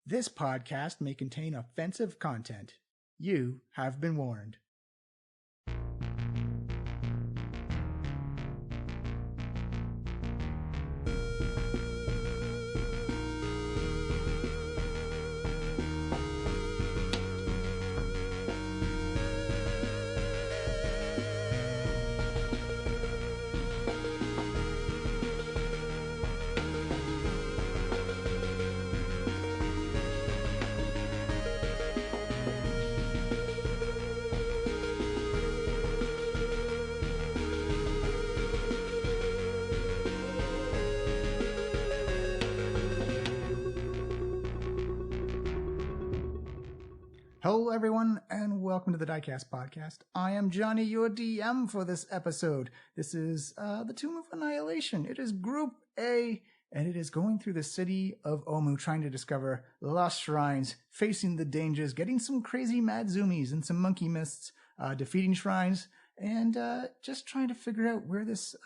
This podcast may contain offensive content. You have been warned. Hello, everyone, and welcome to the Diecast podcast. I am Johnny, your DM for this episode. This is the Tomb of Annihilation. It is Group A, and it is going through the city of Omu, trying to discover lost shrines, facing the dangers, getting some crazy mad zoomies and some monkey mists, defeating shrines, and just trying to figure out where this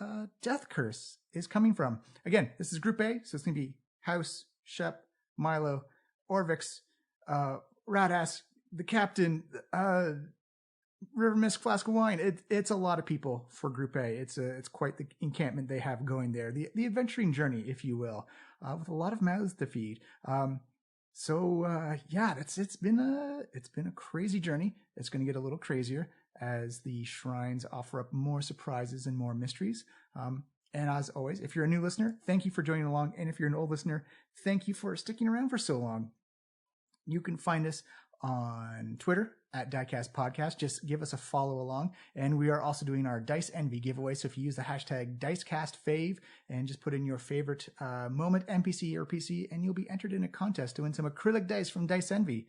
death curse is coming from. Again, this is Group A, so it's going to be House, Shep, Milo, Orvex, Radass, the captain, River Mist, Flask of Wine. It's a lot of people for Group A. It's quite the encampment they have going there. The adventuring journey, if you will, with a lot of mouths to feed. It's been a crazy journey. It's going to get a little crazier as the shrines offer up more surprises and more mysteries. And as always, if you're a new listener, thank you for joining along. And if you're an old listener, thank you for sticking around for so long. You can find us on Twitter at Diecast Podcast. Just give us a follow along. And we are also doing our Dice Envy giveaway. So if you use the hashtag DicecastFave and just put in your favorite moment, NPC or PC, and you'll be entered in a contest to win some acrylic dice from Dice Envy.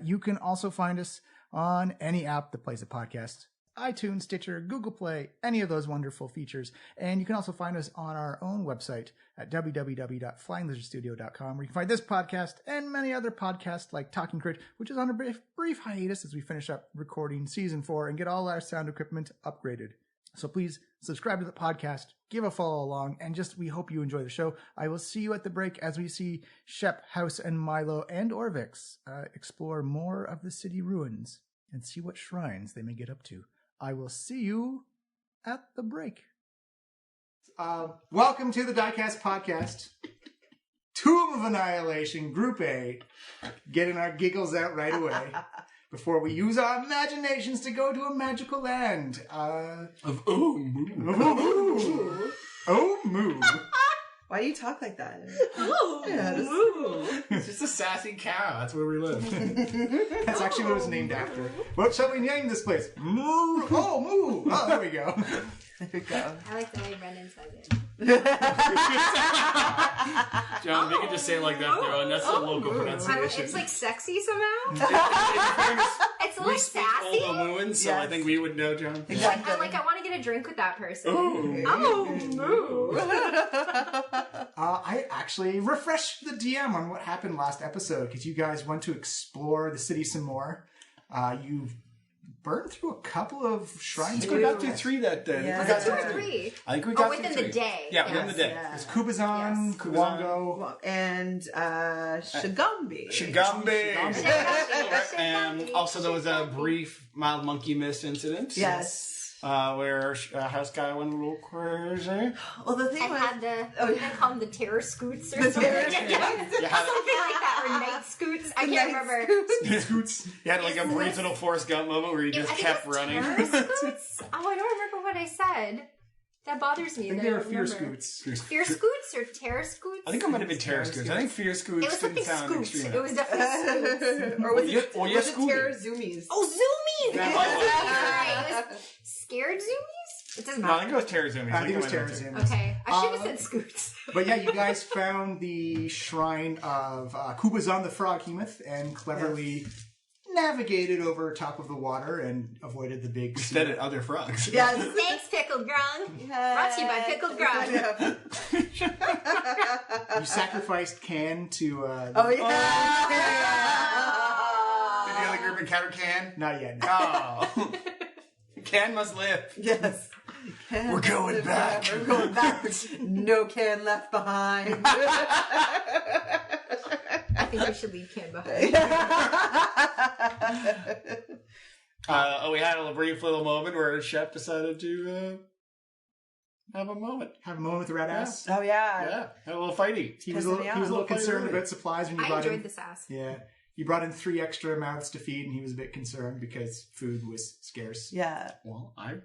You can also find us on any app that plays a podcast. iTunes, Stitcher, Google Play, any of those wonderful features. And you can also find us on our own website at www.flyinglizardstudio.com, where you can find this podcast and many other podcasts like Talking Crit, which is on a brief hiatus as we finish up recording season 4 and get all our sound equipment upgraded. So please subscribe to the podcast, give a follow along, and we hope you enjoy the show. I will see you at the break as we see Shep, House, and Milo and Orvex explore more of the city ruins and see what shrines they may get up to. I will see you at the break. Welcome to the Diecast Podcast. Tomb of Annihilation, Group A. Getting our giggles out right away before we use our imaginations to go to a magical land. Of Omu. Omu. Why do you talk like that? Oh, yes. It's just a sassy cow. That's where we live. That's actually what it was named after. What shall we name this place? Moo. Oh, Moo. Oh, there we go. There we go. I like the way Brendan said it. John, they can just say it like that, though, and that's the local pronunciation. It's like sexy somehow. It's a little sassy. Omuans, so I think we would know, John. Exactly. I want to get a drink with that person. Ooh. Oh, moo. I actually refreshed the DM on what happened last episode because you guys went to explore the city some more. You've burned through a couple of shrines. We got through 3 that day. Yeah. We got 2 or through 3. I think we got within through the 3. day. Yeah, within the day. Yeah. There's Kubazan, Yes. Kuwango, And Shigambi. Shigambi. Shigambi. And also there was a brief mild monkey mist incident. Yes. Where House Guy went a little crazy. Well, the thing And was... had they call them the terror scoots or The something. terror Something scoots. like that, or night scoots. I can't remember. Scoots. You had like a brief little Forrest Gump moment where you just kept running. Terror scoots? Oh, I don't remember what I said. That bothers me. I think that they were don't fear remember. scoots. Fear scoots or terror scoots? I think it might have been Terror Scoots. I think Fear It Scoots was didn't something sound scoots. extreme. It was definitely scoots. Or was it Or was it Scooty. Terror Zoomies? Oh, zoomies! Yeah. It was right. It was scared zoomies? It doesn't No, I matter. think it was Terror Zoomies. I think it was Terror might have been Zoomies. Okay, I should have said scoots. But yeah, you guys found the shrine of Kubazan the Froghemoth and cleverly navigated over top of the water and avoided the big sea. Instead of other frogs. Yes. Thanks, Pickled Grung. Brought to you by Pickled Grung. You sacrificed Can to... Oh, yeah. Did the other group encounter Can? Not yet. No. Oh. Can must live. Yes. We're going back. We're going back. No can left behind. I think we should leave Cam behind. We had a brief little moment where Shep decided to have a moment. Have a moment with the red ass. Oh, yeah. Yeah, had a little fighty. He was a little concerned early. about supplies when you I brought enjoyed in. this ass. Yeah. You brought in 3 extra mouths to feed, and he was a bit concerned because food was scarce. Yeah. Well, I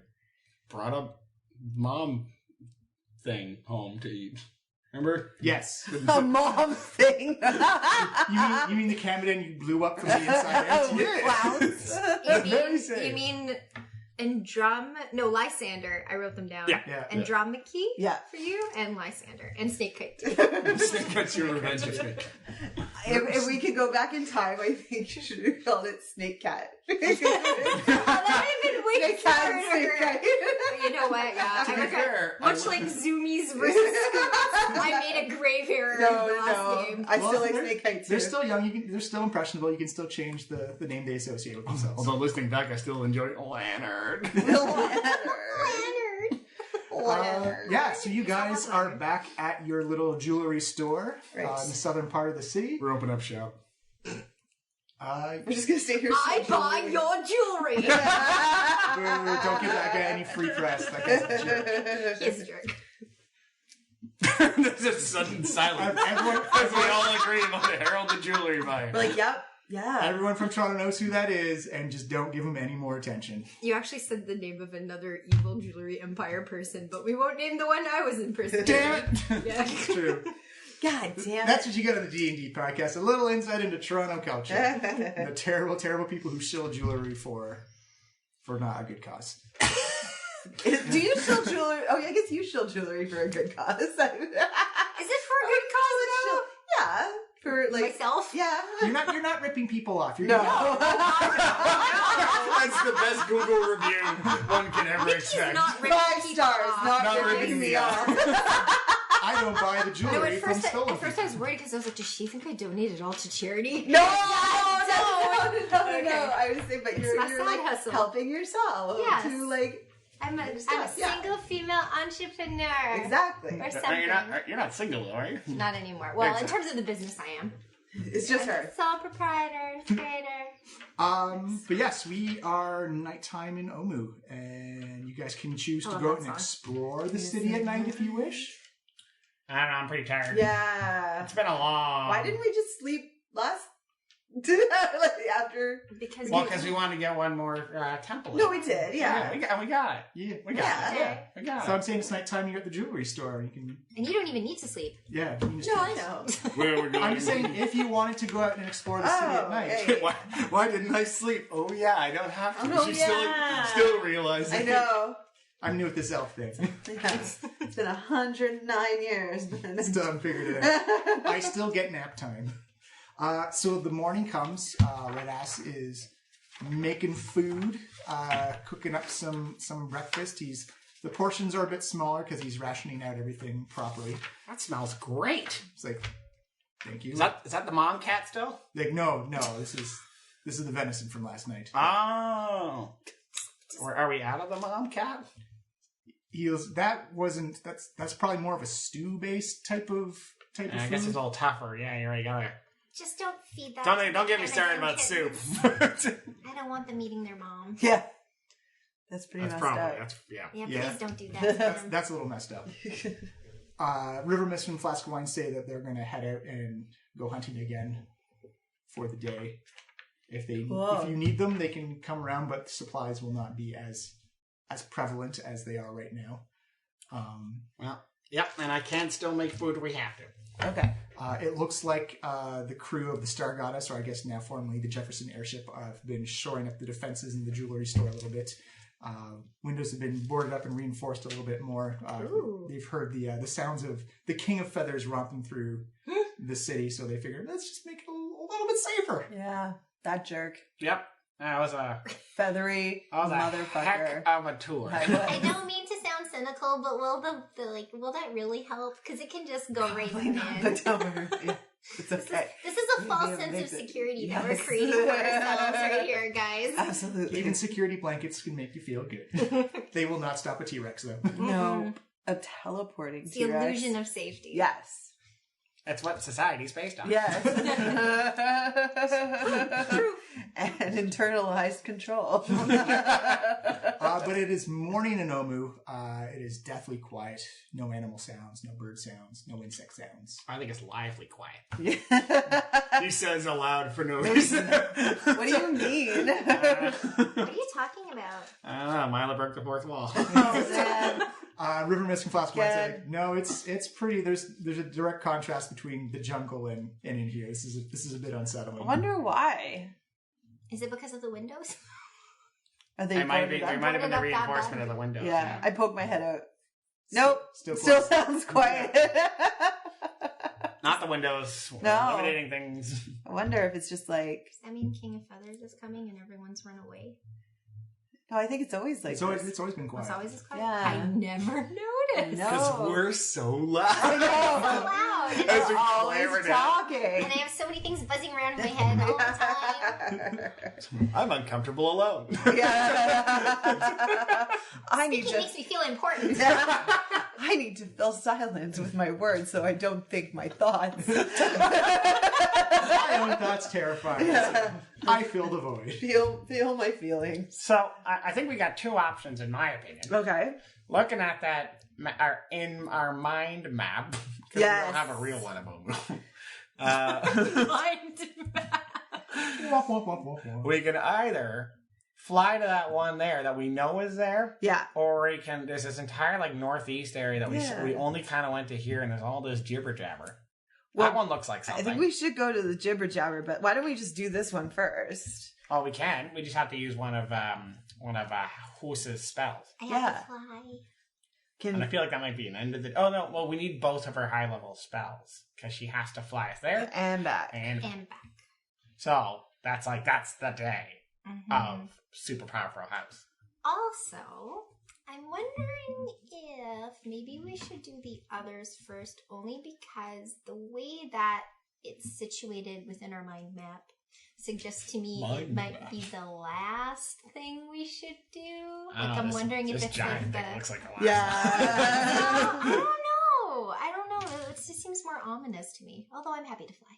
brought a mom thing home to eat. Remember? Yes. A mom thing. You mean the Camden you blew up from the inside out? Clowns. Very safe. You mean Lysander. I wrote them down. Yeah. Andromache Yeah. for you, and Lysander. And Snake Kite. Snake Cuts your revenge of me. If we could go back in time, I think you should have called it Snake Cat. Oh, that would have been way Snake Cat and Snake harder. Cat. But you know what? Yeah, To be fair, much like Zoomies versus Scoops, I made a grave error in the last game. I still like they're- Snake Kite too. They're still young. They're still impressionable. You can still change the name they associate with themselves. although listening back, I still enjoy Leonard. Leonard. Yeah, so you guys are back at your little jewelry store Right. in the southern part of the city. We're open up shop. We're just gonna stay here. I buy your jewelry. Boo, don't give that guy any free press. That guy's a jerk. He's a jerk. There's a sudden silence. Everyone, As we all agree about the Herald the Jewelry buyer. We're like, yep, yeah. everyone from Toronto knows who that is, and just don't give him any more attention. You actually said the name of another evil jewelry empire person, but we won't name the one I was impersonating. Damn it! Yeah. It's true. God damn That's what you get on the D&D podcast. A little insight into Toronto culture. And the terrible, terrible people who shill jewelry for not a good cause. Do you shill jewelry? Oh, yeah, I guess you shill jewelry for a good cause. Is it for a good cause though? Yeah, for like Myself? Yeah. You're not ripping people off. You're No. That's the best Google review one can ever He's expect. not ripping 5 people stars, off. not ripping me off. I don't buy the No, jewelry at from first, stolen I was worried because I was like, does she think I donated all to charity? No, Okay. I was saying, but It's you're my side like hustle. helping yourself Yes. to like I'm a Yeah. single female entrepreneur. exactly. Or No, something. you're not single though, are you? Not anymore. Well, in Exactly. terms of the business, I am. It's just her. Sole proprietor, trader. But yes, we are nighttime in Omu, and you guys can choose to love go that out and song. explore the city at night if you wish. I don't know, I'm pretty tired. Yeah. It's been a long... Why didn't we just sleep last? Like after? Because Well, because we wanted to get one more temple. No, we did. Yeah. we got it. Yeah. We got Yeah. it. Yeah, we got So it. I'm saying it's nighttime. You're at the jewelry store. You can, and you don't even need to sleep. yeah. You can just No, I know. Where we're going. I'm just saying, if you wanted to go out and explore the city at night, yeah. why didn't I sleep? Oh yeah, I don't have to. Oh, She's yeah. still realizing. I know. I'm new at this elf thing. Yes. It's been 109 years. Still haven't figured it out. I still get nap time. So the morning comes. Red Ass is making food, cooking up some breakfast. The portions are a bit smaller because he's rationing out everything properly. That smells great. It's like, thank you. Is that the mom cat still? Like, no, this is the venison from last night. Oh. Or are we out of the mom cat? That's probably more of a stew based type of food. I guess it's a little tougher. Yeah, you're right. Gotta. Just don't feed that. Don't get me to started young about kittens. soup. I don't want them eating their mom. Yeah. That's pretty That's messed probably up. Yeah, Yeah. please don't do that to them. That's a little messed up. River Mist and Flask of Wine say that they're going to head out and go hunting again for the day. If you need them, they can come around, but supplies will not be as prevalent as they are right now. Well, yep, and I can still make food if we have to. Okay. It looks like the crew of the Star Goddess, or I guess now formerly the Jefferson Airship, have been shoring up the defenses in the jewelry store a little bit. Windows have been boarded up and reinforced a little bit more. They've heard the sounds of the King of Feathers romping through the city, so they figured, let's just make it a little bit safer. Yeah. That jerk. Yep, that was a Feathery motherfucker. heck of a tour. I don't mean to sound cynical, but will that really help? Because it can just go right in. But don't worry. It's okay. This is a false sense of security that we're Yes. creating for ourselves right here, guys. Absolutely. Even security blankets can make you feel good. They will not stop a T-Rex, though. No. A teleporting It's the T-Rex. illusion of safety. Yes. That's what society's based on. Yes. And internalized control. But it is morning in Omu. It is deathly quiet. No animal sounds, no bird sounds, no insect sounds. I think it's lively quiet. Yeah. He says aloud for no reason. What do you mean? What are you talking about? I don't know. Mila broke the fourth wall. Oh, man. River Mist and Flash Blind Good. said, no, it's pretty. There's a direct contrast between the jungle and in here. This is a bit unsettling. I wonder why. Is it because of the windows? Are they It might be. boarded There up? might have been the Boarded up that reinforcement bad. of the windows. Yeah, I poked my head out. Nope. Still Still close. sounds quiet. Not the windows. No. Eliminating things. I wonder if it's just like. Does that mean King of Feathers is coming and everyone's run away? No, I think it's always like. It's always this. been quiet. It's always this quiet? Yeah. I never noticed. No. Because we're so loud. I So know. loud. And, As we We're always clamor down. and talking. I have so many things buzzing around in my head all the time. I'm uncomfortable alone. Yeah. I need Speaking to. makes me feel important. I need to fill silence with my words so I don't think my thoughts. My own thoughts terrifying. Yeah. I fill the void. feel my feelings. So I think we got two options, in my opinion. Okay. Looking at that in our mind map, because Yes. we don't have a real one of them. Womp, womp, womp, womp, womp. We can either fly to that one there that we know is there, Yeah. or we can. There's this entire like northeast area that Yeah. we only kind of went to here, and there's all this jibber jabber. Well, That one looks like I something. think we should go to the jibber jabber, but why don't we just do this one first? Oh, we can. We just have to use one of Hoose's spells, I have Yeah. to fly. and I Can feel like that might be an end of the. Oh no! Well, we need both of her high level spells because she has to fly us there and back. and And back. so that's the day Mhm. of super powerful house. Also, I'm wondering if maybe we should do the others first, only because the way that it's situated within our mind map suggests to me Mind it might map. be the last thing we should do. I Like, don't know, I'm this- wondering if this it's giant like thing the... looks like a last Yeah. I don't know. It just seems more ominous to me. Although I'm happy to fly.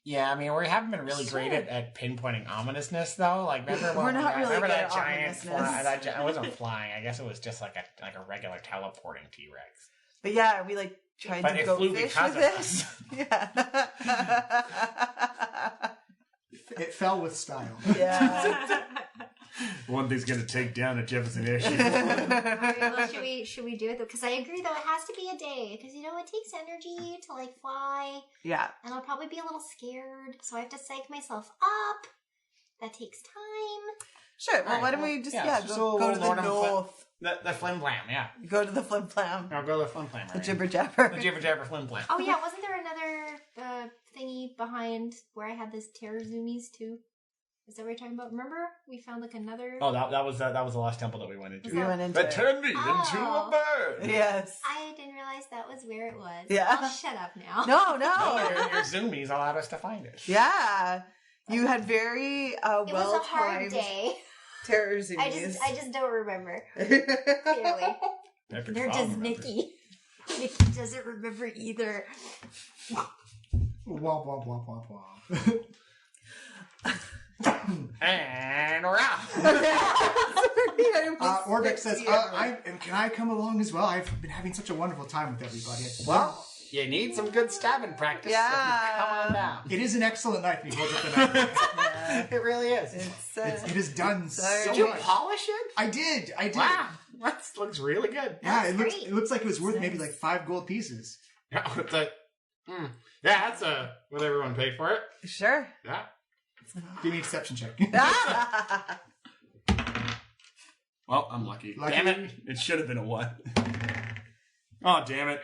Yeah, I mean, we haven't been really great Sure. at pinpointing ominousness, though. Like, remember We're when not really remember good that at giant ominousness. I wasn't flying. I guess it was just like a regular teleporting T-Rex. But yeah, we like tried But to it go flew fish because with of it. us. Yeah. It fell with style. Yeah. One thing's gonna take down a Jefferson airship. Alright, well, should we do it though? Because I agree though, it has to be a day. Because it takes energy to like fly, Yeah. and I'll probably be a little scared, so I have to psych myself up. That takes time. Sure. Well, Alright, why don't well, we just yeah, so go to the Lord on north? The flim flam, yeah. Go to the flim flam. I'll go to the flim flam. The jibber jabber. The jibber jabber flim flam. Oh yeah, wasn't there another thingy behind where I had this terror zoomies too? Is that what you're talking about? Remember, we found like another. Oh, that was the last temple that we went into. We went into That it. turned me into Oh. a bird. Yes. I didn't realize that was where it was. Yeah. Oh, shut up now. No, no. Oh, your zoomies allowed us to find it. Yeah. You had very It was a hard well-timed day. terror zoomies. I just don't remember clearly. Epic They're song, just remember. Nikki. Nikki doesn't remember either. Womp, womp, womp, womp, womp. And we're out. Orvex says, can I come along as well? I've been having such a wonderful time with everybody. Well, you need some good stabbing practice. Yeah. Come on down. It is an excellent knife. He holds up the knife. It really is. It is done so Did you much. polish it? I did. Wow. That looks really good. Yeah, That's great. it looks like it was worth maybe like 5 gold pieces. Yeah, it's like, yeah, that's what everyone paid for it. Sure. Yeah. Give me a deception check. Well, I'm lucky. Lucky. Damn it. It should have been a 1. Oh, damn it.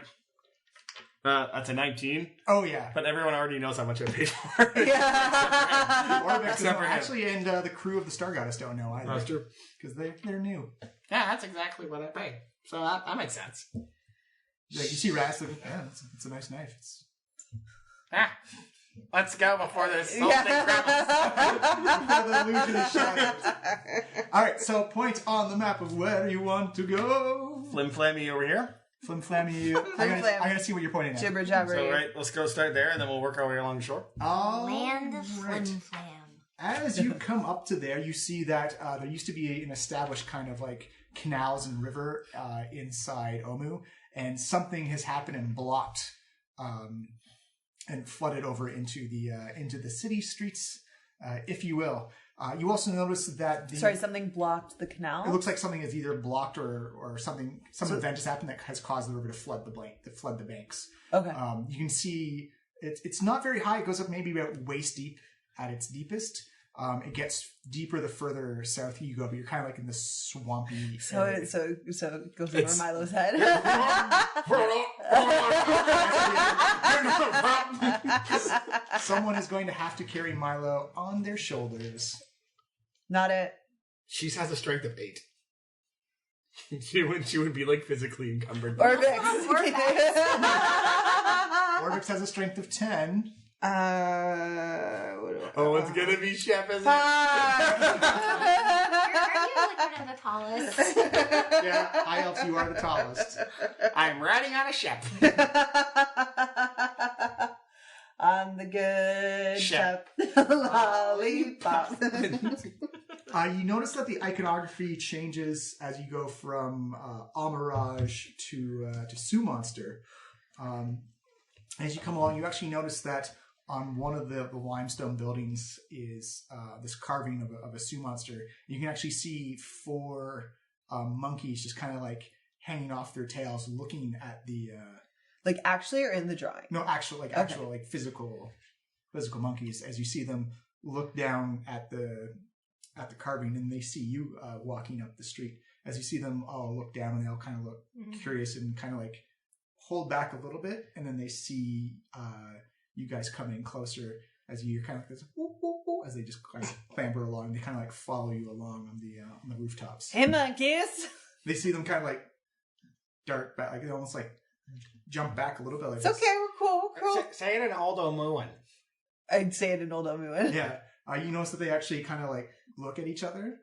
That's a 19. Oh yeah. But everyone already knows how much I paid for it. Yeah. Orvex Except doesn't for him. actually, and the crew of the Star Goddess don't know either. That's true. Because they're new. Yeah, that's exactly what I paid. So that makes sense. Like, you see Raz, like, yeah, it's a nice knife. It's... Ah, let's go before this whole thing crumbles. Before the illusion is shattered. Alright, so point on the map of where you want to go. Flim Flammy over here. Flim Flammy. I gotta see what you're pointing at. Jibber jabber. So, right, let's go start there, and then we'll work our way along the shore. Land of right. Flim Flam. As you come up to there, you see that there used to be an established kind of like canals and river inside Omu, and something has happened and blocked and flooded over into the city streets, if you will. You also notice that something blocked the canal? It looks like something is either blocked or some event has happened that has caused the river to flood the banks. Okay. You can see it's not very high. It goes up maybe about waist deep at its deepest. It gets deeper the further south you go, but you're kind of like in the swampy area. So it goes over Milo's head. Someone is going to have to carry Milo on their shoulders. Not it. She has a strength of 8. She would be like physically encumbered. Orvex. Orvex has a strength of 10. It's gonna be Chef, isn't it? Are you like one of the tallest? Yeah, high elves, you are the tallest. I'm riding on a ship. I'm the good Chef. lollipop. You notice that the iconography changes as you go from Almirage to Sioux Monster. As you come along, you actually notice that on one of the limestone buildings is this carving of a Sioux Monster. You can actually see 4 monkeys just kind of like hanging off their tails, looking at the. Like actually, or in the drawing? No, actual physical monkeys. As you see them look down at the carving, and they see you walking up the street. As you see them all look down, and they all kind of look curious and kind of like hold back a little bit, and then they see you guys coming closer. As you're kind of like this, whoop, whoop, whoop, as they just kind of clamber along. They kind of like follow you along on the rooftops. Hey, monkeys! They see them kind of like dart back, like they almost like jump back a little bit. Like It's okay, we're cool. Say it in Aldo Muin. I'd say it in Old Omuan. Yeah. You notice that they actually kind of like look at each other.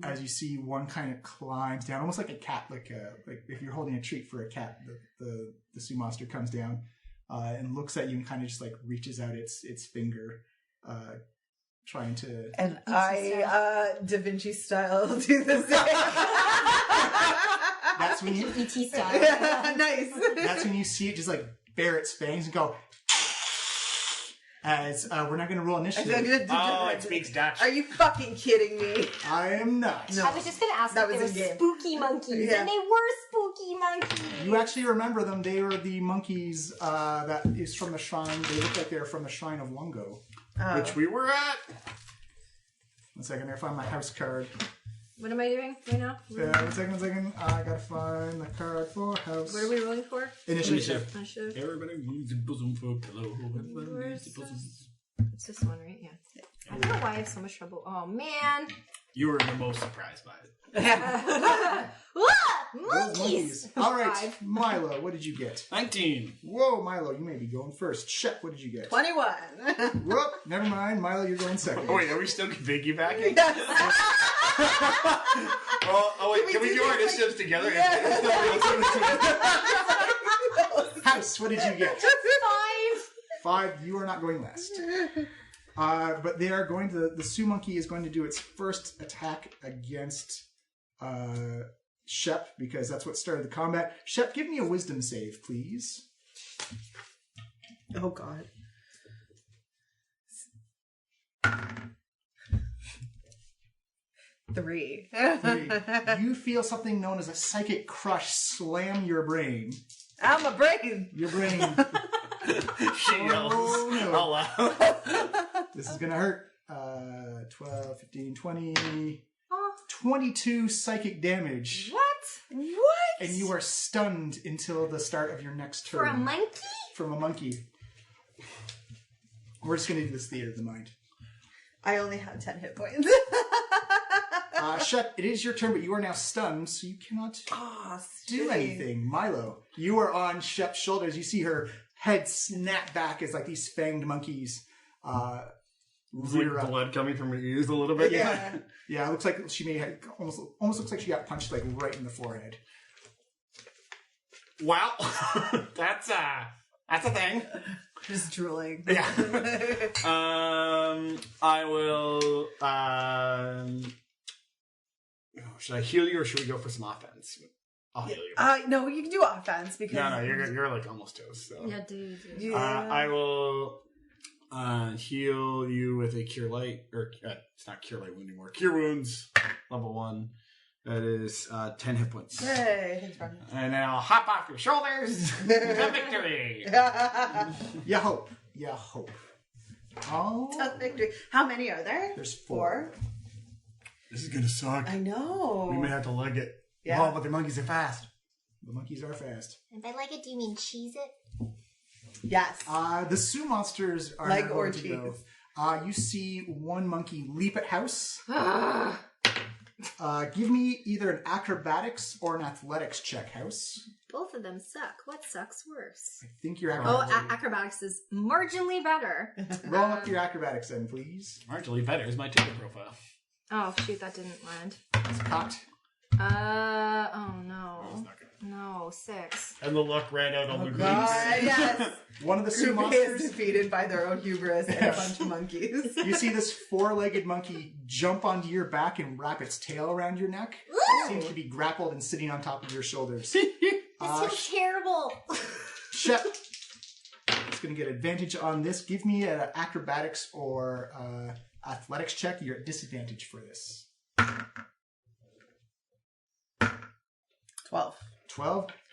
As you see one kind of climbs down, almost like a cat, like if you're holding a treat for a cat, the Sioux Monster comes down and looks at you and kind of just like reaches out its finger, trying to. And I, Da Vinci style, do the same. That's when you ET style. Nice. That's when you see it just like bare its fangs and go. As we're not going to roll initiative. Oh, it speaks Dutch. Are you fucking kidding me? I am not. No. I was just going to ask That if was they were in-game. spooky monkeys, Yeah. and they were spooky monkeys. You actually remember them. They were the monkeys that is from the shrine. They look like they're from the shrine of Lungo. Which we were at. 1 second, I find my house card. What am I doing right now? 1 second. I gotta find the card for house. What are we rolling for? Initiative. Initiative. Everybody needs a bosom for a pillow. Everybody Where's needs a bosom. It's this one, right? Yeah. I don't know why I have so much trouble. Oh, man. You were the most surprised by it. Ah, Those monkeys! All right, 5. Milo, what did you get? 19. Whoa, Milo, you may be going first. Shep, what did you get? 21. Whoop, never mind. Milo, you're going second. Oh, wait, are we still piggybacking? Yes. Can we do our initiatives together? House, what did you get? 5. 5, you are not going last. But they are going to, the Sioux Monkey is going to do its first attack against Shep, because that's what started the combat. Shep, give me a wisdom save, please. Oh, God. Three. 3. You feel something known as a psychic crush slam your brain. I'm a brain. Your brain. She yells. Oh, no. Out loud. This is going to hurt. 12, 15, 20... 22 psychic damage. What? And you are stunned until the start of your next turn. For a monkey? From a monkey. We're just going to do this theater of the mind. I only have 10 hit points. Shep, it is your turn, but you are now stunned, so you cannot do shitty. anything. Milo, you are on Shep's shoulders. You see her head snap back as like these fanged monkeys rear up. Blood coming from her ears a little bit. Yeah. Yeah, it looks like she may have almost looks like she got punched like right in the forehead. Well, that's a thing. Just drooling. Yeah. I will. Should I heal you or should we go for some offense? I'll heal you. No, you can do offense because No, you're like almost toast. So. Yeah, do. Yeah. I will heal you with a cure light, or it's not cure light wound anymore. Cure wounds, level 1. That is 10 hit points. Hey, thanks, Brian. And then I'll hop off your shoulders to victory. You hope. Oh, Victory. How many are there? there's 4. This is gonna suck. I know. We may have to leg it. Yeah. Oh, but the monkeys are fast. The monkeys are fast. And by like it, do you mean cheese it? Yes. The Sioux monsters are Leg now or going to go. You see one monkey leap at House. Give me either an acrobatics or an athletics check, House. Both of them suck. What sucks worse? I think your Oh, acrobatics. acrobatics is marginally better. Roll up your acrobatics then, please. Marginally better is my Tinder profile. Oh shoot, that didn't land. It's cocked. Oh no. It's not good. No, 6. And the luck ran out on the greens. Yes. One of the Sioux Group is monsters. defeated by their own hubris and a bunch of monkeys. You see this 4-legged monkey jump onto your back and wrap its tail around your neck. It seems to be grappled and sitting on top of your shoulders. This feels terrible. Shep is going to get advantage on this. Give me an acrobatics or athletics check. You're at disadvantage for this. 12.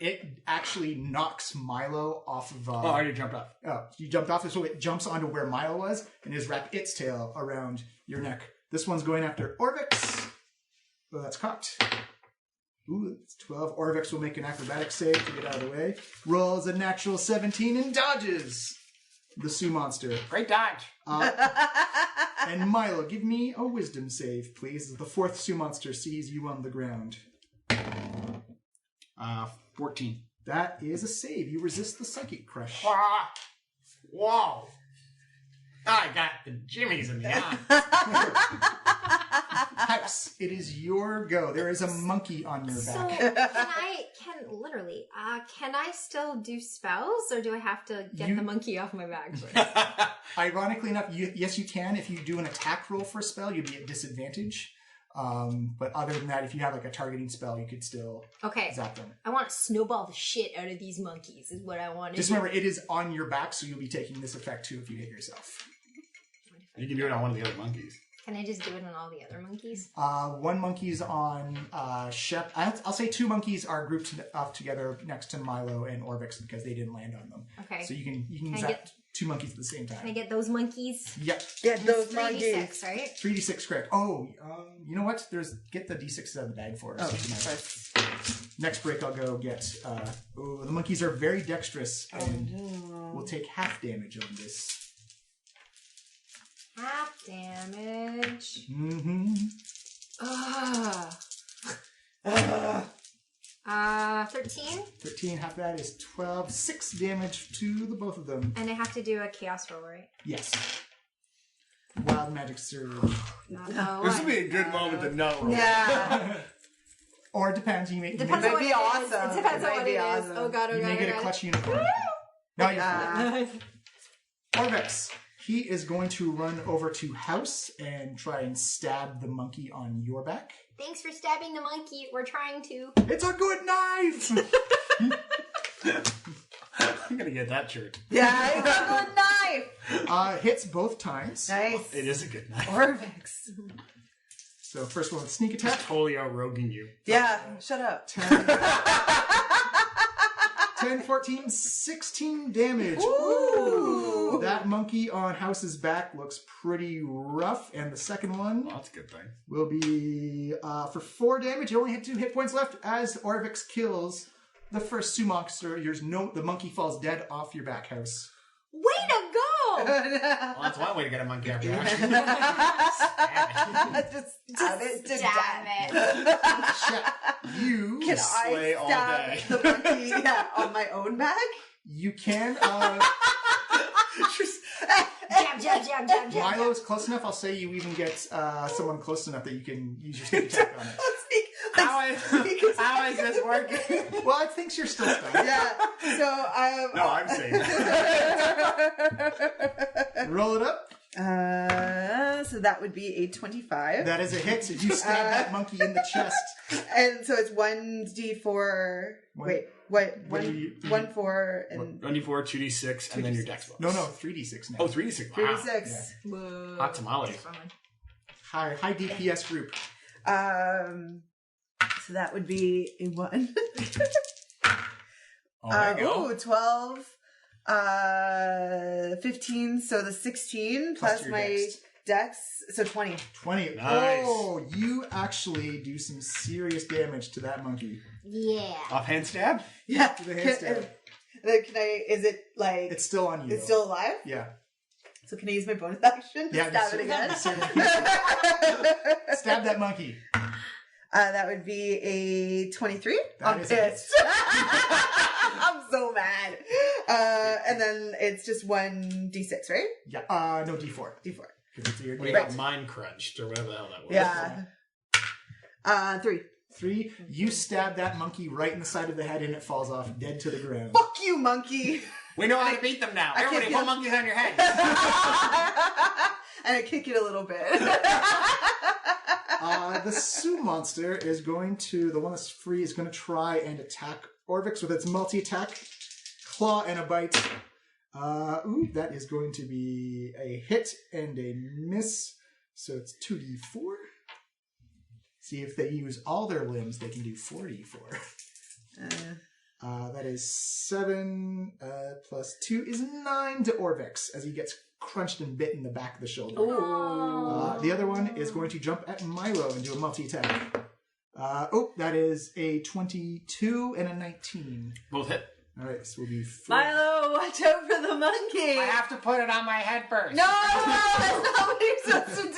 It actually knocks Milo off of... Oh, you jumped off. Oh, you jumped off, so it jumps onto where Milo was and has wrapped its tail around your neck. This one's going after Orvex. Oh, that's cocked. Ooh, it's 12. Orvex will make an acrobatics save to get out of the way. Rolls a natural 17 and dodges the Sioux monster. Great dodge. And Milo, give me a wisdom save, please. The 4th Sioux monster sees you on the ground. 14. That is a save. You resist the psychic crush. Whoa. I got the jimmies in the eye. House, it is your go. There is a monkey on your So back. can I still do spells, or do I have to get the monkey off my back first? Ironically enough, yes, you can. If you do an attack roll for a spell, you'd be at disadvantage. But other than that, if you have like a targeting spell, you could still zap them. I want to snowball the shit out of these monkeys is what I want to Just do. remember, it is on your back, so you'll be taking this effect too if you hit yourself. You can do it on one of the other monkeys. Can I just do it on all the other monkeys? One monkey's on Shep. I'll say 2 monkeys are grouped up together next to Milo and Orvex because they didn't land on them. Okay. So you can I zap get- 2 monkeys at the same Can I time. get those monkeys? Yep. Get those 3d6, monkeys. right? 3d6 correct. Oh, you know what? Get the d6s out of the bag for us. Next break, I'll go get. The monkeys are very dexterous and will take half damage on this. Half damage. Mm-hmm. 13. 13, half that is 12. 6 damage to the both of them. And I have to do a chaos roll, right? Yes. Wild magic surge. No. This would be a good moment to not roll. Yeah. Or it depends. You may, Depends It on might what be it is. awesome. It depends It on might what be it is. awesome. Oh god, oh you god, may oh get a god. clutch unicorn. Now you're Orvex. He is going to run over to House and try and stab the monkey on your back. Thanks for stabbing the monkey. We're trying to. It's a good knife! I'm gonna get that shirt. Yeah, it's a good knife. Hits both times. Nice. It is a good knife. Orvex. So first one with sneak attack. Totally outroguing you. Yeah, shut up. 10, 14, 16 damage. Ooh. That monkey on House's back looks pretty rough. And the second one Well, that's a good thing. will be for 4 damage. You only had 2 hit points left as Orvex kills the first Sioux monster. The monkey falls dead off your back, House. Way to go! Well, that's one way to get a monkey after action. Just stab it to Stab death. it. Shep, you Can slay I all stab day. the monkey on my own back? You can. Jab, jab, jab, jab, jab. Milo is close enough. I'll say you even get someone close enough that you can use your sneak attack on it. How is this working? Well, I think you're still stunned. Yeah. So No, I'm saying. Roll it up. So that would be a 25. That is a hit. So you stab that monkey in the chest. And so it's 1d4. Wait, what? What do you- 1, 4, and 1d4, 2d6, and then your dex bonus. No, 3d6 now. Oh, 3d6. Wow. 3d6. Whoa. Hot tamale. High DPS group. So that would be a 1. Oh, there you go. 12. 15. So the 16 Plus plus your my dex. So 20. 20. Nice. Oh, you actually do some serious damage to that monkey. Yeah. Offhand stab? Yeah. With a hand stab. Can I? Is it like? It's still on you. It's still alive. Yeah. So can I use my bonus action to Yeah, stab it again? Stab that monkey. That would be a 23. That I'm is a pissed. I'm so mad. And then it's just 1d6, right? Yeah. No, D4. D4. Because it's your We got mind crunched, or whatever the hell that was. Yeah. 3. 3. You stab that monkey right in the side of the head and it falls off dead to the ground. Fuck you, monkey. We know how to beat them now. I Everybody can't put feel- monkeys on your head. And I kick it a little bit. The Sioux monster is going to, the one that's free, is going to try and attack Orvex with its multi-attack, claw and a bite. That is going to be a hit and a miss. So it's 2d4. See, if they use all their limbs, they can do 4d4. That is 7 plus 2 is 9 to Orvex as he gets crunched and bit in the back of the shoulder. The other one is going to jump at Milo and do a multi-attack. That is a 22 and a 19. Both hit. All right, so we'll be 4. Milo, watch out for the monkey. I have to put it on my head first. No, that's not what you're supposed to do.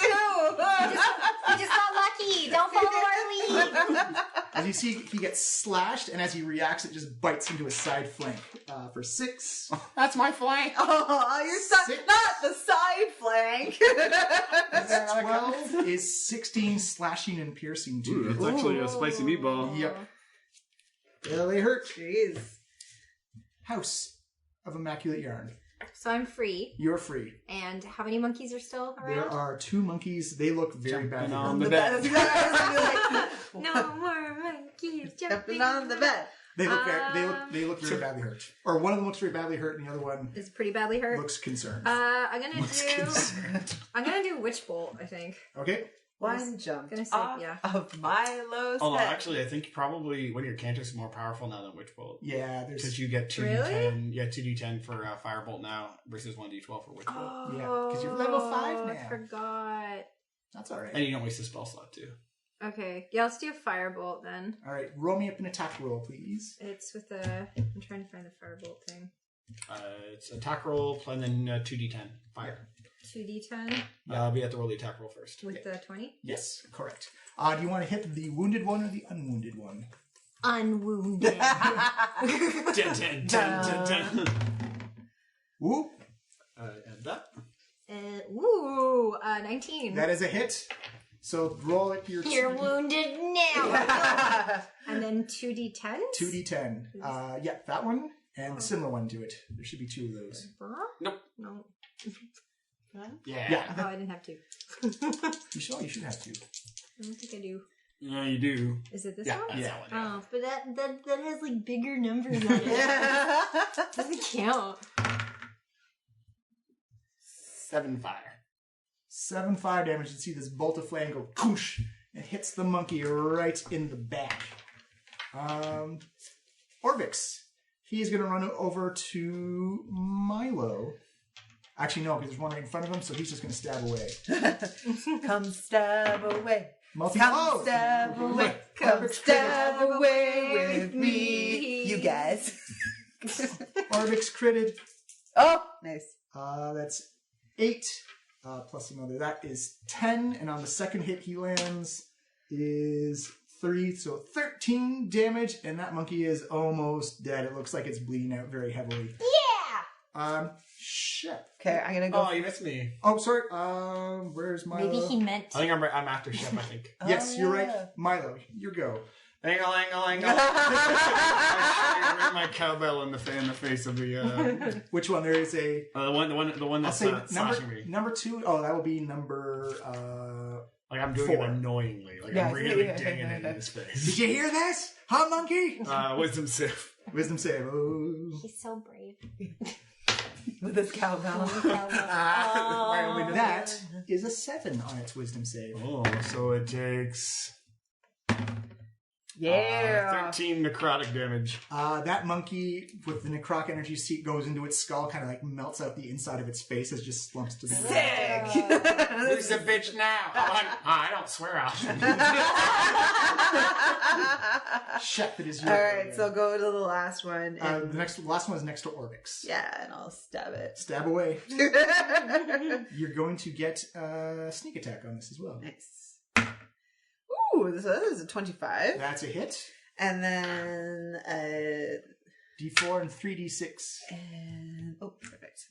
We just got lucky. Don't follow our lead. As you see, he gets slashed, and as he reacts, it just bites into his side flank. For 6. That's my flank. Oh, you're not the side flank. 12 is 16 slashing and piercing to you. That's actually a spicy meatball. Yep. Yeah, they hurt. Jeez. House of Immaculate Yarn. So I'm free. You're free. And how many monkeys are still around? There are 2 monkeys. They look very bad. on the bed. That's exactly what I was gonna be like. No more monkeys Jumping on the bed. They look they look very badly hurt. Or one of them looks very badly hurt, and the other one Is pretty badly hurt. looks concerned. I'm gonna do witch bolt. I think. Okay. One jump Gonna say, off yeah. of Milo's Although, head. actually, I think probably one of your cantrips is more powerful now than Witch Bolt. Yeah, there's Because you get 2d10. Really? Yeah, 2d10 for Firebolt now versus 1d12 for Witch Bolt. Yeah, 'cause you're level 5 I now. forgot. that's all right. And you don't waste a spell slot, too. Okay, yeah, let's do a firebolt then. All right, roll me up an attack roll, please. It's with the. I'm trying to find the firebolt thing. It's attack roll and then 2d10 fire. 2d10 We have to roll the attack roll first. with the 20. Yes, correct. Do you want to hit the wounded one or the unwounded one? Unwounded. Dun, dun, dun, dun, dun. Whoop. And that. 19. That is a hit. So roll it your You're wounded now. And then 2d10. 2d10. Yeah, that one and a similar one to it. There should be 2 of those. Nope. No. Yeah. Yeah. Oh, I didn't have to. You should have 2. I don't think I do. Yeah, you do. Is it this Yeah, one? that's that one. Yeah. Oh, but that has like bigger numbers on it. Doesn't count. 7 fire. 7 fire damage. You see this bolt of flame go koosh and hits the monkey right in the back. Orvex. He is going to run over to Milo. Actually, no, because there's one right in front of him, so he's just going to stab away. Come stab away. Come Stab away. Come stab away with me. You guys. Orvex critted. Oh, nice. That's 8 plus another. That is 10, and on the second hit he lands is 3, so 13 damage, and that monkey is almost dead. It looks like it's bleeding out very heavily. Yeah! Shit. Okay, I'm gonna go. Oh, you missed me. Oh, sorry. Where's Milo? Maybe he meant. I think I'm after Shep, I think. Yes, you're right. yeah. Milo, you go. Angle. I ring my cowbell in the face of the Which one? There is a... the one that's slashing me. number 2. Oh, that will be number... Like I'm doing 4. it annoyingly. Like Yeah, I'm really yeah. dinging it in his face. Did you hear this? Huh, monkey? Wisdom save. Wisdom save. Oh. He's so brave. With this cowbell. That is a 7 on its wisdom save. Oh, so it takes Yeah. 13 necrotic damage. That monkey with the necrotic energy seat goes into its skull, kind of like melts out the inside of its face as it just slumps to the ground. Sick. Who's the bitch now? I don't swear often. Shep, it is your All right, so go to the last one. And the last one is next to Orvex. yeah, and I'll stab it. Stab away. You're going to get sneak attack on this as well. Nice. Ooh, this is a 25. That's a hit. And then D4 and 3D6. and perfect.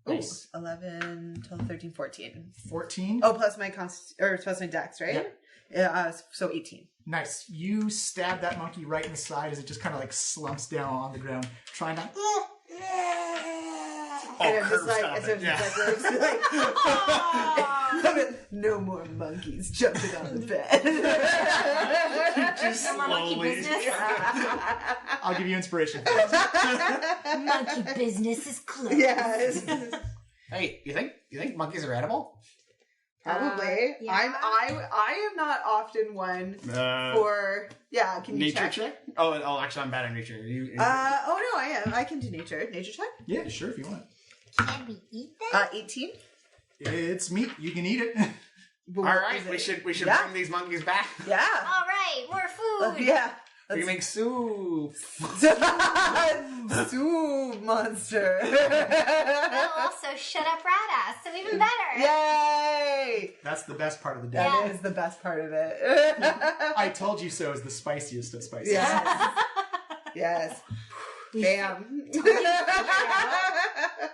Nice. Ooh, 11, 12, 13, 14. 14. Oh, plus my plus my dex, right? Yep. Yeah, so 18. Nice. You stab that monkey right in the side as it just kind of like slumps down on the ground, trying to... And I'm just curb like, stop as it. if Yeah. no more monkeys jumping on the bed. Just No more monkey slowly. business. I'll give you inspiration. Monkey business is closed. Yes. Hey, you think monkeys are edible? Probably. Yeah. I am not often one for can you nature check? check? Oh, actually, I'm bad at nature. Oh no, I am. I can do nature. Nature check. Yeah, sure, if you want. Can we eat them? 18. It's meat. You can eat it. But All what right, is we it? should Yeah. bring these monkeys back. Yeah. All right, more food. Yeah. We can make soup. Soup monster. That'll also shut up rat ass, so even better. Yay! That's the best part of the day. That is the best part of it. I told you so is the spiciest of spices. Yes. Yes. Bam.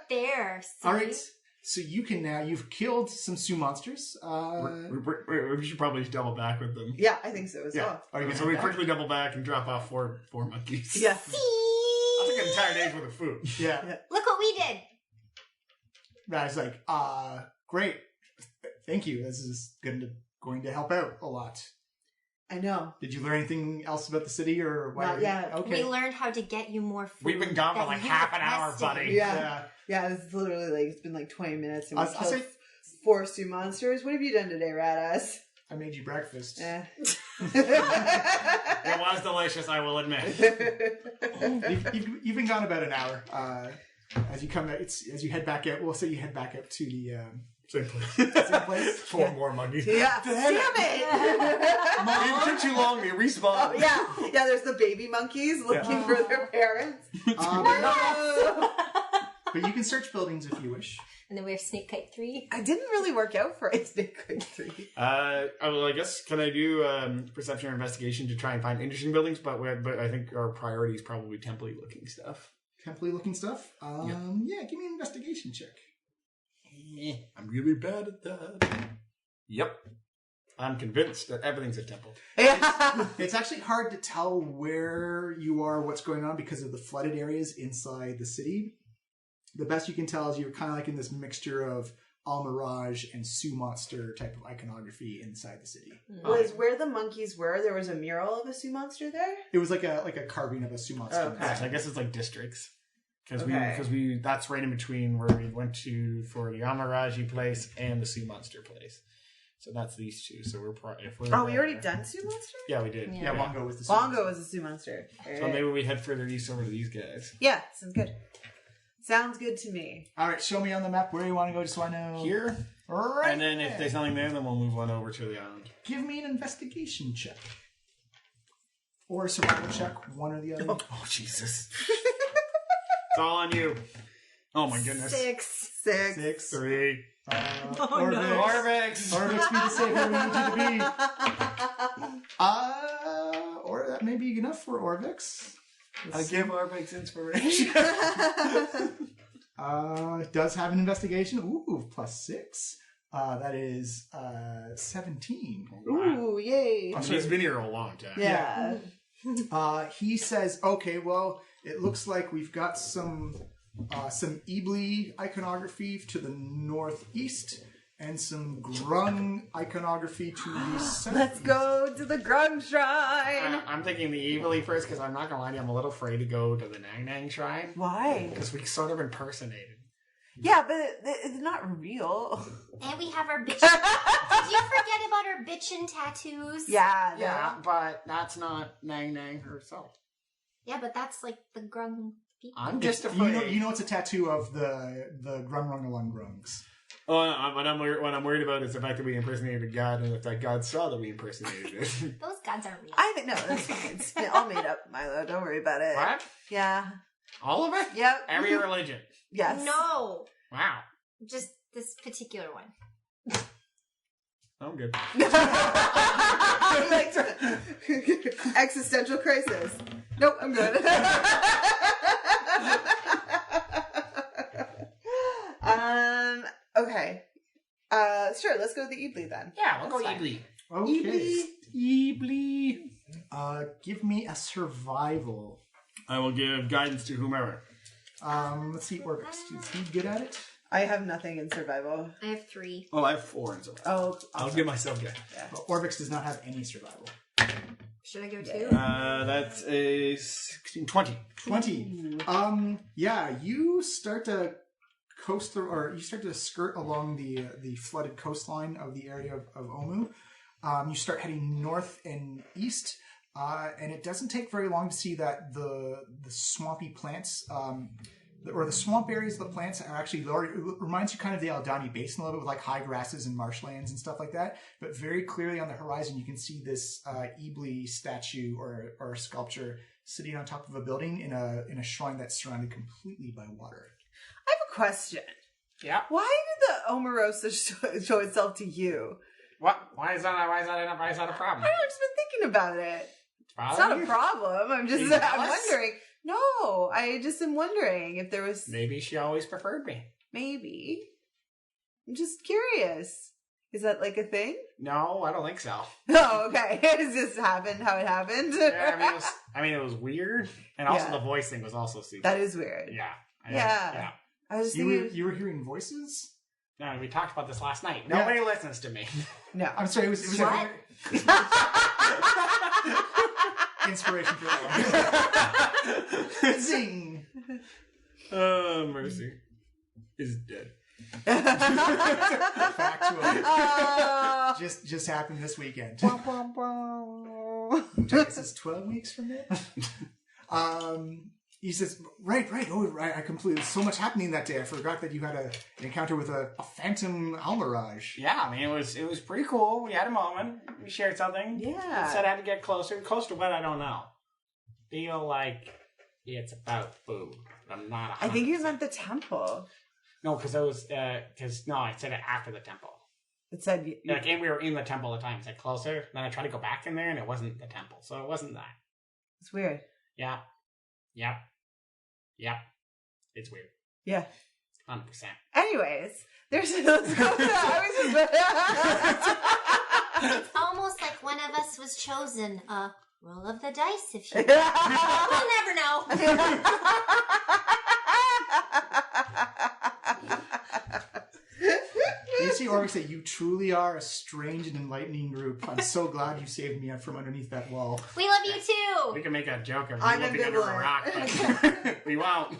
There. See? All right. So you can now, you've killed some Sioux monsters. We should probably double back with them. Yeah, I think so as Yeah. well. Are you gonna So we head back? quickly double back and drop off four monkeys. Yeah. I'll take an entire day's worth of food. Yeah. Look what we did. That's like, great. Thank you. This is going to help out a lot. I know. Did you learn anything else about the city or why? Not yet. Okay. We learned how to get you more food. We've been gone for that like you half an hour, requested. buddy. Yeah. Yeah, it's literally like, it's been like 20 minutes and we I'll killed say 4 Sioux monsters. What have you done today, rat ass? I made you breakfast. Eh. It was delicious, I will admit. You've been gone about an hour. As you come, as you head back out. We'll say you head back up to the Same place. same place. 4 more monkeys. Yeah. Damn it! It took too long. They respawned. Oh, yeah, there's the baby monkeys looking for their parents. But you can search buildings if you wish. And then we have Snake Kite 3. I didn't really work out for a Snake Kite 3. Well, I guess can I do perception or investigation to try and find interesting buildings? But I think our priority is probably template looking stuff. Template looking stuff. Yeah, give me an investigation check. I'm really bad at that. Yep. I'm convinced that everything's a temple. Yeah. It's actually hard to tell where you are, what's going on because of the flooded areas inside the city. The best you can tell is you're kind of like in this mixture of Al-Mirage and Sioux monster type of iconography inside the city. Was where the monkeys were, there was a mural of a Sioux monster there? It was like a carving of a Sioux monster. Okay. So I guess it's like districts. Because Okay. we that's right in between where we went to for the Amaraji place and the Sioux Monster place. So that's these two. So if we're Oh, we already done Sioux monster? Yeah, we did. Yeah. Yeah, Wongo was the Sioux Bongo monster. was a Sioux monster. So maybe we head further east over to these guys. Yeah, sounds good. Sounds good to me. All right, show me on the map where you want to go just so I know. Here, Right and then if there. there's nothing there, then we'll move on over to the island. Give me an investigation check. Or a survival check, one or the other. Oh Jesus! It's all on you. Oh my goodness. 6. 6. 3. Orvex. Orvex. Orvex, be the safe where we need you to be. Or that may be enough for Orvex. I give Orvex inspiration. It does have an investigation. Ooh, +6. That is 17. Ooh, yay. I mean, he's been here a long time. Yeah. He says, okay, well, it looks like we've got some Ebly iconography to the northeast and some Grung iconography to the south. Let's go to the Grung Shrine. I'm thinking the evilly first because I'm not gonna lie to you, I'm a little afraid to go to the Nang Nang Shrine Why? because we sort of impersonated. Yeah, but it's not real. And we have our bitchin'. Did you forget about our bitchin' tattoos? Yeah. Yeah, but that's not Nang Nang herself. Yeah, but that's like the grung people. I'm just afraid. You know it's a tattoo of the Grungrungalung Grungs. Oh, what I'm worried about is the fact that we impersonated a god, and if that god saw that we impersonated it. Those gods aren't real. I think, no, that's fine. It's all made up, Milo. Don't worry about it. What? Yeah. All of it? Yep. Every religion. Yes. No, Wow. just this particular one. I'm good. Like, existential crisis. Nope, I'm good. Okay. Sure, let's go to the Ebly then. Yeah, we'll go That's Ebly. Okay. Ebly. Give me a survival. I will give guidance to whomever. Let's see, Orvex. Is he good at it? I have nothing in survival. I have 3. Oh, I have 4 in survival. Oh, I'll give myself guidance. Well, Orvex does not have any survival. Should I go 2? That's a 16, 20. 20. Yeah, you start to coast through, or you start to skirt along the flooded coastline of the area of Omu. You start heading north and east, and it doesn't take very long to see that the swampy plants, or the swamp areas of the plants are actually lower. It reminds you kind of the Aldani Basin a little bit with like high grasses and marshlands and stuff like that. But very clearly on the horizon, you can see this Ebly statue or sculpture sitting on top of a building in a shrine that's surrounded completely by water. I have a question. Yeah. Why did the Omarosa show itself to you? What? Why is that a problem? I've just been thinking about it. It's not a problem. I'm just Are you I'm jealous? wondering. No, I just am wondering if there was Maybe she always preferred me. maybe. I'm just curious. Is that like a thing? No, I don't think so. Oh, okay. It just happened how it happened. Yeah, it was weird, and also Yeah. the voice thing was also super. That is weird. Yeah. Yeah. I was just thinking. You were hearing voices? No, we talked about this last night. Nobody listens to me. No. I'm sorry, it was What? inspiration for that one. Zing. Oh, mercy. Is dead. Factually. Oh. Just happened this weekend. Bum, bum, bum. Which I guess is 12 weeks from now. He says, right. Oh, right. I completely. So much happening that day. I forgot that you had an encounter with a phantom Almirage. Yeah, I mean, it was pretty cool. We had a moment. We shared something. Yeah. Said I had to get closer. Close to what? I don't know. Feel like it's about food. I'm not. I think you meant the temple. No, because it was. I said it after the temple. It said Like, and we were in the temple at the time. I said closer. Then I tried to go back in there, and it wasn't the temple, so it wasn't that. it's weird. Yeah. It's weird. Yeah. 100%. Anyways, let's go. It's almost like one of us was chosen. Roll of the dice, if you. I We'll never know. You see, Orvex, that you truly are a strange and enlightening group. I'm so glad you saved me from underneath that wall. We love you too. We can make a joke of I'm looking under a ambivalent. rock, but we won't.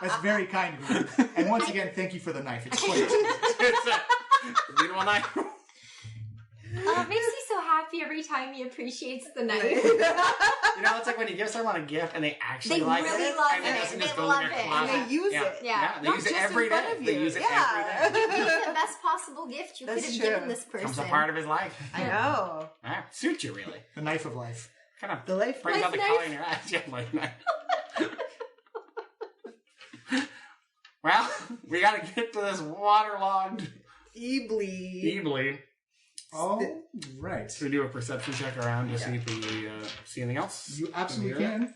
That's very kind of you. And once again, thank you for the knife. It's quite. It's a beautiful night. It makes me so happy every time he appreciates the knife. You know, it's like when you give someone a gift and they actually They like really it, love and it it. doesn't They just go in love their it. closet. And they use it. Yeah. They Not use it just in every front day. of They you. use it Yeah. every day. It's the best possible gift you That's could have true. given this person. It's a part of his life. I know. Yeah, suits you really. The knife of life. Kind of The life brings out the knife. color in your eyes. Yeah, like knife. Well, we gotta get to this waterlogged Ebly. Ebly. All right. So we do a perception check around to see if we see anything else. You absolutely can.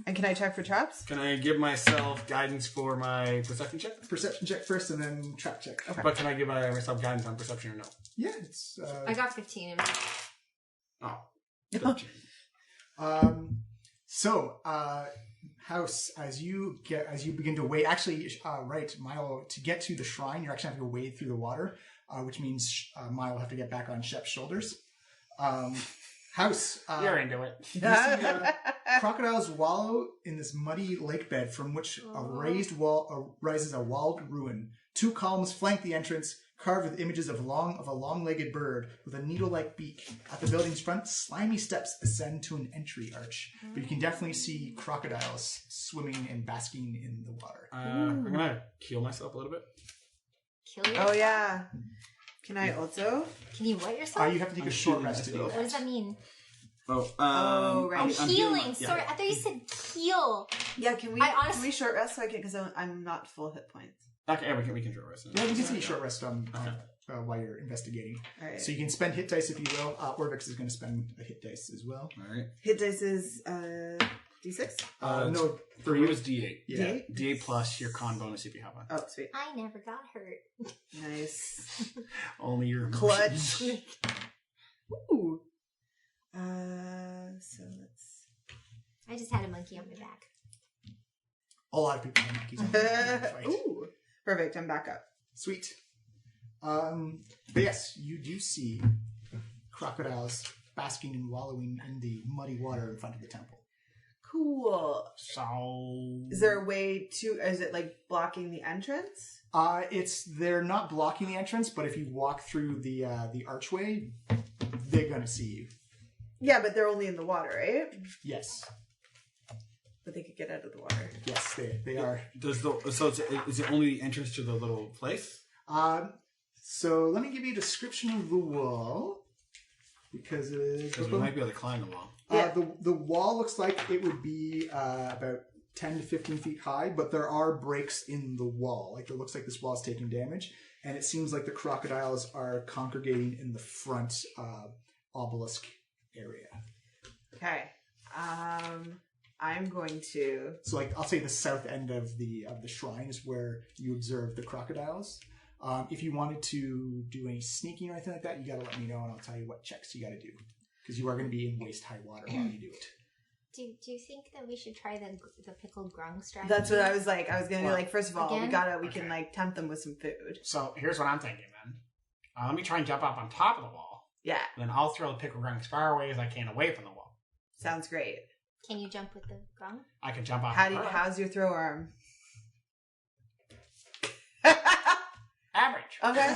And can I check for traps? Can I give myself guidance for my perception check? Perception check first and then trap check. Okay. But can I give myself guidance on perception or no? Yeah, it's... I got 15. Oh. 13. House, as you begin to wade, actually, right, Milo, to get to the shrine, you're actually having to wade through the water, which means Milo will have to get back on Shep's shoulders. House, You're into it. you see crocodiles wallow in this muddy lake bed from which a raised wall rises a walled ruin. 2 columns flank the entrance, carved with images of a long-legged bird with a needle-like beak. At the building's front, slimy steps ascend to an entry arch. But you can definitely see crocodiles swimming and basking in the water. I'm gonna heal myself a little bit. Kill yourself? Oh, yeah. Can I also? Can you what yourself? You have to take a short rest to do What does that mean? Oh, right. I'm healing. yeah. Sorry, I thought you said heal. Yeah, can we honestly- can we short rest so I can, because I'm not full hit points. Okay, we can short rest. Yeah, you can take a short rest while you're investigating. All right. So you can spend hit dice if you will. Orvex is going to spend a hit dice as well. All right. Hit dice is D6? No, For you is D8. Yeah. D8? D8 plus your con bonus if you have one. Oh, sweet. I never got hurt. Nice. Only your Clutch. emotions. Ooh. So let's... I just had a monkey on my back. a lot of people have monkeys on the fight. Ooh. Perfect, I'm back up. Sweet. But yes, you do see crocodiles basking and wallowing in the muddy water in front of the temple. Cool. So... Is there a way to... Is it like blocking the entrance? They're not blocking the entrance, but if you walk through the archway, they're gonna see you. Yeah, but they're only in the water, right? Yes. But they could get out of the water. Yes, they are. Is it only the entrance to the little place? So let me give you a description of the wall. Because Because we might be able to climb the wall. Yeah. The wall looks like it would be about 10 to 15 feet high, but there are breaks in the wall. Like, it looks like this wall's taking damage, and it seems like the crocodiles are congregating in the front obelisk area. Okay. I'm going to... So, like, I'll say the south end of the shrine is where you observe the crocodiles. If you wanted to do any sneaking or anything like that, you gotta let me know, and I'll tell you what checks you gotta do. Because you are going to be in waist-high water while you do it. Do you think that we should try the pickled grung strategy? That's what I was like. I was going to be like, first of all, Again? we can like tempt them with some food. So here's what I'm thinking then. Let me try and jump up on top of the wall. Yeah. Then I'll throw the pickle grung as far away as I can away from the wall. Sounds great. Can you jump with the grung? I can jump off. How's your throw arm? Average. Okay.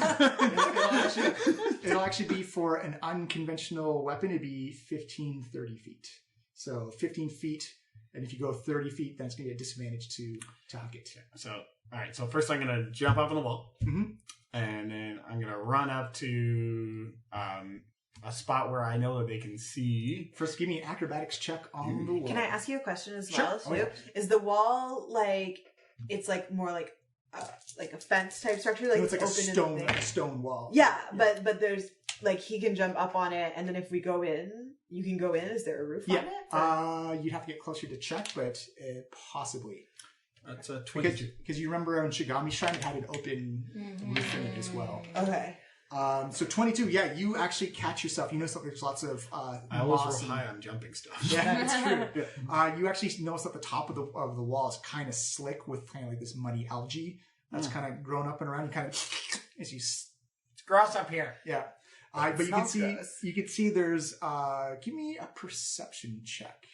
It'll actually be for an unconventional weapon, it'd be 15, 30 feet. So 15 feet, and if you go 30 feet, then it's going to be a disadvantage to hook it. So, all right. So first I'm going to jump up on the wall. Mm-hmm. And then I'm going to run up to a spot where I know that they can see. First, give me an acrobatics check on the wall. Can I ask you a question as Sure. well? Oh, Too? yeah. Is the wall like it's like more like a fence type structure? Like No, it's like open in the a stone wall. Yeah, but there's like he can jump up on it, and then if we go in, you can go in. Is there a roof on it? Yeah. You'd have to get closer to check, but possibly. That's a 22. Because you remember on Shigami Shrine, it had an open roof in it as well. Okay. So 22, yeah, you actually catch yourself. You notice that there's lots of I always moss roll and- high on jumping stuff. Yeah, it's true. You actually notice that the top of the wall is kind of slick with kind of like this muddy algae that's kind of grown up and around. You kind of as you, It's gross up here. yeah. But you can smells see gross. there's. Give me a perception check.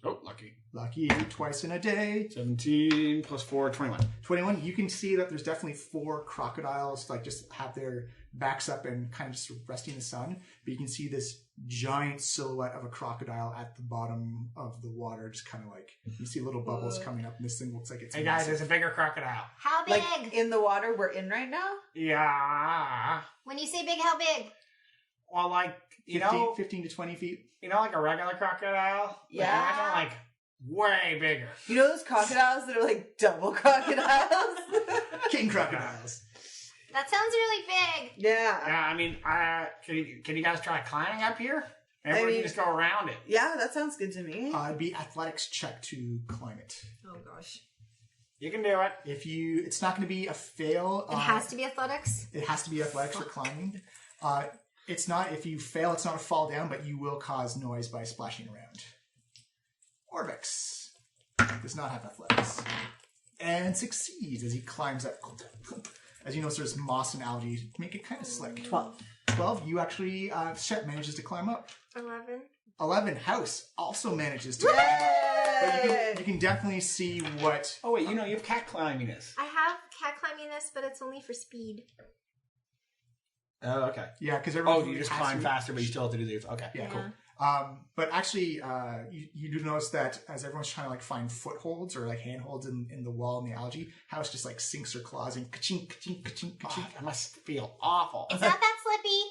Oh, lucky. Lucky twice in a day. 17 plus 4, 21. 21. You can see that there's definitely 4 crocodiles, like just have their backs up and kind of just resting in the sun. But you can see this giant silhouette of a crocodile at the bottom of the water, just kind of like you see little bubbles coming up, and this thing looks like it's. Hey guys, massive. there's a bigger crocodile. How big? Like in the water we're in right now. Yeah. When you say big, how big? Well, like, 15 to 20 feet. like a regular crocodile? Yeah. Like, imagine, like, way bigger. You know those crocodiles that are like double crocodiles. King crocodiles. That sounds really big. Yeah. Yeah, I mean, can you guys try climbing up here? Everybody can just go around it. Yeah, that sounds good to me. It'd be athletics check to climb it. Oh gosh. You can do it. It's not going to be a fail. It has to be athletics? It has to be athletics for climbing. It's not, if you fail, it's not a fall down, but you will cause noise by splashing around. Orvex does not have athletics. And succeeds as he climbs up. As you notice, there's moss and algae to make it kind of slick. 12. 12, you actually, Shep manages to climb up. 11. 11, House also manages to climb up. But you can definitely see what... Oh, wait, you have cat climbing this. I have cat climbing this, but it's only for speed. Oh, okay. Yeah, because you just climb faster, but you still have to do these. Okay, yeah, cool. But actually, you do notice that as everyone's trying to like find footholds or like handholds in the wall and the algae, House just like sinks her claws in, ka-chink, ka-chink, ka-chink, ka-chink. I must feel awful. It's not that slippy.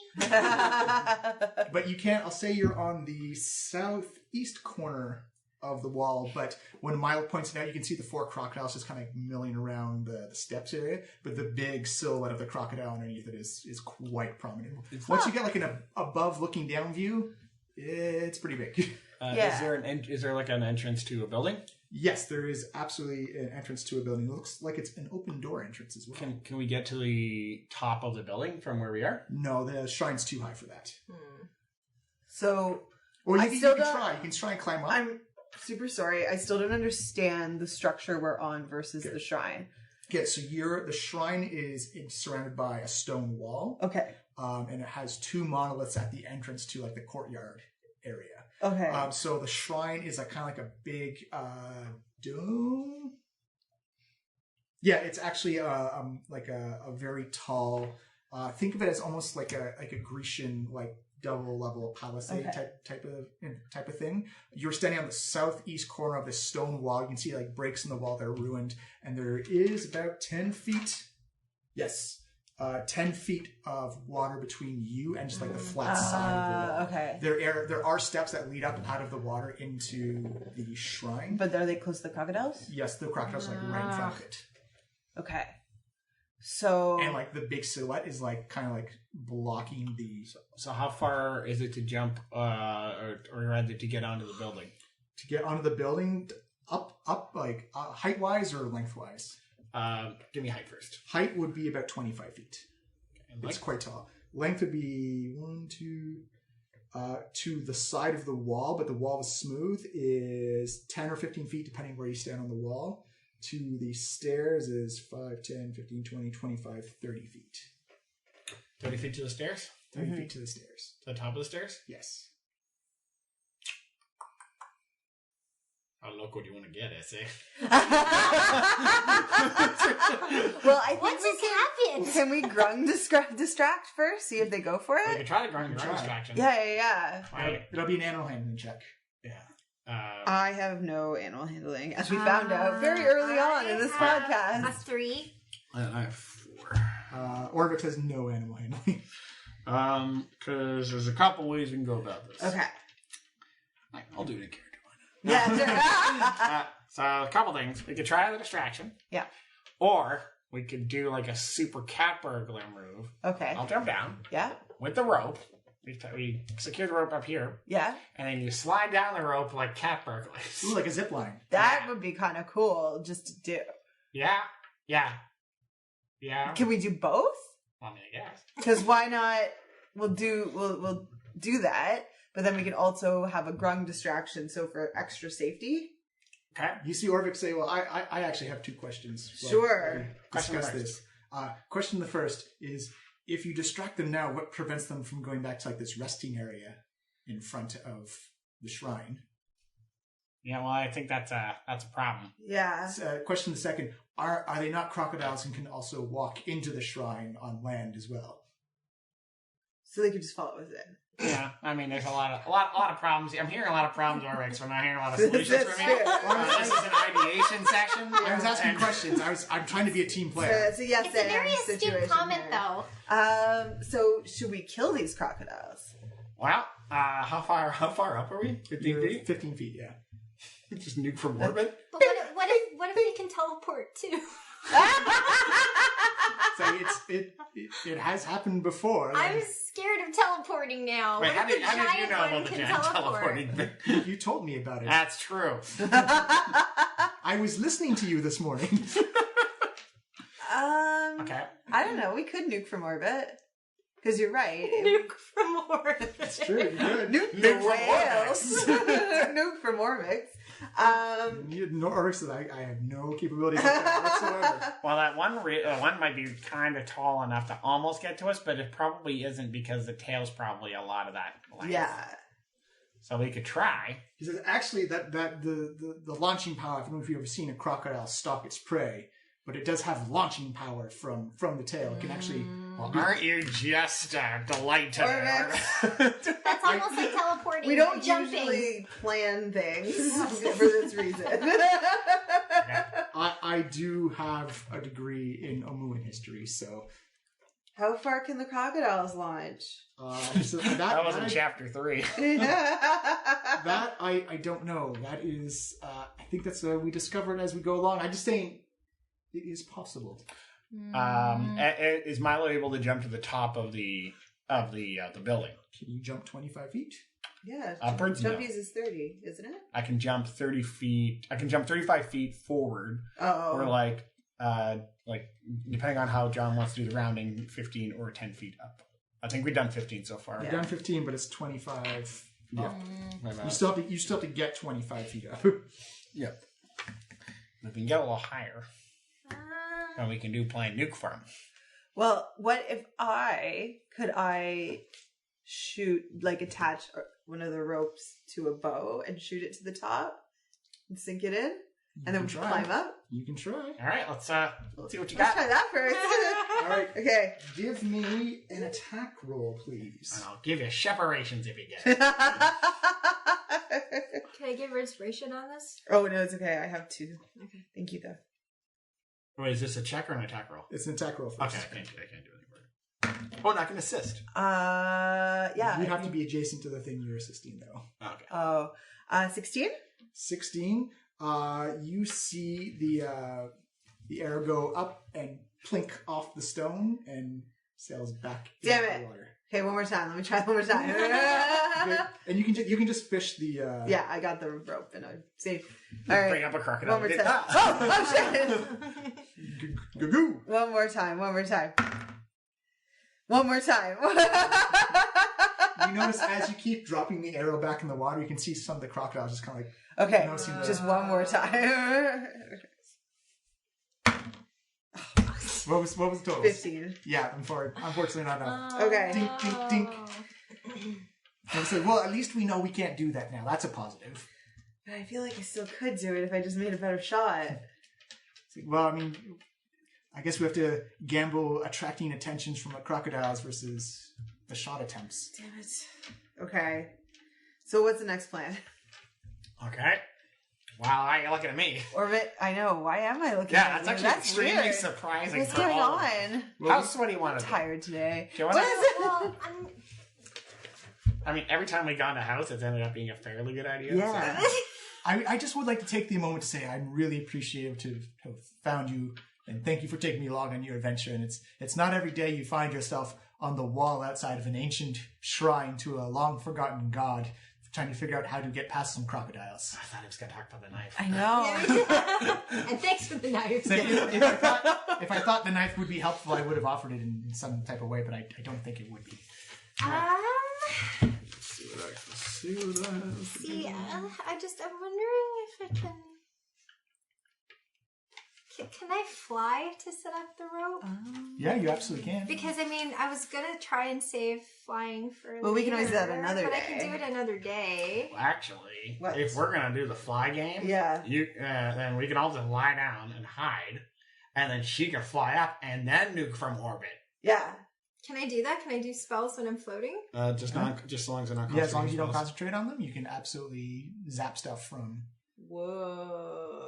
But you can't. I'll say you're on the southeast corner of the wall, but when Milo points it out, you can see the 4 crocodiles just kind of milling around the steps area, but the big silhouette of the crocodile underneath it is quite prominent. Once you get like an above looking down view, it's pretty big. Is there like an entrance to a building? Yes, there is absolutely an entrance to a building. It looks like it's an open door entrance as well. Can we get to the top of the building from where we are? No, the shrine's too high for that. So, Or you I can still try. You can try and climb up. I'm super sorry. I still don't understand the structure we're on versus the shrine. Okay, so the shrine is surrounded by a stone wall. Okay. And it has 2 monoliths at the entrance to like the courtyard area. Okay. So the shrine is like kind of like a big dome. Yeah, it's actually like a very tall. Think of it as almost like a Grecian like double level palisade type of thing. You're standing on the southeast corner of this stone wall. You can see like breaks in the wall that are ruined, and there is about 10 feet. Yes. 10 feet of water between you and just like the flat side of the wall. Okay. There are steps that lead up out of the water into the shrine. But are they close to the crocodiles? Yes, the crocodiles are like right in front of it. Okay. So... And like the big silhouette is like kind of like blocking the... So how far is it to jump or rather to get onto the building? To get onto the building, up like height-wise or length-wise? Give me height first. Height would be about 25 feet. And it's quite tall. Length would be 1, 2, to the side of the wall, but the wall is smooth, is 10 or 15 feet, depending where you stand on the wall. To the stairs is 5, 10, 15, 20, 25, 30 feet. 30 feet to the stairs? 30 feet to the stairs. To the top of the stairs? Yes. How local do you want to get, S.A.? Well, I think What's just happened? Can we grung distract first? See if they go for We it? can try the ground distraction. Yeah. Right. It'll be an animal handling check. Yeah. I have no animal handling, as we found out very early on in this podcast. A 3. I have 4. Orvex has no animal handling. Because there's a couple ways we can go about this. Okay. I'll do it in character. Yeah. So a couple things. We could try the distraction. Yeah. Or we could do like a super cat burglar move. Okay. I'll jump down Yeah. with the rope. We secure the rope up here. Yeah. And then you slide down the rope like cat burglars. Ooh, like a zip line. That would be kind of cool just to do. Yeah. Can we do both? I mean, I guess. Because why not? We'll do that, but then we can also have a grung distraction, so for extra safety. Okay. You see Orvex say, well, I actually have 2 questions. Sure. Discuss this. Question the first is, if you distract them now, what prevents them from going back to like this resting area in front of the shrine? Yeah, well, I think that's a problem. Yeah. Question the second, are they not crocodiles and can also walk into the shrine on land as well? So they could just follow us in. Yeah, I mean, there's a lot of problems. I'm hearing a lot of problems already, so I'm not hearing a lot of solutions for me. This is an ideation section. I was asking questions. I'm trying to be a team player. So yes, It's a very astute comment, though. So should we kill these crocodiles? Well, how far up are we? 15 feet? 15 feet, yeah. Just nuke from orbit? But what if we can teleport too? So it has happened before. I'm scared of teleporting now. Wait, What how if did the you giant know one about the can giant teleport? teleporting? You told me about it. That's true. I was listening to you this morning. Okay. I don't know. We could nuke from orbit. Because you're right. Nuke from orbit. It's true. You could. Nuke Nuke the from whales. Nuke from Orvex. No, Orvex, I have no capability with that whatsoever. Well, that one might be kind of tall enough to almost get to us, but it probably isn't because the tail's probably a lot of that length. Yeah. So we could try. He says, actually, that the launching power, I don't know if you've ever seen a crocodile stalk its prey, but it does have launching power from the tail. It can actually... Well, aren't you just a delight to Orvex. That's almost like teleporting. We don't jumping. usually plan things for this reason. I do have a degree in Omuan history, so... How far can the crocodiles launch? So That was in chapter 3. That I don't know. That is, I think that's we discover it as we go along. I'm just saying, it is possible. Is Milo able to jump to the top of the building? Can you jump 25 feet? Yeah. Upwards? Jump No. uses 30, isn't it? I can jump 30 feet. I can jump 35 feet forward, Oh. or like depending on how John wants to do the rounding, 15 or 10 feet up. I think we've done 15 so far. We've done 15, but it's 25. Yeah. My bad. You still have to get 25 feet up. Yep. If we can get a little higher, then we can do playing nuke farm. Well, what if I shoot, like attach one of the ropes to a bow and shoot it to the top and sink it in? And then we climb up? You can try. All right, let's see what you Let's got. try that first. All right. Okay. Give me an attack roll, please. I'll give you separations if you get it. Can I give her inspiration on this? Oh, no, it's okay. I have 2. Okay. Thank you, though. Wait, is this a check or an attack roll? It's an attack roll first. Okay, I can't do anything. Oh, and I can assist. Yeah. You have to be adjacent to the thing you're assisting, though. Okay. Oh, 16? 16. You see the arrow go up and plink off the stone and sails back Damn into it. the water. Okay, one more time. Let me try one more time. And you can just fish the. Yeah, I got the rope and I see. All right. Bring up a crocodile. One more time. Ah! Oh shit! Goo. One more time. One more time. One more time. You notice as you keep dropping the arrow back in the water, you can see some of the crocodiles just kind of like. Okay, Noticing the- just one more time. What was the total? 15. Yeah, unfortunately not enough. Okay. Dink, dink, dink. I was like, well, at least we know we can't do that now. That's a positive. But I feel like I still could do it if I just made a better shot. It's like, well, I mean, I guess we have to gamble attracting attentions from the crocodiles versus the shot attempts. Damn it. Okay. So what's the next plan? Okay. Wow, now you're looking at me. Orbit, I know. Why am I looking Yeah, at that's you? actually That's extremely weird. surprising. What's for going all of on? us. How sweaty do you want I'm to be? tired today. Do you What wanna- is it? Well, I mean, every time we got in the house, it's ended up being a fairly good idea. Yeah. So. I just would like to take the moment to say I'm really appreciative to have found you, and thank you for taking me along on your adventure. And it's not every day you find yourself on the wall outside of an ancient shrine to a long forgotten god, trying to figure out how to get past some crocodiles. I thought he was going to talk about the knife. I know. and thanks for the knife. So if I thought the knife would be helpful, I would have offered it in some type of way, but I don't think it would be. See what I have. See, I'm wondering if I can. Can I fly to set up the rope? Yeah, you absolutely can. Because I mean, I was gonna try and save flying for. Well, we can always do that later, another but I day. can do it another day. Well, actually, What? if we're going to do the fly game, Yeah. then we can all just lie down and hide, and then she can fly up and then nuke from orbit. Yeah. Can I do that? Can I do spells when I'm floating? Just as long as they're not. Yeah, as long as you don't concentrating concentrate on them, you can absolutely zap stuff from. Whoa.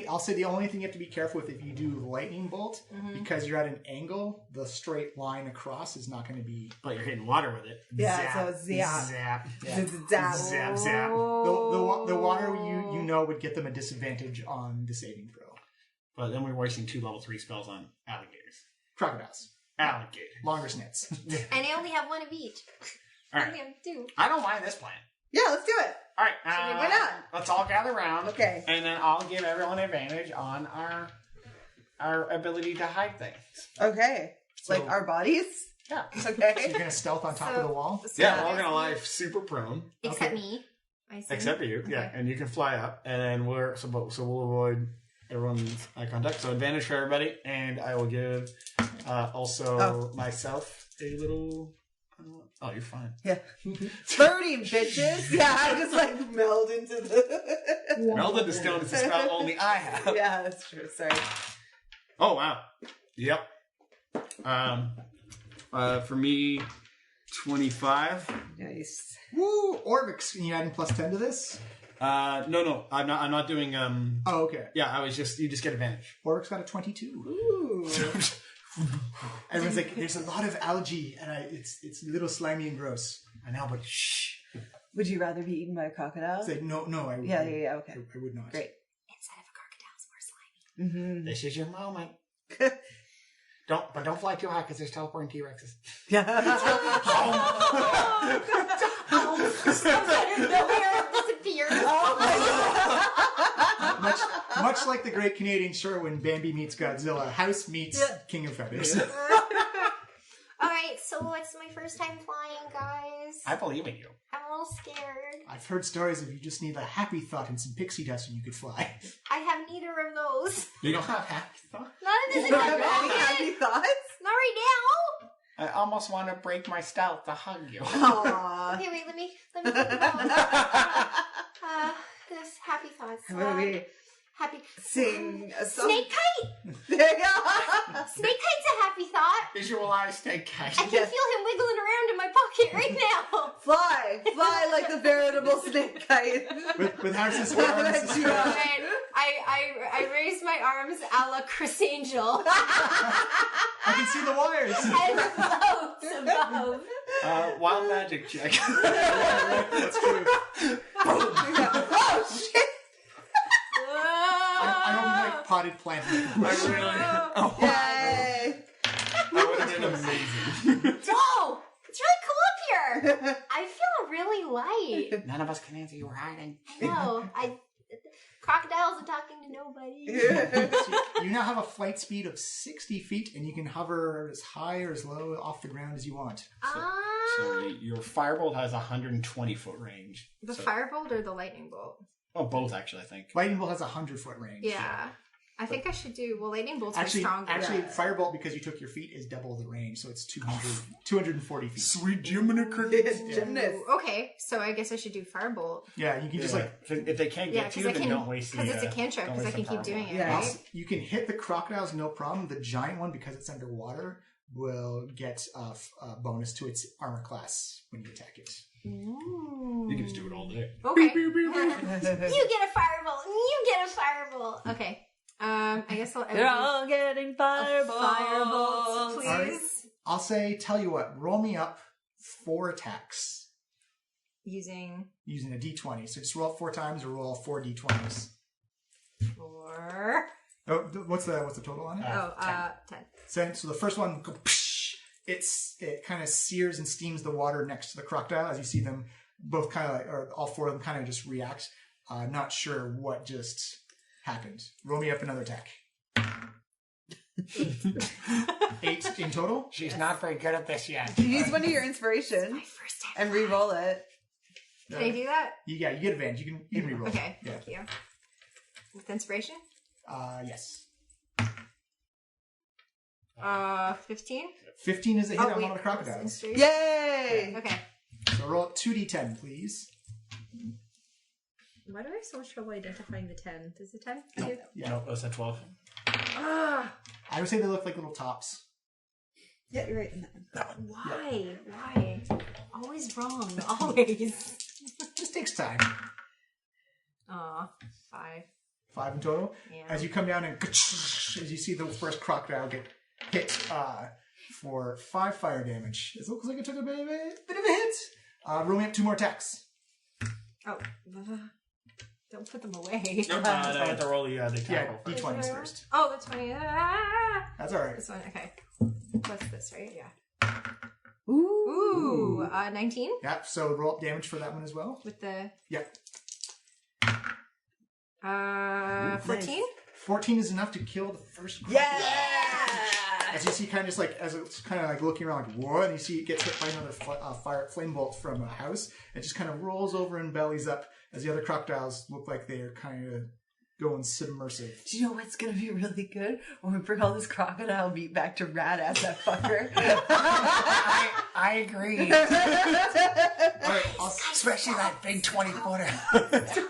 I'll say the only thing you have to be careful with if you do lightning bolt, because you're at an angle, the straight line across is not going to be. But you're hitting water with it. Yeah, Zap, so it's zap. Zap. Yeah. Zap. Zap, zap. The water you know would get them a disadvantage on the saving throw. But then we're wasting 2 level 3 spells on alligators. Crocodiles. Alligator. Longer snits. And I only have one of each. All I right. only have two. I don't mind this plan. Yeah, let's do it. All right. Why not? Let's all gather around. Okay. And then I'll give everyone advantage on our ability to hide things. Okay. So- Like our bodies? Yeah. So Okay. you're going to stealth on top of the wall? Yeah, we're all gonna lie super prone. Except me. I assume. Except for you, yeah. Okay. And you can fly up, and then we'll avoid everyone's eye contact. So advantage for everybody, and I will give also myself a little. Oh, you're fine. Yeah. 30 bitches. Yeah, I just like meld into the. Melded to stone is a spell only I have. Yeah, that's true. Sorry. Oh wow. Yep. For me, 25. Nice. Woo! Orvex, can you add plus 10 to this? No, I'm not doing. Oh, okay. Yeah, you just get advantage. Orvex got a 22. Ooh. Everyone's like, there's a lot of algae, and it's a little slimy and gross. I know, but shh. Would you rather be eaten by a crocodile? It's like, no, I would. Yeah, okay. I would not. Great. Instead of a crocodile, it's more slimy. Mm-hmm. This is your moment. Don't fly too high because there's teleporting T-Rexes. Yeah. Disappears. Much like the Great Canadian Shore when Bambi meets Godzilla, House meets King of Feathers. Alright, so it's my first time flying, guys. I believe in you. I'm a little scared. I've heard stories of you just need a happy thought and some pixie dust and you could fly. I have neither of those. You don't have happy thought? None of this You is don't have any happening. happy thoughts? Not right I almost want to break my stealth to hug you. Aww. now. Okay, wait, let me think about this happy thoughts. Happy Sing a song. Snake kite! There you go. Snake kite's a happy thought. Visualize snake I kite. can feel him wiggling around in my pocket right now. Fly like the veritable snake kite. With House's arms. Yeah. And I raise my arms a la Chris Angel I can see the wires. and float above. Wild magic check. That's true. Oh shit! I don't like potted plant. Yay! That would have been amazing. Whoa! It's really cool up here. I feel really light. None of us can answer you were hiding. I know. Crocodiles are talking to nobody. You now have a flight speed of 60 feet, and you can hover as high or as low off the ground as you want. So your firebolt has 120-foot range. The So- firebolt or the lightning bolt? Oh, both actually, I think. Lightning bolt has a 100-foot range. Yeah. I think I should do. Well, lightning bolts are Actually, stronger. firebolt, because you took your feet, is double the range, so it's 240 feet. Sweet Jiminy Crickets. Gymnast. Ooh, okay, so I guess I should do firebolt. Yeah, you can just like if they can't Yeah, get to because you, I then can. don't waste the. Because it's a cantrip. don't Because I waste can the keep doing it. Yeah. Right? you can hit the crocodiles no problem. The giant one, because it's underwater, will get a bonus to its armor class when you attack it. Ooh. You can just do it all day. Okay. You get a firebolt. You get a firebolt. Okay. I guess I'll. They're all getting Firebolts, please. Alright. I'll say, tell you what, roll me up 4 attacks Using using a d20. So just roll it 4 times or roll 4 d20s. 4. Oh, what's the total on it? 10. So the first one, it kind of sears and steams the water next to the crocodile as you see them both kind of like, or all 4 of them kind of just react. Not sure what just happened. Roll me up another attack. 8 in total. She's not very good at this yet. Use one of your inspiration My first time. and re-roll it. Can I do that? You get advantage. You can reroll. Okay. Yeah. Thank you. With inspiration? Yes. 15? 15 is a hit on wait, one of the crocodiles. inspiration? Yay! Okay. So roll 2d10, please. Why do I have so much trouble identifying the 10? Does the 10? Yeah. No, that's a 12. Ah! I would say they look like little tops. Yeah, you're right. Why? Why? Always wrong. Always. Just takes time. Aw. 5. 5 in total. Yeah. As you come down and as you see the first crocodile get hit for 5 fire damage. It looks like it took a bit of a hit. Roll me up 2 more attacks. Oh. Don't put them away. No, I have to roll the Yeah, attack roll first. d20s first. Oh, the 20. Ah! That's alright. This one. Okay. What's this, right? Yeah. Ooh. 19 Yeah, so roll up damage for that one as well. with the Yep. 14. 14 is enough to kill the first group. Yeah! As you see, kind of just like, as it's kind of like looking around like, what? And you see it gets hit by another flame bolt from a house. It just kind of rolls over and bellies up as the other crocodiles look like they're kind of going submersive. Do you know what's going to be really good? When we bring all this crocodile meat back to Rat-ass that fucker. I agree. All right, Especially that big 20-footer.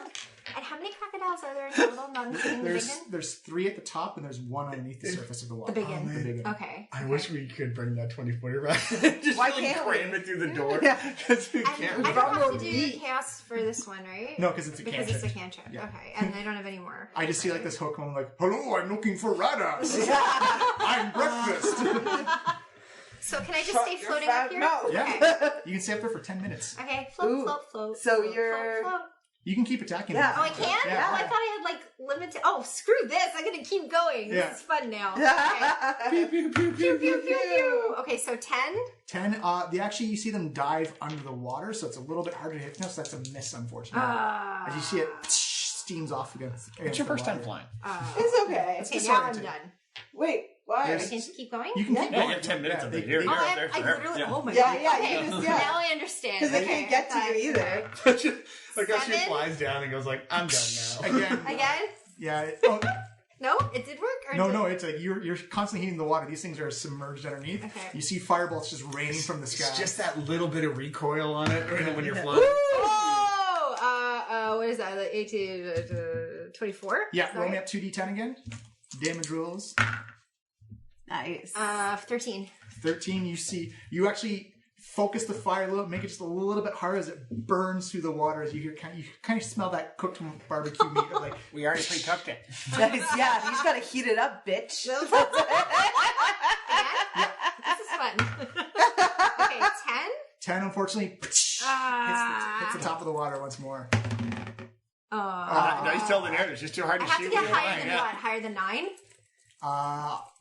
And how many crocodiles are there in total? Not including the big one? there's 3 at the top and there's 1 underneath the surface of the water. The big one. The big one. Okay. I wish we could bring that 20-footer back. Just Why really can't we? cram it through the door. Yeah. Because we And can't. I don't have to do meat. chaos for this one, right? No, because it's a Because cantrip. it's a cantrip. Yeah. Okay. And I don't have any more. I just see like this hook home like, hello, I'm looking for Radas. I'm breakfast. So can I just Shut stay your floating fat up here? mouth. Yeah. Okay. You can stay up there for 10 minutes. Okay. Float, Ooh. float. So float, you're- float. You can keep attacking. Yeah. Oh, I can? Yeah. Oh, I thought I had like limited. Oh, screw this! I'm gonna keep going. Yeah. This is fun now. Okay. Pew, pew, pew, pew, pew, pew. Okay, so 10. 10. You see them dive under the water, so it's a little bit harder to hit now. So that's a miss, unfortunately. As you see it steams off against. It's your first time flying. It's okay. Okay, just now sorry I'm to- done. Wait, why? There's- I can just keep going. You can keep Yeah, going. you have 10 minutes of it. they- You're they- Oh, out there I forever. literally. Yeah. Oh my Yeah, god. yeah, Okay, you just- yeah. now I understand. Because they Okay. can't get to you either. Like how she 7? flies down and goes like, I'm done now. Again? Yeah. No, it did work. Or No, did... no, it's like you're constantly hitting the water. These things are submerged underneath. Okay. You see firebolts just raining from the sky. It's just that little bit of recoil on it when you're flying. Oh, what is that? Like 18, 24? Yeah, roll Sorry. me up 2d10 again. Damage rolls. Nice. 13. 13, you actually focus the fire a little, make it just a little bit harder as it burns through the water as you kind of smell that cooked barbecue meat. Like, We already pre-cooked it. Nice. Yeah, you just gotta heat it up, bitch. Again? This is fun. Okay, 10? 10, unfortunately, hits the top of the water once more. Nice tilted air. It's just too hard I to have to shoot. get when you're higher flying, than what? Higher than 9?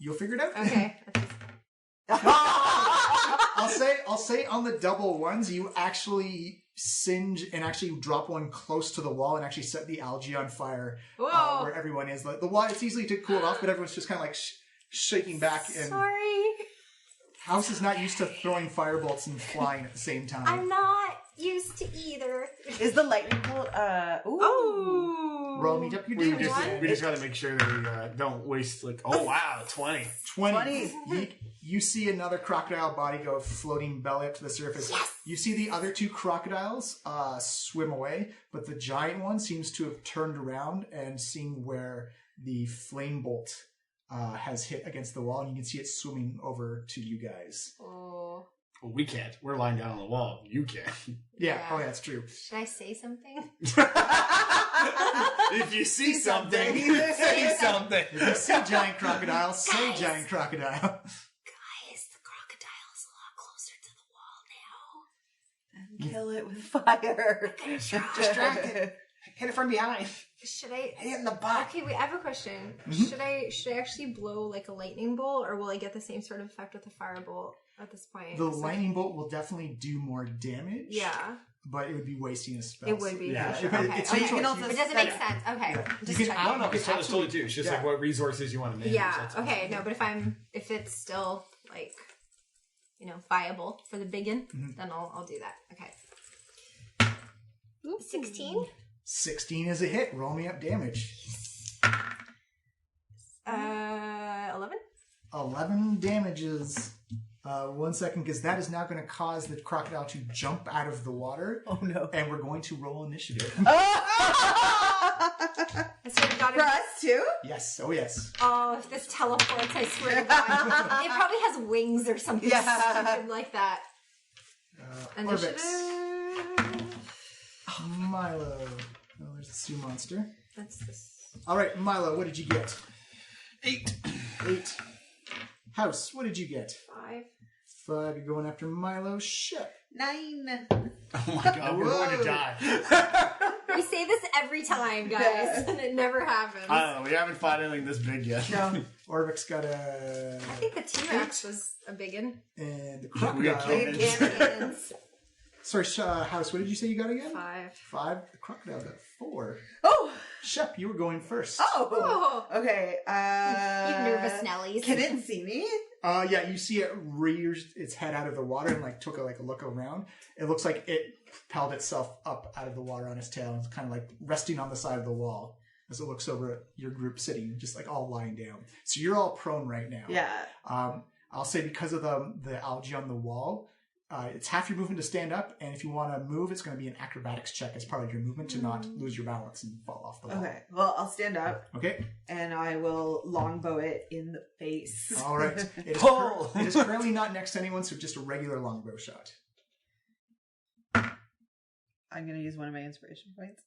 You'll figure it out. Okay. I'll say on the double ones, you actually singe and actually drop one close to the wall and actually set the algae on fire Whoa. where everyone is. The water, it's easily to cool it off, but everyone's just kind of like shaking back. And Sorry. House is not used to throwing firebolts and flying at the same time. I'm not used to either. Is the lightning bolt, ooh. Oh. Roll me up your We damage. just got to make sure that we don't waste like. Oh wow, 20. 20. You see another crocodile body go floating belly up to the surface. Yes! You see the other 2 crocodiles swim away, but the giant one seems to have turned around and seen where the flame bolt has hit against the wall, and you can see it swimming over to you guys. Oh. Well, we can't. We're lying down on the wall. You can. Yeah, oh yeah, that's true. Should I say something? If you see something, something. say something. If you see giant crocodile, say giant crocodile. Guys, the crocodile's a lot closer to the wall now. Kill it with fire. Distracted. Hit it from behind. Should I? Hit it in the butt. Okay, wait. I have a question. Should I actually blow like a lightning bolt, or will I get the same sort of effect with a firebolt at this point? The lightning bolt will definitely do more damage. Yeah, but it would be wasting a spell. it would be. Yeah. For sure. But Okay. it's Okay. your choice. also It doesn't make sense. Okay. Yeah. Just You can- checking. I don't know. It's Actually, totally do. It's just yeah. like what resources you want to manage. Yeah. That's all. Okay. No, but if it's still like, viable for the biggin, then I'll do that. Okay. 16. 16 is a hit. Roll me up damage. 11. 11 damages. 1 second, because that is now going to cause the crocodile to jump out of the water. Oh no. And we're going to roll initiative. I swear to God. For us too? Yes. Oh, yes. Oh, if this teleports, I swear to God. It probably has wings or something stupid like that. Orvex. Initiative. Milo. Oh, there's the Sioux monster. That's this. All right, Milo, what did you get? 8. 8. House, what did you get? 5. 5. You're going after Milo. Ship. 9. Oh my god, we're going to die. We say this every time, guys, and it never happens. I don't know. We haven't fought anything this big yet. No. Orvex got a... I think the T-Rex was a biggin. And the We got crocodile. cannons. Cannons. Sorry, House, what did you say you got again? 5. 5. The crocodile got 4. Oh! Shep, you were going first. Oh! Okay, You nervous Nellies. Can it see me? Yeah, you see it reared its head out of the water and took a look around. It looks like it propelled itself up out of the water on its tail. It's kind of resting on the side of the wall as it looks over at your group sitting, just all lying down. So you're all prone right now. Yeah. I'll say because of the algae on the wall, it's half your movement to stand up, and if you want to move, it's going to be an acrobatics check as part of your movement to not lose your balance and fall off the wall. Okay, well, I'll stand up. Okay. And I will longbow it in the face. All right. It is, Pull! it is currently not next to anyone, so just a regular longbow shot. I'm going to use one of my inspiration points.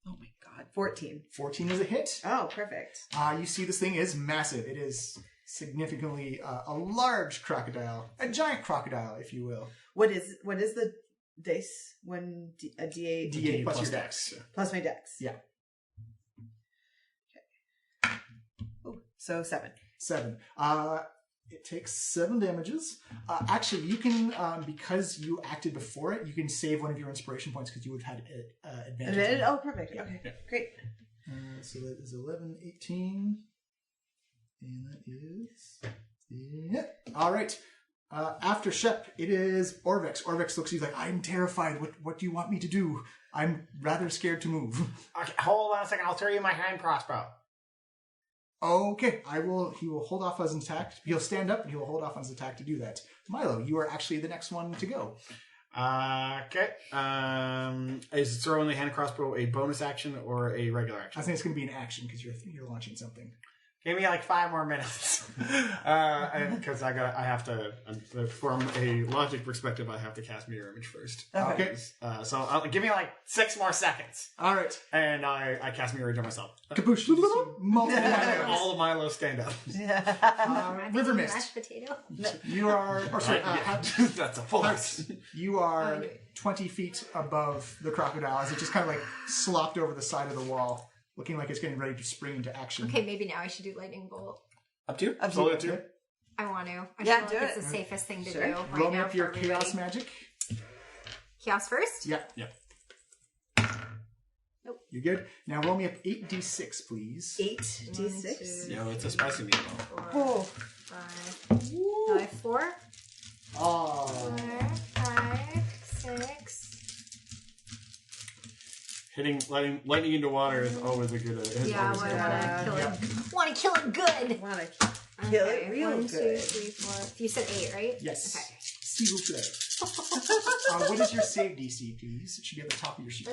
Oh my god. 14. 14 is a hit. Oh, perfect. You see this thing is massive. It is significantly a large crocodile. A giant crocodile, if you will. What is the dice when a D8? D8 plus your dex. Plus my dex. Yeah. Okay. Ooh, so 7. 7. It takes 7 damages. Actually, you can, because you acted before it, you can save one of your inspiration points because you would have had advantage. Advantage? Oh, perfect. Okay, great. So that is 11, 18. And that is... Yeah. All right. After Shep, it is Orvex. Orvex looks at you like, I'm terrified. What do you want me to do? I'm rather scared to move. Okay, hold on a second. I'll throw you my hand crossbow. Okay, he will hold off on his attack. He'll stand up and he will hold off on his attack to do that. Milo, you are actually the next one to go. Okay. Is throwing the hand crossbow a bonus action or a regular I action? think it's going to be an action because you're launching something. Give me 5 more minutes. Because I have to, from a logic perspective, I have to cast Mirror Image first. Okay. So give me 6 more seconds. All right. And I cast Mirror Image on myself. Kaboosh. You see multiple Milos. All of Milo stand up. River Mist. Mashed potato. You are... Or sorry, That's a force. you are 20 feet above the crocodile as it just kind of slopped over the side of the wall, looking like it's getting ready to spring into action. Okay, maybe now I should do lightning bolt. Up to you. Absolutely. Up to you. I want to. I Yeah, feel do it's it. the safest thing to Sure. do right Roll me now up for your everybody. chaos magic. Chaos first? Yeah. Yeah. Nope. You good? Now roll me up 8d6, please. 8d6. Yeah, it's a spicy meatball. 4, Oh. 5. No, I have 4. Oh. 4, 5, 6. Hitting lightning into water is always a good. Yeah, always a I good want to kill it. Want to kill it good. Want to kill it real 1, 2, good. 3, 4. You said 8, right? Yes. Okay. S'il vous plaît. What is your save DC, please? It should be at the top of your sheet.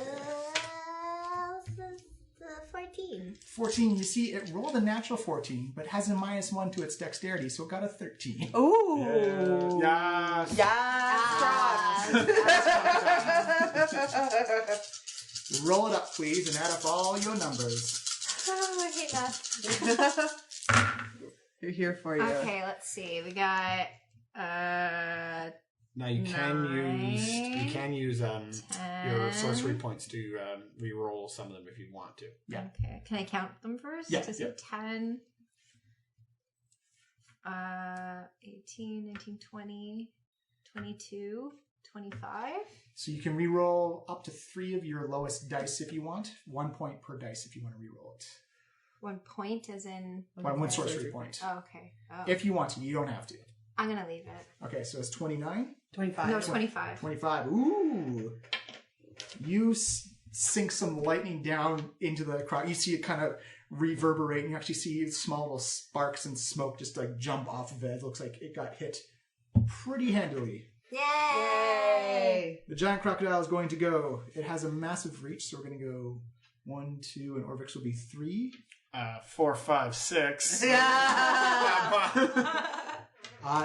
14. 14. You see, it rolled a natural 14, but has a -1 to its dexterity, so it got a 13. Ooh. Yeah. Roll it up, please, and add up all your numbers. Oh, I hate that. You're here for you. Okay, let's see. We got Now you can use your 10. sorcery points to re-roll some of them if you want to. Yeah. Okay, can I count them first? Yeah, So yeah. 10, 18, 19, 20, 22, 25. So you can re-roll up to 3 of your lowest dice if you want. 1 point per dice if you want to re-roll it. 1 point as in... One sorcery point. Oh, okay. Oh. If you want to, you don't have to. I'm going to leave it. Okay, so it's 29. 25. No, 25. 25. Ooh. You sink some lightning down into the crowd. You see it kind of reverberate, and you actually see small little sparks and smoke just jump off of it. It looks like it got hit pretty handily. Yay! The giant crocodile is going to go. It has a massive reach, so we're going to go 1, 2, and Orvex will be 3. 4, 5, 6.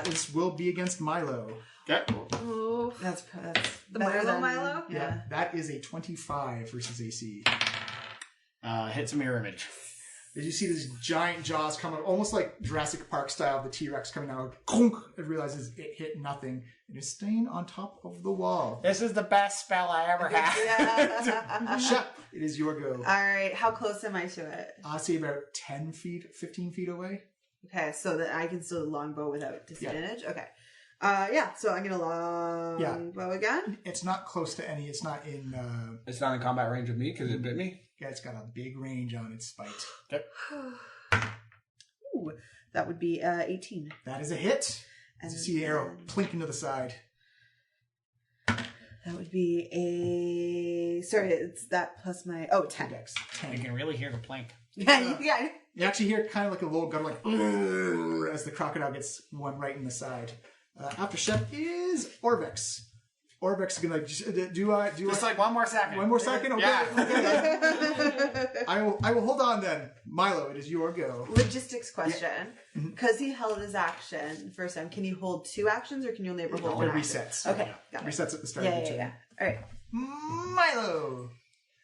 This will be against Milo. Okay. Ooh. That's The better Milo than Milo? Yeah. That is a 25 versus AC. Hits a mirror image. As you see these giant jaws come up, almost like Jurassic Park style, the T-Rex coming out, clunk, it realizes it hit nothing. It is staying on top of the wall. This is the best spell I ever had. Yeah. Shep, it is your go. All right. How close am I to it? I'll say about 10 feet, 15 feet away. Okay, so that I can still longbow without disadvantage. Yeah. Okay. Yeah. So I'm gonna longbow again. It's not close to any. It's not in. It's not in combat range with me because it bit me. Yeah, it's got a big range on its bite. Okay. Ooh, that would be 18. That is a hit. As you see the arrow plink into the side. That would be a... Sorry, it's that plus my... 10. Dex, You 10. can really hear the plink. Yeah. You actually hear kind of like a little gutter, like as the crocodile gets one right in the side. After Shep is Orvex. Orvex is gonna Just like one more second. one more second. Okay. Yeah. Okay. I will hold on then. Milo, it is your go. Logistics question. Because he held his action first time, can he hold 2 actions or can you only ever hold It 1 action? resets. Okay, got it. Resets at the start of the turn. Yeah. All right. Milo.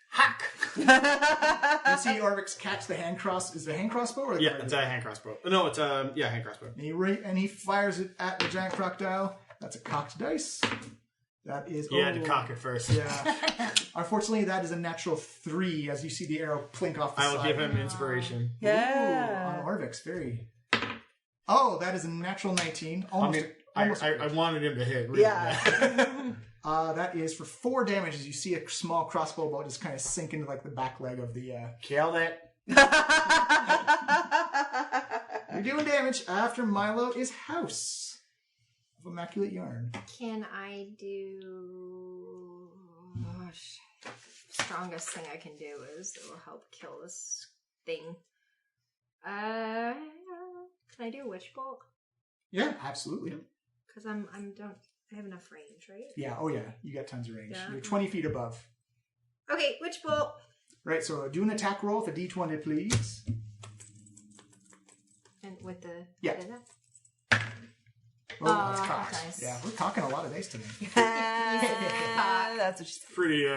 Hack! You see Orvex catch the hand cross. Is it a hand crossbow or Yeah, it's a hand crossbow. No, it's hand crossbow. And he fires it at the giant crocodile. That's a cocked dice. That is You had to cock it first. Yeah. Unfortunately, that is a natural 3 as you see the arrow plink off the I will side. give him inspiration. Yeah. Ooh, on Orvex, very. Oh, that is a natural 19. Almost. I wanted him to hit. Really Yeah. That is for 4 damage as you see a small crossbow bolt just kind of sink into like the back leg of the. Killed it. You're doing damage. After Milo is House of Immaculate Yarn. Can I do... strongest thing I can do is it will help kill this thing. Can I do a witch bolt? Yeah, absolutely. Because I have enough range, right? Yeah, oh yeah, you got tons of range. Yeah. You're 20 feet above. Okay, witch bolt. Right, so do an attack roll with a d20, please. And with the... Yeah. what is that? Oh, that's cocked. nice. Yeah, we're cocking a lot of dice today. That's what she said. Pretty,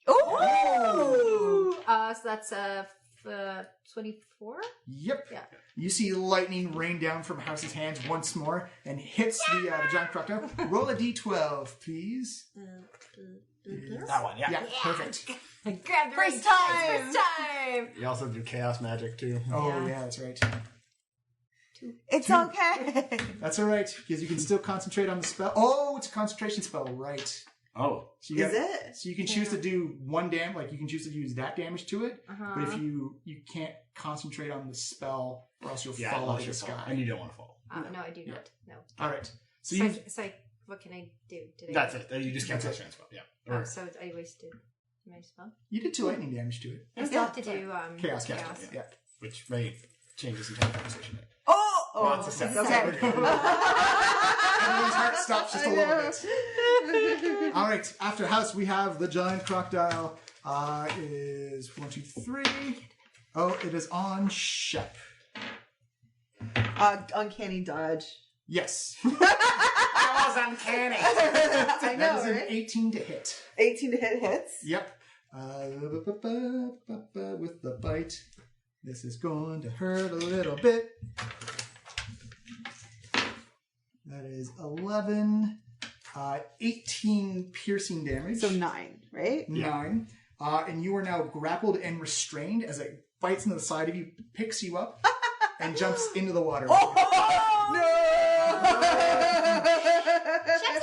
Oh! So that's 24? Yep. Yeah. You see lightning rain down from House's hands once more and hits the giant crocodile. Roll a d12, please. That one, yeah. Yeah, perfect. Grab the First range. time! First time! You also do chaos magic too. Oh, Yeah. yeah, that's right. It's okay. That's all right, because you can still concentrate on the spell. Oh, it's a concentration spell, right. Oh. So you Is it? So you can choose to do 1 damage, like you can choose to use that damage to it, Uh-huh. but if you can't concentrate on the spell, or else you'll fall out of the sky. And you don't want to fall. No, I do not. No. All right. So So, you what can I do? Did That's I, it. You just can't touch that spell. Yeah. Oh, so I wasted my spell? you did 2 lightning damage to it. I still have to do Chaos cast. Yeah. Which may change this entire conversation. Oh, it's a set. okay. Everyone's heart stops just a little bit. All right. After House, we have the giant crocodile. Is 1, 2, 3. Oh, it is on Shep. Uncanny dodge. Yes. That was uncanny. I That know, is an right? 18 to hit. 18 to hit hits. Yep. With the bite. This is going to hurt a little bit. That is 11. 18 piercing damage. So 9, right? 9. And you are now grappled and restrained as it bites into the side of you, picks you up, and jumps into the water. Oh, no! Shep's in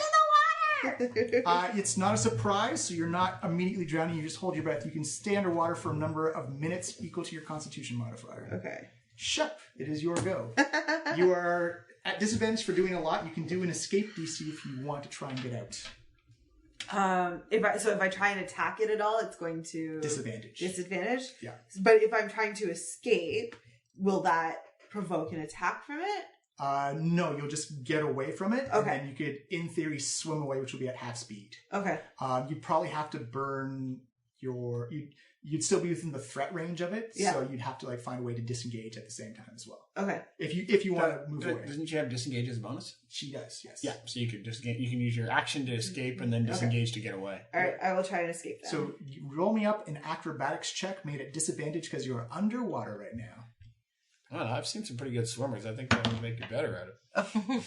the water! It's not a surprise, so you're not immediately drowning. You just hold your breath. You can stay underwater for a number of minutes equal to your constitution modifier. Okay. Shep, it is your go. You are at disadvantage for doing a lot. You can do an escape DC if you want to try and get out. If I try and attack it at all, it's going to Disadvantage. Disadvantage? Yeah. But if I'm trying to escape, will that provoke an attack from it? No, you'll just get away from it. Okay. And then you could, in theory, swim away, which will be at half speed. Okay. You'd probably have to burn your... you'd still be within the threat range of it. Yeah. So you'd have to like find a way to disengage at the same time as well. Okay. If you want to move away. Doesn't she have disengage as a bonus? She does, yes. Yeah, so you could you can use your action to escape and then disengage to get away. All right, I will try and escape then. So you roll me up an acrobatics check made at disadvantage because you're underwater right now. I don't know. I've seen some pretty good swimmers. I think that would make you better at it.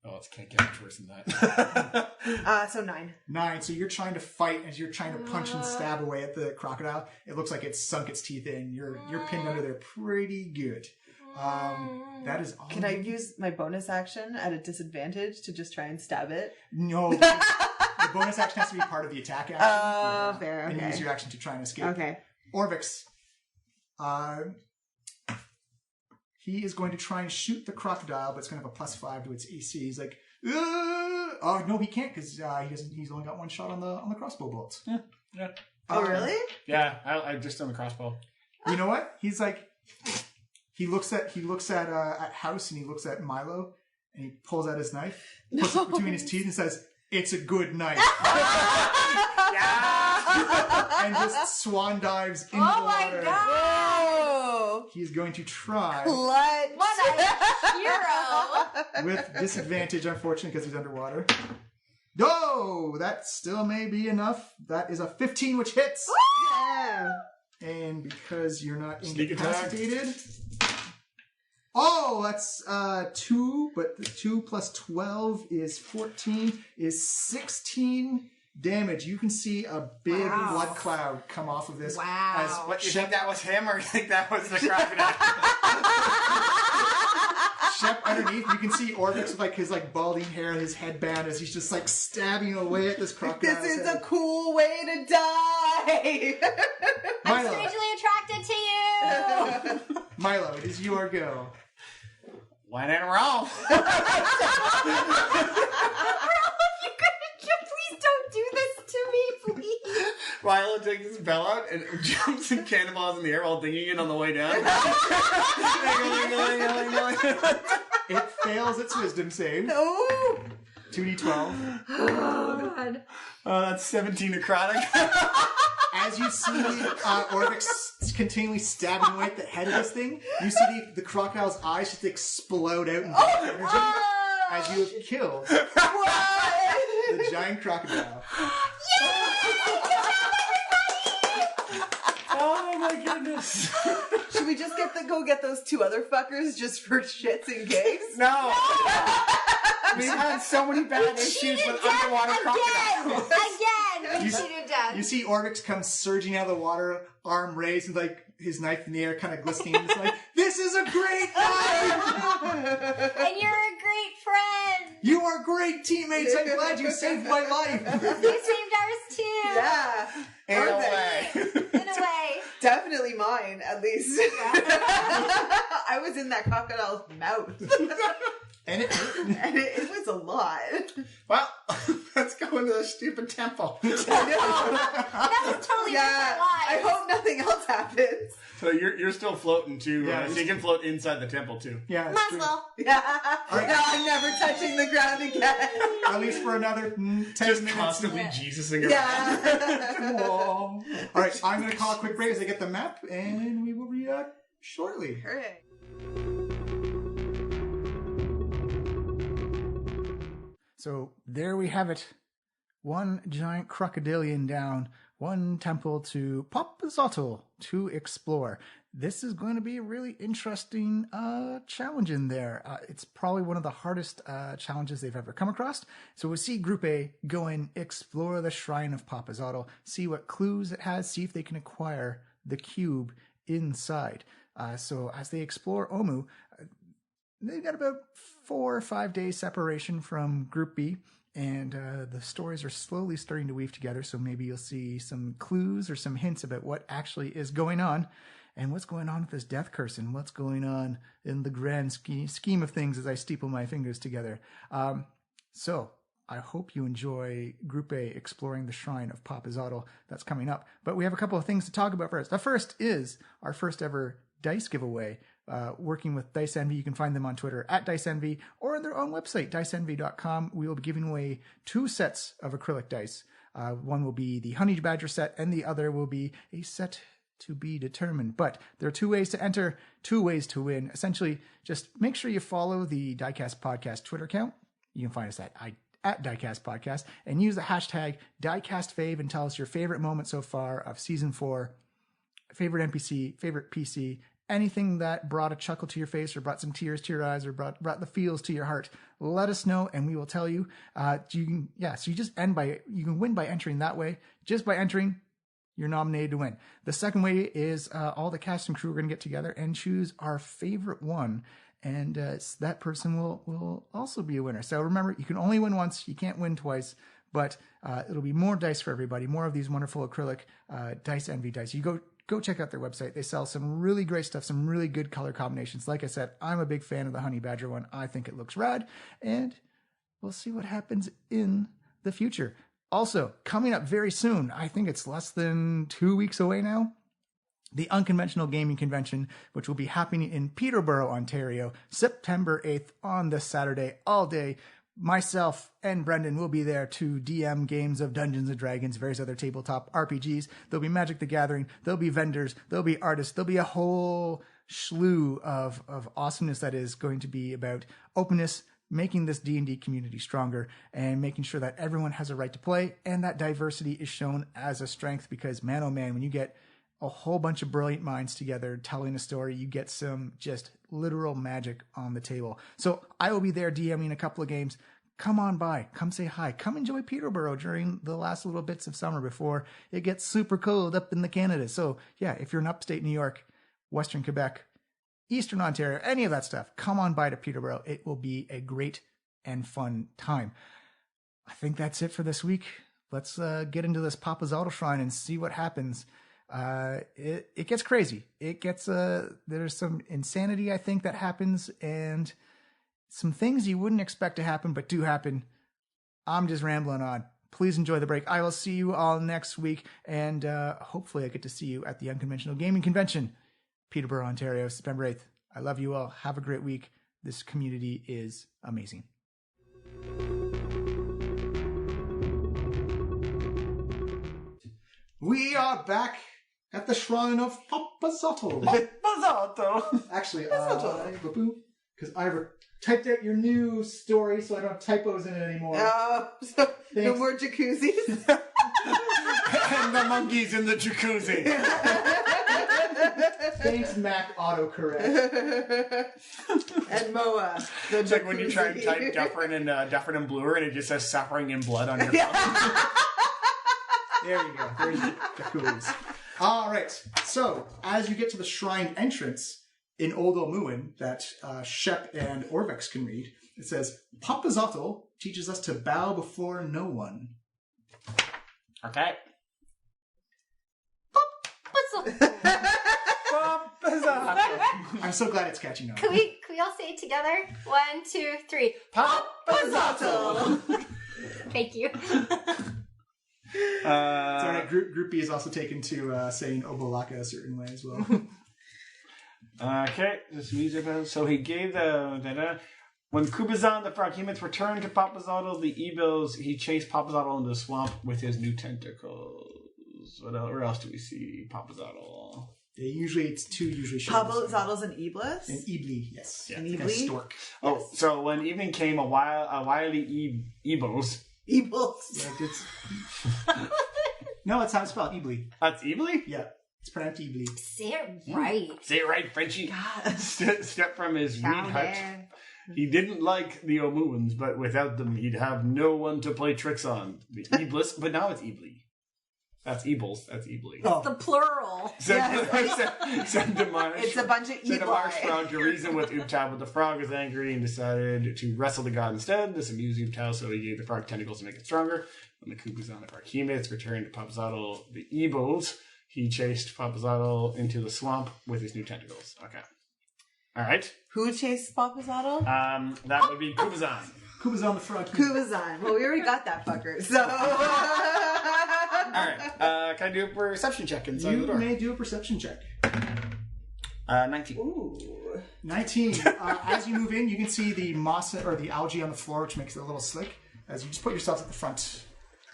Oh, it can't get much worse than that. So 9. 9. So you're trying to fight as you're trying to punch and stab away at the crocodile. It looks like it's sunk its teeth in. You're pinned under there pretty good. That is all. Can I use my bonus action at a disadvantage to just try and stab it? No. The bonus action has to be part of the attack action. Oh, fair. And Okay. you use your action to try and escape. Okay. Orvex. He is going to try and shoot the crocodile, but it's going to have a +5 to its AC. He's like, oh no, he can't because he's only got one shot on the crossbow bolts. Yeah. Oh, really? Yeah, I just done the crossbow. You know what? He's like, he looks at House and he looks at Milo and he pulls out his knife, puts it between his teeth and says, "It's a good knife." And just swan dives into the water. Oh my god! He's going to try What? What a hero! with disadvantage, unfortunately, because he's underwater. No, that still may be enough. That is a 15, which hits. Yeah. And because you're not Sneak attack. incapacitated. Oh, that's 2, but the 2 plus 12 is 14, is 16 damage. You can see a big blood cloud come off of this. Wow. What, you think that was him or you think that was the crocodile? Shep underneath, you can see Orvex with like his like balding hair, his headband, as he's just like stabbing away at this crocodile. This is a cool way to die. I'm Milo. strangely attracted to you! Milo, it is your go. When in Rome. Please don't do this to me, please. Milo takes his bell out and jumps and cannonballs in the air while dinging it on the way down. It fails its wisdom save. Oh. 2d12. Oh, God. That's 17 necrotic. As you see Orvex continually stabbing away at the head of this thing, you see the crocodile's eyes just explode out in energy as you have killed the giant crocodile. Oh my goodness. Should we just go get those 2 other fuckers just for shits and gigs? No. We've had so many bad issues with underwater crocodiles. Again! We You- cheated death. You see Orvex come surging out of the water, arm raised, with like his knife in the air, kind of glistening. It's like, this is a great knife! And you're a great friend! You are great teammates. I'm glad you saved my life. You saved ours too! Yeah. In a Perfect. way. In a way. Definitely mine, at least. I was in that crocodile's mouth. And it And it was a lot. Well, let's go into the stupid temple. That was totally Yeah. different lives. I hope nothing else happens. So you're still floating too. Yeah, So you can float inside the temple too. yeah, it's Might as true. well. Yeah. Right. No, I'm never touching the ground again. At least for another 10 Just minutes. constantly Jesusing around. Yeah. Whoa. All right, I'm going to call a quick break as I get the map, and we will be shortly. Hooray. So there we have it. One giant crocodilian down, one temple to Popazotl to explore. This is going to be a really interesting challenge in there. It's probably one of the hardest challenges they've ever come across. So we'll see Group A go and explore the Shrine of Popazotl, see what clues it has, see if they can acquire the cube inside. So as they explore Omu, they've got about 4 or 5 days separation from Group B, and the stories are slowly starting to weave together, so maybe you'll see some clues or some hints about what actually is going on, and what's going on with this death curse, and what's going on in the grand scheme of things as I steeple my fingers together. So I hope you enjoy Group A exploring the Shrine of Popazotl. That's coming up. But we have a couple of things to talk about first. The first is our first ever dice giveaway. Working with Dice Envy. You can find them on Twitter at Dice Envy or on their own website, diceenvy.com. We will be giving away 2 sets of acrylic dice. One will be the Honey Badger set, and the other will be a set to be determined. But there are 2 ways to enter, 2 ways to win. Essentially, just make sure you follow the Diecast Podcast Twitter account. You can find us at Diecast Podcast, and use the hashtag DiecastFave and tell us your favorite moment so far of Season 4, favorite NPC, favorite PC, anything that brought a chuckle to your face or brought some tears to your eyes or brought the feels to your heart. Let us know, and we will tell you. So you can win by entering that way. Just by entering, you're nominated to win. The second way is all the cast and crew are going to get together and choose our favorite one. And that person will also be a winner. So remember, you can only win once. You can't win twice. But it'll be more dice for everybody. More of these wonderful acrylic Dice Envy dice. You go check out their website. They sell some really great stuff, some really good color combinations. Like I said, I'm a big fan of the Honey Badger one. I think it looks rad. And we'll see what happens in the future. Also, coming up very soon, I think it's less than 2 weeks away now, the Unconventional Gaming Convention, which will be happening in Peterborough, Ontario, September 8th on this Saturday, all day. Myself and Brendan will be there to DM games of Dungeons & Dragons, various other tabletop RPGs. There'll be Magic the Gathering. There'll be vendors. There'll be artists. There'll be a whole slew of awesomeness that is going to be about openness, making this D&D community stronger, and making sure that everyone has a right to play, and that diversity is shown as a strength, because man, oh man, when you get a whole bunch of brilliant minds together telling a story, you get some just literal magic on the table. So I will be there DMing a couple of games. Come on by, come say hi, come enjoy Peterborough during the last little bits of summer before it gets super cold up in the Canada. So yeah, if you're in upstate New York, Western Quebec, Eastern Ontario, any of that stuff, come on by to Peterborough. It will be a great and fun time. I think that's it for this week. Let's get into this Papazotto Shrine and see what happens. It gets crazy. It gets there's some insanity, I think, that happens, and some things you wouldn't expect to happen but do happen. I'm just rambling on. Please enjoy the break. I will see you all next week, and hopefully I get to see you at the Unconventional Gaming Convention, Peterborough, Ontario, September 8th. I love you all. Have a great week. This community is amazing. We are back at the shrine of Papazotto. Papazotto. Actually, because I typed out your new story, so I don't have typos in it anymore. So no more jacuzzis. And the monkeys in the jacuzzi. Thanks, Mac Autocorrect. And Moa. It's like when you try and type Dufferin and Bluer, and it just says suffering in blood on your phone. There you go. There's the jacuzzi. All right. So, as you get to the shrine entrance in Old Olmuin that Shep and Orvex can read, it says, Papazotto teaches us to bow before no one. Okay. I'm so glad it's catching on. Can we all say it together? 1, 2, 3. Papazotto. Thank you. It's all right. Group B is also taken to saying Obolaka a certain way as well. Okay, this music. So he gave the. When Kubazan the Froghemoth returned to Papazotto, the Ebos, he chased Papazotto into the swamp with his new tentacles. Where else do we see Papazotto? It's two shows. Papazotto's an Iblis? An Ibli, yes. Yeah. An Like a Ibli? stork. Oh, Yes. so when evening came, a wily Ebos. Iblis. Yeah, no, that's how it's spelled. Ibli. That's Ebly? Yeah, it's pronounced Ibli. Say it right. Say it right, Frenchie. God. Step from his reed Down hut. there. He didn't like the Omuans, but without them, he'd have no one to play tricks on. The Eblis, but now it's Ebly. That's Ebels. That's Ebly. Oh, The plural. Send Demarsh. It's a bunch of Send Demarsh Ebli. frog to reason with Ubtab, but the frog was angry and decided to wrestle the god instead. This amused Ubtab, so he gave the frog tentacles to make it stronger. When the Kubazan the Froghemoth returned to Papazotto, the Ebels, he chased Papazotto into the swamp with his new tentacles. Okay. All right. Who chased Papazotto? That would be Kubazan. Kubazan the frog. Kubazan. Well, we already got that fucker, so... All right. Can I do a perception check inside the You door? may do a perception check. 19. Ooh. 19. As you move in, you can see the moss or the algae on the floor, which makes it a little slick. As you just put yourself at the front.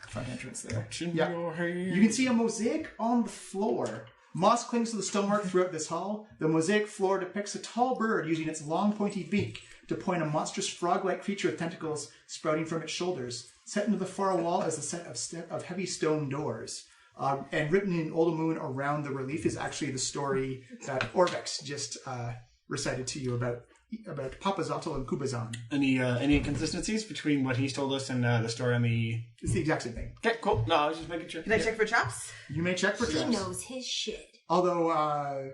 front entrance there. Yeah. You can see a mosaic on the floor. Moss clings to the stonework throughout this hall. The mosaic floor depicts a tall bird using its long pointy beak to point a monstrous frog-like creature with tentacles sprouting from its shoulders. Set into the far wall is a set of heavy stone doors. And written in Old around the relief is actually the story that Orvex just recited to you about Papazotl and Kubazan. Any inconsistencies between what he's told us and the story on the... It's the exact same thing. Okay, cool. No, I was just making sure. Can I check for traps? You may check for He traps. knows his shit. Although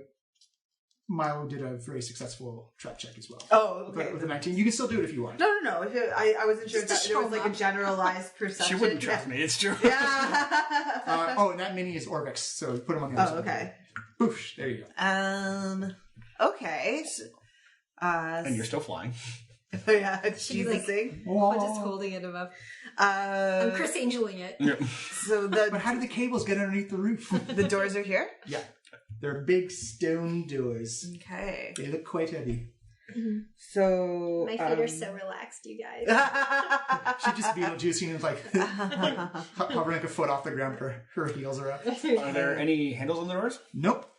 Milo did a very successful trap check as well. Oh, okay. With a 19. You can still do it if you want. No. I wasn't sure if Just to there was show like a off. generalized perception. She wouldn't trust me, it's true. Yeah. And that mini is Orvex, so put him on the other Oh, side. okay. Boosh, there you go. Okay. And you're still flying. Yeah, She's like- Jesus-ing. We're just holding it above. I'm Chris Angeling it. So But how did the cables get underneath the roof? the doors are here? Yeah. They're big stone doors. Okay. They look quite heavy. So My feet are so relaxed, you guys. She just Beetlejuicing and like hovering like a foot off the ground. Her heels are up. Are there any handles on the doors? Nope.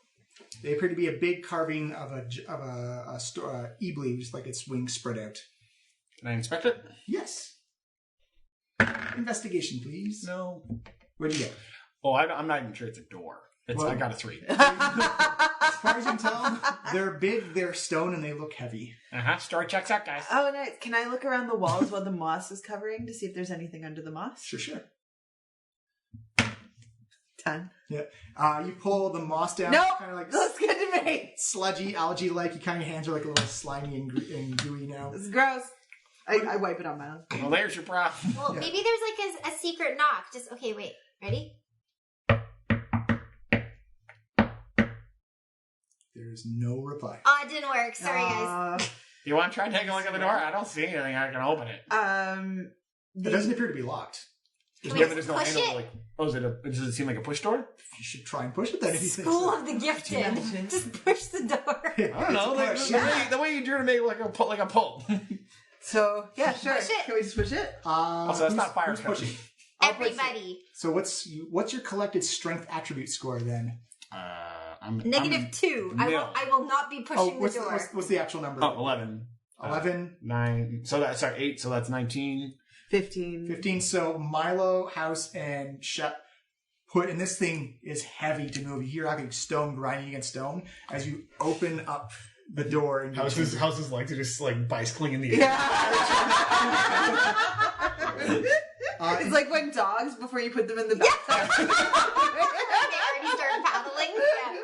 They appear to be a big carving of a Eebly, just like its wings spread out. Can I inspect it? Yes. Investigation, please. No. What do you get? Oh, I'm not even sure it's a door. Well- I got a 3. As far as you can tell, they're big, they're stone, and they look heavy. Story checks out, guys. Oh, nice. Can I look around the walls while the moss is covering to see if there's anything under the moss? Sure. 10. Yeah. You pull the moss down. No, Kind of like looks good to me. sludgy, algae-like. You kind of hands are like a little slimy and gooey now. This is gross. I wipe it on my own. Well, there's your problem. Well, Yeah. maybe there's like a secret knock. Just, okay, wait. Ready? There's no reply. Oh, it didn't work. Sorry, guys. You want to try taking a look at the door? I don't see anything. I can open it. It doesn't appear to be locked. Can Yeah, we but there's no push handle. it? Like, does it seem like a push door? You should try and push it then if you think School so. of the Gifted. Just push the door. I don't know. The way you drew to make like a pull. So, yeah, sure. Push it. Can we just push it? Also, that's not fire who's code. pushing? I'll push it. Everybody. So what's your collected strength attribute score then? I'm -2. nil. I will not be pushing the door. What's the actual number? 11. 11, 9. So that's 8. So that's 19. 15. 15. So Milo, House, and Shep put, and this thing is heavy to move. You hear like stone grinding against stone as you open up the door. And How's his legs are just like bicycling in the air? Yeah. It's like when dogs, before you put them in the bathtub. They already started paddling. Yeah.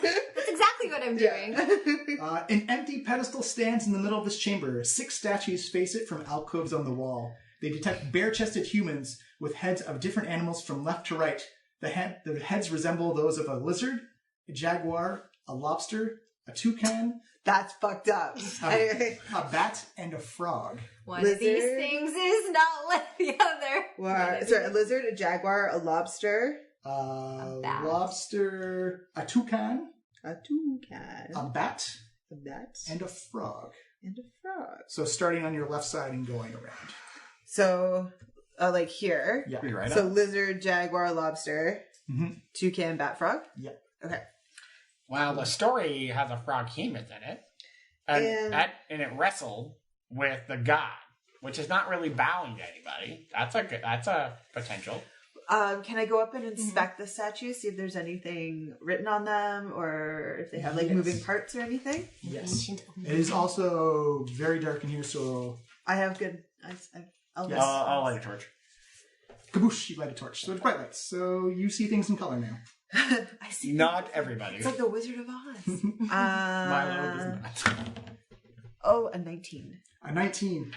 That's exactly what I'm doing. An empty pedestal stands in the middle of this chamber. 6 statues face it from alcoves on the wall. They detect bare-chested humans with heads of different animals from left to right. The heads resemble those of a lizard, a jaguar, a lobster, a toucan, That's fucked up. Anyway. a bat, and a frog. One Lizard. of these things is not like the other. Sorry, a lizard, a jaguar, a lobster, A bat. lobster, a toucan, a toucan, a bat, a bat, and a frog. and a frog. So starting on your left side and going around. So, like here. Yeah. Pretty right So up. lizard, jaguar, lobster, Mhm. toucan, bat, frog. Yeah. Okay. Well, the story has a frog human in it. And it wrestled with the god, which is not really bowing to anybody. That's a potential. Can I go up and inspect the statues, see if there's anything written on them, or if they have like Yes. moving parts or anything? Yes. It is also very dark in here, so I have good. I'll Yes. I'll light a torch. kaboosh, you light a torch. So it's bright lights. So you see things in color now. I see. Not everybody. It's like the Wizard of Oz. Milo does not. Oh, a 19. A 19.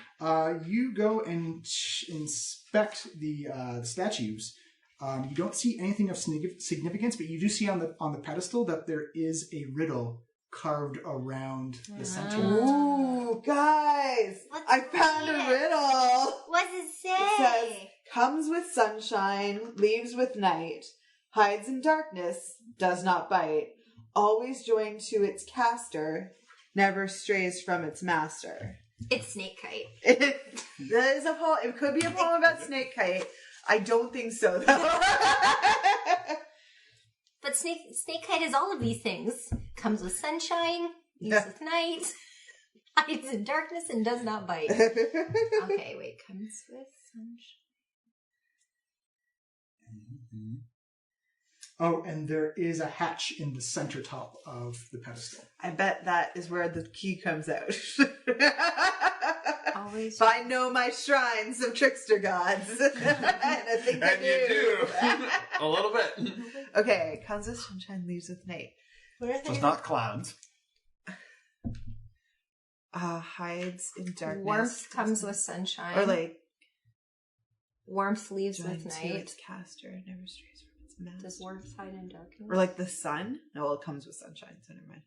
You go and inspect the statues. You don't see anything of significance, but you do see on the pedestal that there is a riddle carved around the center. Ooh, guys! Let's I found read a it. riddle! What does it say? It says, comes with sunshine, leaves with night, hides in darkness, does not bite, always joined to its caster, never strays from its master. It's Snake Kite. That is a poem. It could be a poem about Snake Kite. I don't think so, though. But Snake Kite is all of these things. Comes with sunshine, leaves with night, hides in darkness, and does not bite. Okay, wait. Comes with sunshine. Mm-hmm. Oh, and there is a hatch in the center top of the pedestal. I bet that is where the key comes out. Always. I know my shrines of trickster gods. And I think I And you do. A little bit. Okay, comes with sunshine, leaves with night. What are So it's they? not clouds. Hides in darkness. Warmth comes with sunshine. Or like, warmth leaves joined with to night. its caster, never strays from its master. Does warmth hide in darkness? Or like the sun? No, well, it comes with sunshine, so never mind.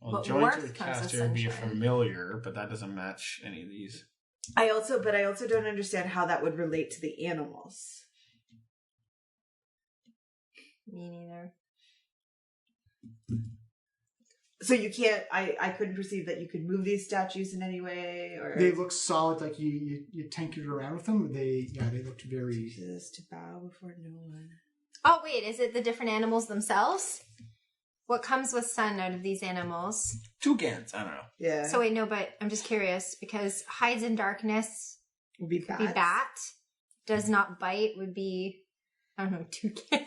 Well, But join to warmth the comes with caster would be sunshine. familiar, but that doesn't match any of these. I also don't understand how that would relate to the animals. Me neither. So you can't. I couldn't perceive that you could move these statues in any way, or They look solid, like you tinkered around with them. They looked very. just to bow before no one. Oh, wait. Is it the different animals themselves? What comes with sun out of these animals? Toucans, I don't know. Yeah. So wait, no, but I'm just curious because hides in darkness would be could be bat. Does not bite would be, I don't know, toucan.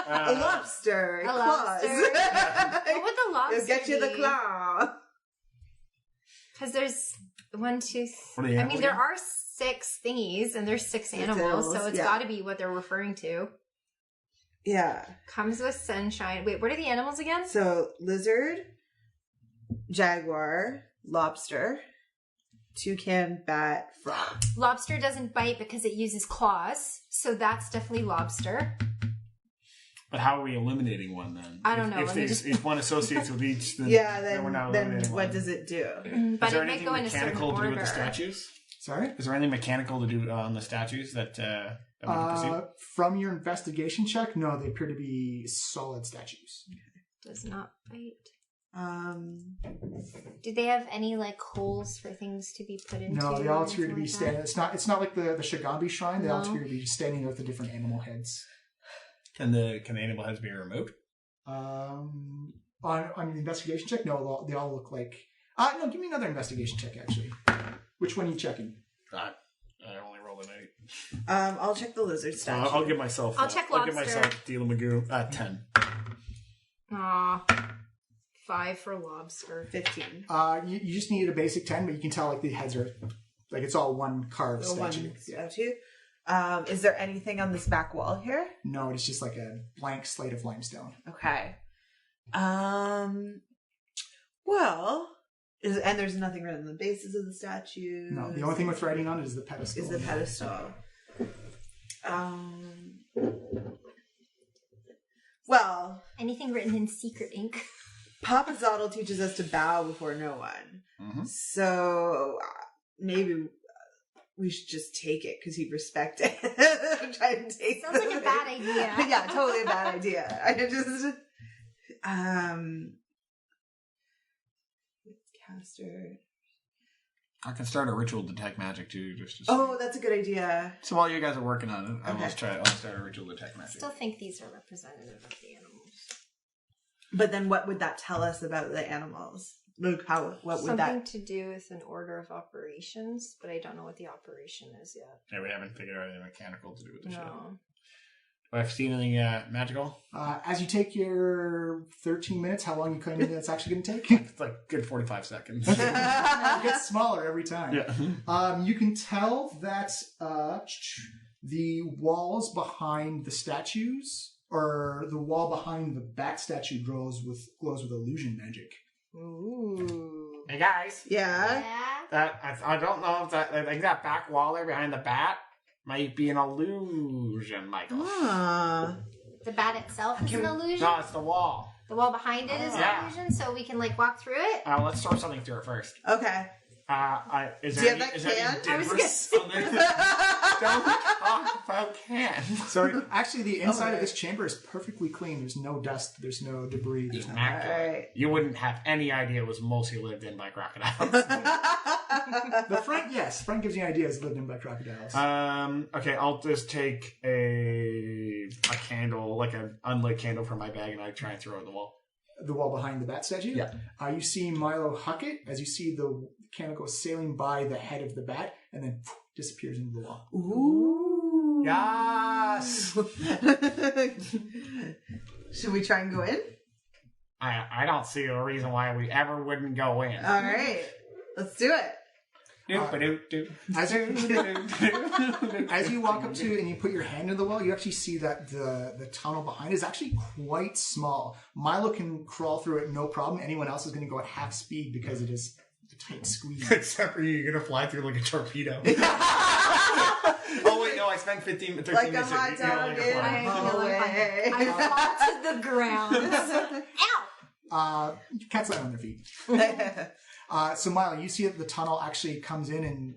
A lobster. A Claws. lobster. What would the lobster It'll get you the be? claw. Because there's 1, 2, What are the I mean, animals there again? are 6 thingies and there's 6 animals, animals, so it's yeah. got to be what they're referring to. Yeah. Comes with sunshine. Wait, what are the animals again? So lizard, jaguar, lobster, toucan, bat, frog. Lobster doesn't bite because it uses claws, so that's definitely lobster. But how are we eliminating one then? I don't know. If, Let me they- just- if one associates with each, then, Yeah. then we're not Then eliminating what one. does it do? But Is there it might anything go in a certain mechanical to do with order. the statues? Sorry. Is there anything mechanical to do on the statues that we can perceive? From your investigation check, no, they appear to be solid statues. Does not bite. Do Do they have any like holes for things to be put into? No, they all or appear to be anything like standing. It's not like the Shigambi shrine. They all No. appear to be standing there with the different animal heads. Can the animal heads be removed? On the investigation check, no, they all look like. No, give me another investigation check. Actually, which one are you checking? I only rolled an 8. I'll check the lizard statue. I'll give myself. I'll check I'll give lobster. myself Deal Magoo 10. that? Aw. 5 for lobster. 15. You just need a basic 10, but you can tell like the heads are like it's all one carved Oh, one statue. Yeah. statue. Is there anything on this back wall here? No, it's just like a blank slate of limestone. Okay. Well, and there's nothing written on the bases of the statue. No, the only thing with writing on it is the pedestal. is the pedestal. Well, Anything written in secret ink? Papa Zottle teaches us to bow before no one. Mm-hmm. So maybe we should just take it because he'd respect it. Try and take Sounds like a bad idea. Yeah, totally a bad idea. I just caster. I can start a ritual detect magic too, just to Oh, that's a good idea. So while you guys are working on it, Okay. I'll start a ritual detect I magic. still think these are representative of the animals. But then what would that tell us about the animals? Like what would Something that to do with an order of operations, but I don't know what the operation is yet. Yeah, we haven't figured out anything mechanical to do with the ship. No. Do I see anything magical? As you take your 13 minutes, how long you claim it's actually going to take? It's like good 45 seconds. It gets smaller every time. Yeah. You can tell that the walls behind the statues, or the wall behind the bat statue, glows with illusion magic. Ooh. Hey guys, Yeah. Yeah. I don't know if I think that back wall there behind the bat might be an illusion, Michael. Ah. The bat itself is an illusion. No, it's the wall. The wall behind it is Yeah. an illusion, so we can like walk through it. Let's throw something through it first. Okay. Is Do you there have any, that is there can? any I was dibris on there? Don't talk about cans. So actually, the inside Okay. of this chamber is perfectly clean. There's no dust. There's no debris. There's nothing. Immaculate. Alright. You wouldn't have any idea it was mostly lived in by crocodiles. The front, yes. Front gives you an idea it's lived in by crocodiles. Okay, I'll just take a candle, like an unlit candle from my bag, and I try and throw it at the wall. The wall behind the bat statue? Yeah. You see Milo huck it as you see the candle go sailing by the head of the bat and then disappears into the wall. Ooh. Yes! Should we try and go in? I don't see a reason why we ever wouldn't go in. All right. Let's do it. As you walk up to it and you put your hand in the wall, you actually see that the tunnel behind is actually quite small. Milo can crawl through it no problem. Anyone else is going to go at half speed because it is a tight squeeze. Except for you, you're going to fly through like a torpedo. Oh, wait, no, I spent 13 Like a minutes. hot dog in I a feel like way. I fall to the ground. Ow! Cats land on their feet. So Milo, you see that the tunnel actually comes in and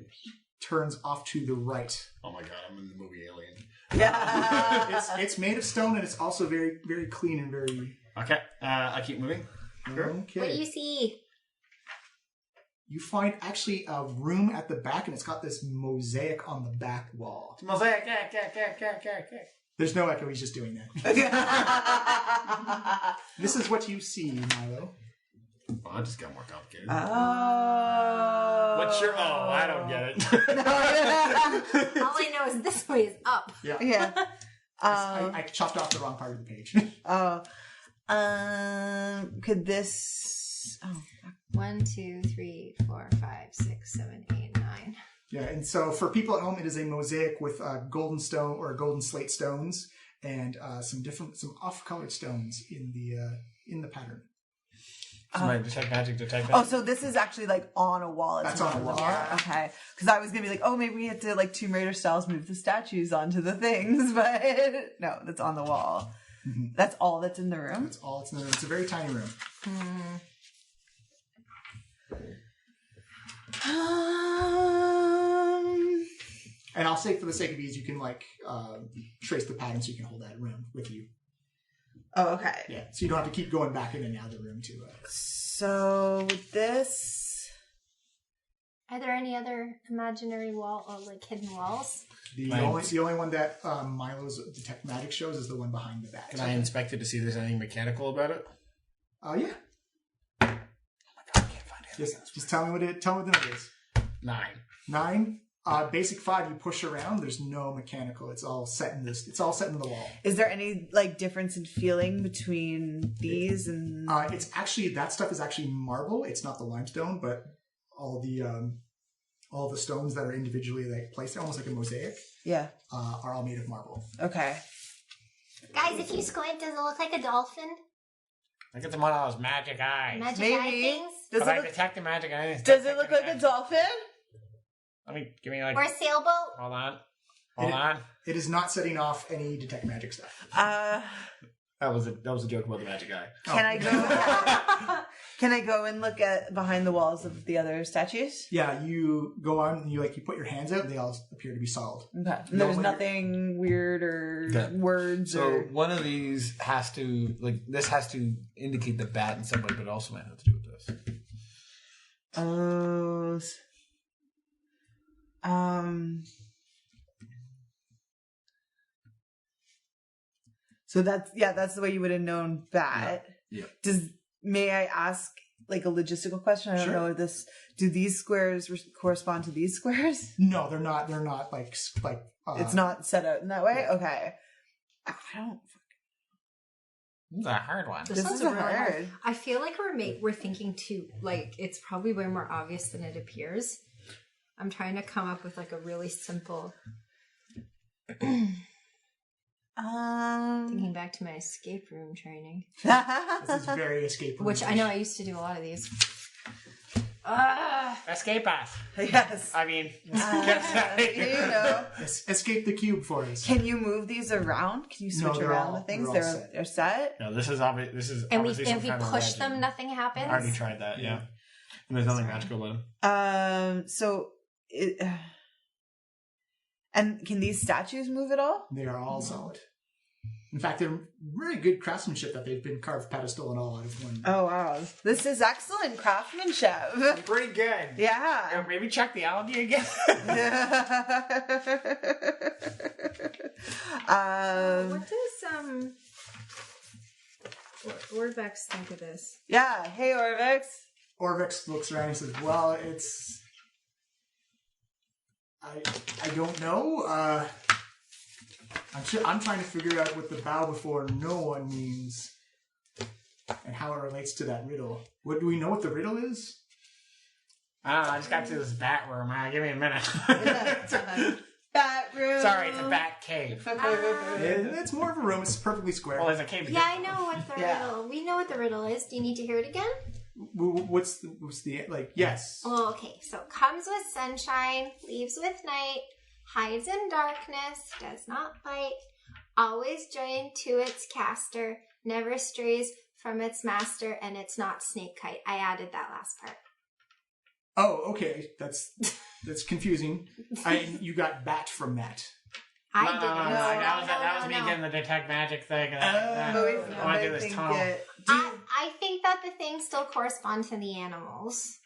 turns off to the right. Oh my god, I'm in the movie Alien. Yeah. It's made of stone and it's also very, very clean and very... Okay, I keep moving. Okay. What do you see? You find actually a room at the back and it's got this mosaic on the back wall. Mosaic. There's no echo, he's just doing that. This is what you see, Milo. Oh, I just got more complicated. Oh. What's your... Oh, I don't get it. All I know is this way is up. Yeah. Yeah. I chopped off the wrong part of the page. Could this... Oh. 1, 2, 3, 4, 5, 6, 7, 8, 9. Yeah, and so for people at home, it is a mosaic with golden stone or golden slate stones and some off-colored stones in the pattern. So my detect magic. Oh, so this is actually like on a wall. That's on a wall. Yeah. Okay. Because I was going to be like, oh, maybe we had to like Tomb Raider styles move the statues onto the things, but no, that's on the wall. Mm-hmm. That's all that's in the room? That's all that's in the room. It's a very tiny room. And I'll say for the sake of ease, you can like trace the pattern so you can hold that room with you. Oh, okay. Yeah, so you don't have to keep going back in and out of the room to... So with this... Are there any other imaginary wall or like hidden walls? The only one that Milo's detect magic shows is the one behind the bat. Can I inspect it to see if there's anything mechanical about it? Yeah. Oh my god, I can't find it. Just tell me what the number is. 9. 9. Basic 5. You push around. There's no mechanical. It's all set in this. It's all set in the wall. Is there any like difference in feeling between these and? It's actually that stuff is actually marble. It's not the limestone, but all the stones that are individually like placed, almost like a mosaic. Yeah. Are all made of marble. Okay. Guys, if you squint, does it look like a dolphin? I think it's one of those magic eyes. Magic Maybe. eye things? Does But it I look? detect the magic eyes. Does it look like a dolphin? Let me give me like. Or a sailboat? Hold on. It is not setting off any detect magic stuff. That was a joke about the magic eye. Can I go? Can I go and look at behind the walls of the other statues? Yeah, you go on and you you put your hands out. They all appear to be solid. Okay. And there's nothing weird or words So or. one of these has to this has to indicate the bat in some way, but it also might have to do with this. Oh. So that's the way you would have known bat. Yeah. May I ask like a logistical question? I don't Sure. know if do these squares correspond to these squares? No, they're not. They're not like. It's not set out in that way? Yeah. Okay. I don't. This is a hard one. This one's is really hard. I feel like we're thinking too, like, it's probably way more obvious than it appears. I'm trying to come up with like a really simple, thinking back to my escape room training, This is very escape room. which I know I used to do a lot of these. Escape us. Yes. I mean, You know. Escape the cube for us. Can you move these around? Can you No, switch they're around all- the things? they're all They're set? no, this is obvious. This is And obviously some if we kind of push legend. them, nothing I happens. already tried that. Yeah. And there's nothing magical about him. And can these statues move at all? They are all solid. In fact, they're really good craftsmanship that they've been carved pedestal and all out of one. Oh wow, this is excellent craftsmanship. Pretty good. Yeah. Maybe check the algae again. What does Orvex think of this? Yeah. Hey, Orvex. Orvex looks around and says, well, it's... I don't know. I'm trying to figure out what the bow before no one means and how it relates to that riddle. What do we know what the riddle is? I don't know, I just got to this bat room. Give me a minute. Bat room. Sorry, it's a bat cave. It's more of a room. It's perfectly square. Well, there's a cave. Yeah, I know what the riddle. We know what the riddle is. Do you need to hear it again? What's the like? Yes. Well, okay. So comes with sunshine, leaves with night, hides in darkness, does not bite, always joined to its caster, never strays from its master, and it's not snake kite. I added that last part. Oh, okay. That's confusing. You got bat from that. I No, didn't. that was me getting the detect magic thing. I want to do this tunnel. I think that the things still correspond to the animals.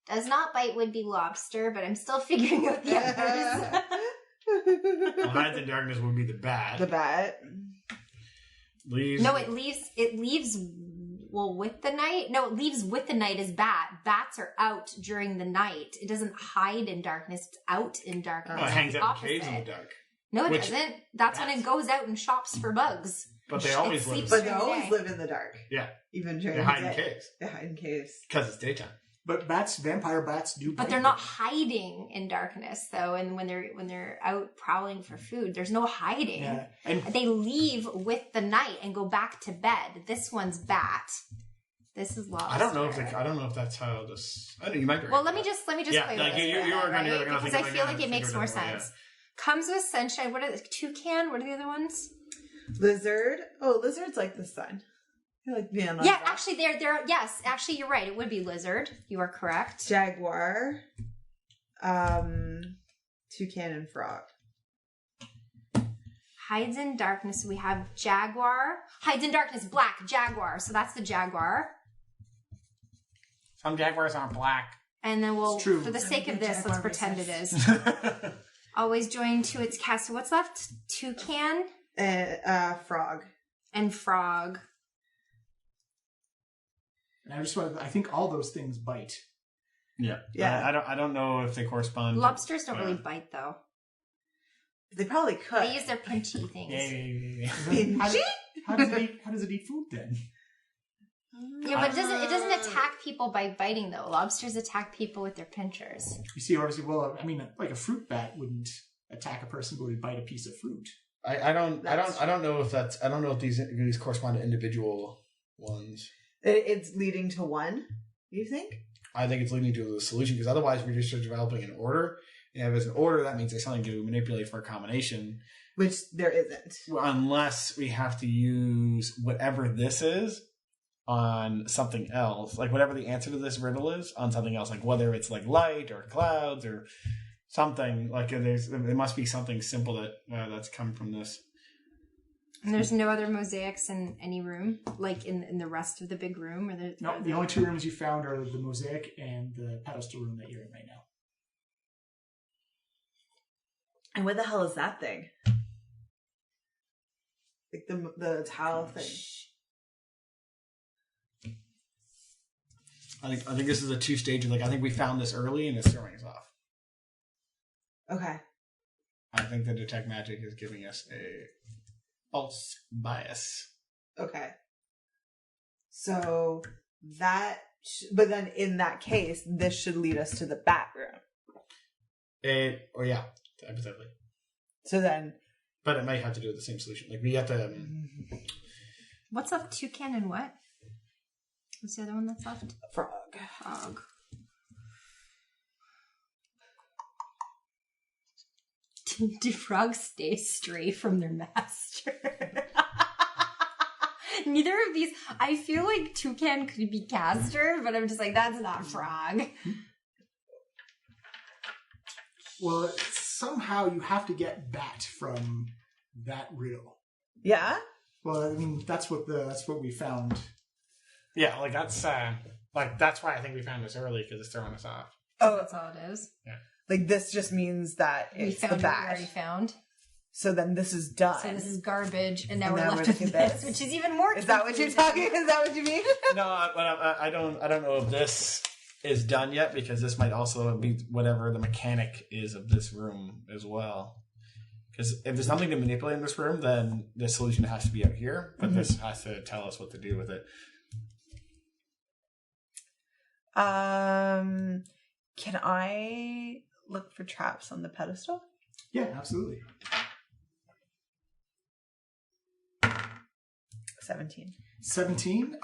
Does not bite would be lobster, but I'm still figuring out the others. Hides in darkness would be the bat. The bat. Leaves. No, it leaves well with the night. No, it leaves with the night is bat. Bats are out during the night. It doesn't hide in darkness. It's out in darkness. Oh, it hangs It's out in the caves in the opposite. dark. No, it Which- doesn't. That's when it goes out and shops for bugs. But they always live. sleeps But they during the always day. live in the dark. Yeah, Even during they the hide in day. caves They hide in caves. because it's daytime. But vampire bats do. But bite they're not them. hiding in darkness though, and when they're out prowling for food, there's no hiding. Yeah, and They leave with the night and go back to bed. This one's bat. This is lobster. I don't know if that's how this. I know you might be. Well, right. let me just Yeah, play like with you this were for a gonna- you were minute, gonna because think I of feel it like now, it makes figure more it out, yeah. sense. Comes with sunshine. What are the toucan? What are the other ones? Lizard. Oh, lizard's like the sun. They like being on Yeah, top. actually, they're yes. Actually, you're right. It would be lizard. You are correct. Jaguar. Toucan and frog. Hides in darkness. We have jaguar. Hides in darkness. Black jaguar. So that's the jaguar. Some jaguars aren't black. And then we'll, It's true. for the sake of this, let's pretend it is. Frog. Always joined to its cast. So what's left? Toucan Frog. and frog. And I think all those things bite. Yeah. Yeah. I don't know if they correspond. Lobsters don't really bite though. They probably could. They use their pinchy things. Yeah. Pinchy? How does it eat food then? Yeah, but it doesn't attack people by biting though. Lobsters attack people with their pinchers. You see, obviously, well, I mean, like a fruit bat wouldn't attack a person, but would bite a piece of fruit. I don't know if these correspond to individual ones. It's leading to one, you think? I think it's leading to a solution because otherwise we're just developing an order. And if it's an order, that means there's something to manipulate for a combination. Which there isn't. Unless we have to use whatever this is on something else. Like whatever the answer to this riddle is on something else. Like whether it's like light or clouds or something. Like there must be something simple that's come from this. And there's no other mosaics in any room, like in the rest of the big room? No, the only two rooms you found are the mosaic and the pedestal room that you're in right now. And what the hell is that thing? Like the towel thing. I think this is a two-stage. Like I think we found this early and it's throwing us off. Okay. I think the detect magic is giving us a false bias. Okay. So that, but then in that case, this should lead us to the bat room. Hypothetically. So then, But it might have to do with the same solution. Like we have to. What's left? Toucan and what? What's the other one that's left? frog. Frog. Do frogs stay stray from their master? Neither of these. I feel like Toucan could be caster, but I'm just like, that's not frog. Well, somehow you have to get bat from that riddle. Yeah? Well, I mean, that's what we found. Yeah, like that's why I think we found this early because it's throwing us off. Oh, That's all it is. Yeah. like this just means that We it's the found what we bat. already found. So then this is done. So this is garbage, and now And we're now left we're with looking at this, this. which is even more. Is that what you're talking? Is that what you mean? No, but I don't know if this is done yet because this might also be whatever the mechanic is of this room as well. Because if there's nothing to manipulate in this room, then the solution has to be out here. But this has to tell us what to do with it. Can I look for traps on the pedestal? Yeah, absolutely. 17. 17.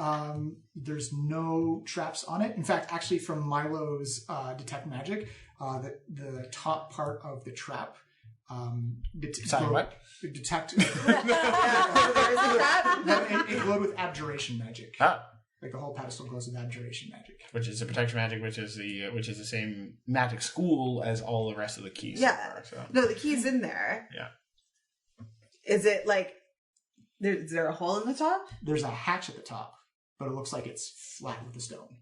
There's no traps on it. In fact, actually, from Milo's detect magic, the top part of the trap. Sorry, what? Detect. There's a trap. It glowed with abjuration magic. Ah, Like the whole pedestal glows with abjuration magic. which is a protection magic, which is the same magic school as all the rest of the keys. Yeah. So. No, the key's in there. Yeah. Is it like, is there a hole in the top? There's a hatch at the top, but it looks like it's flat with the stone.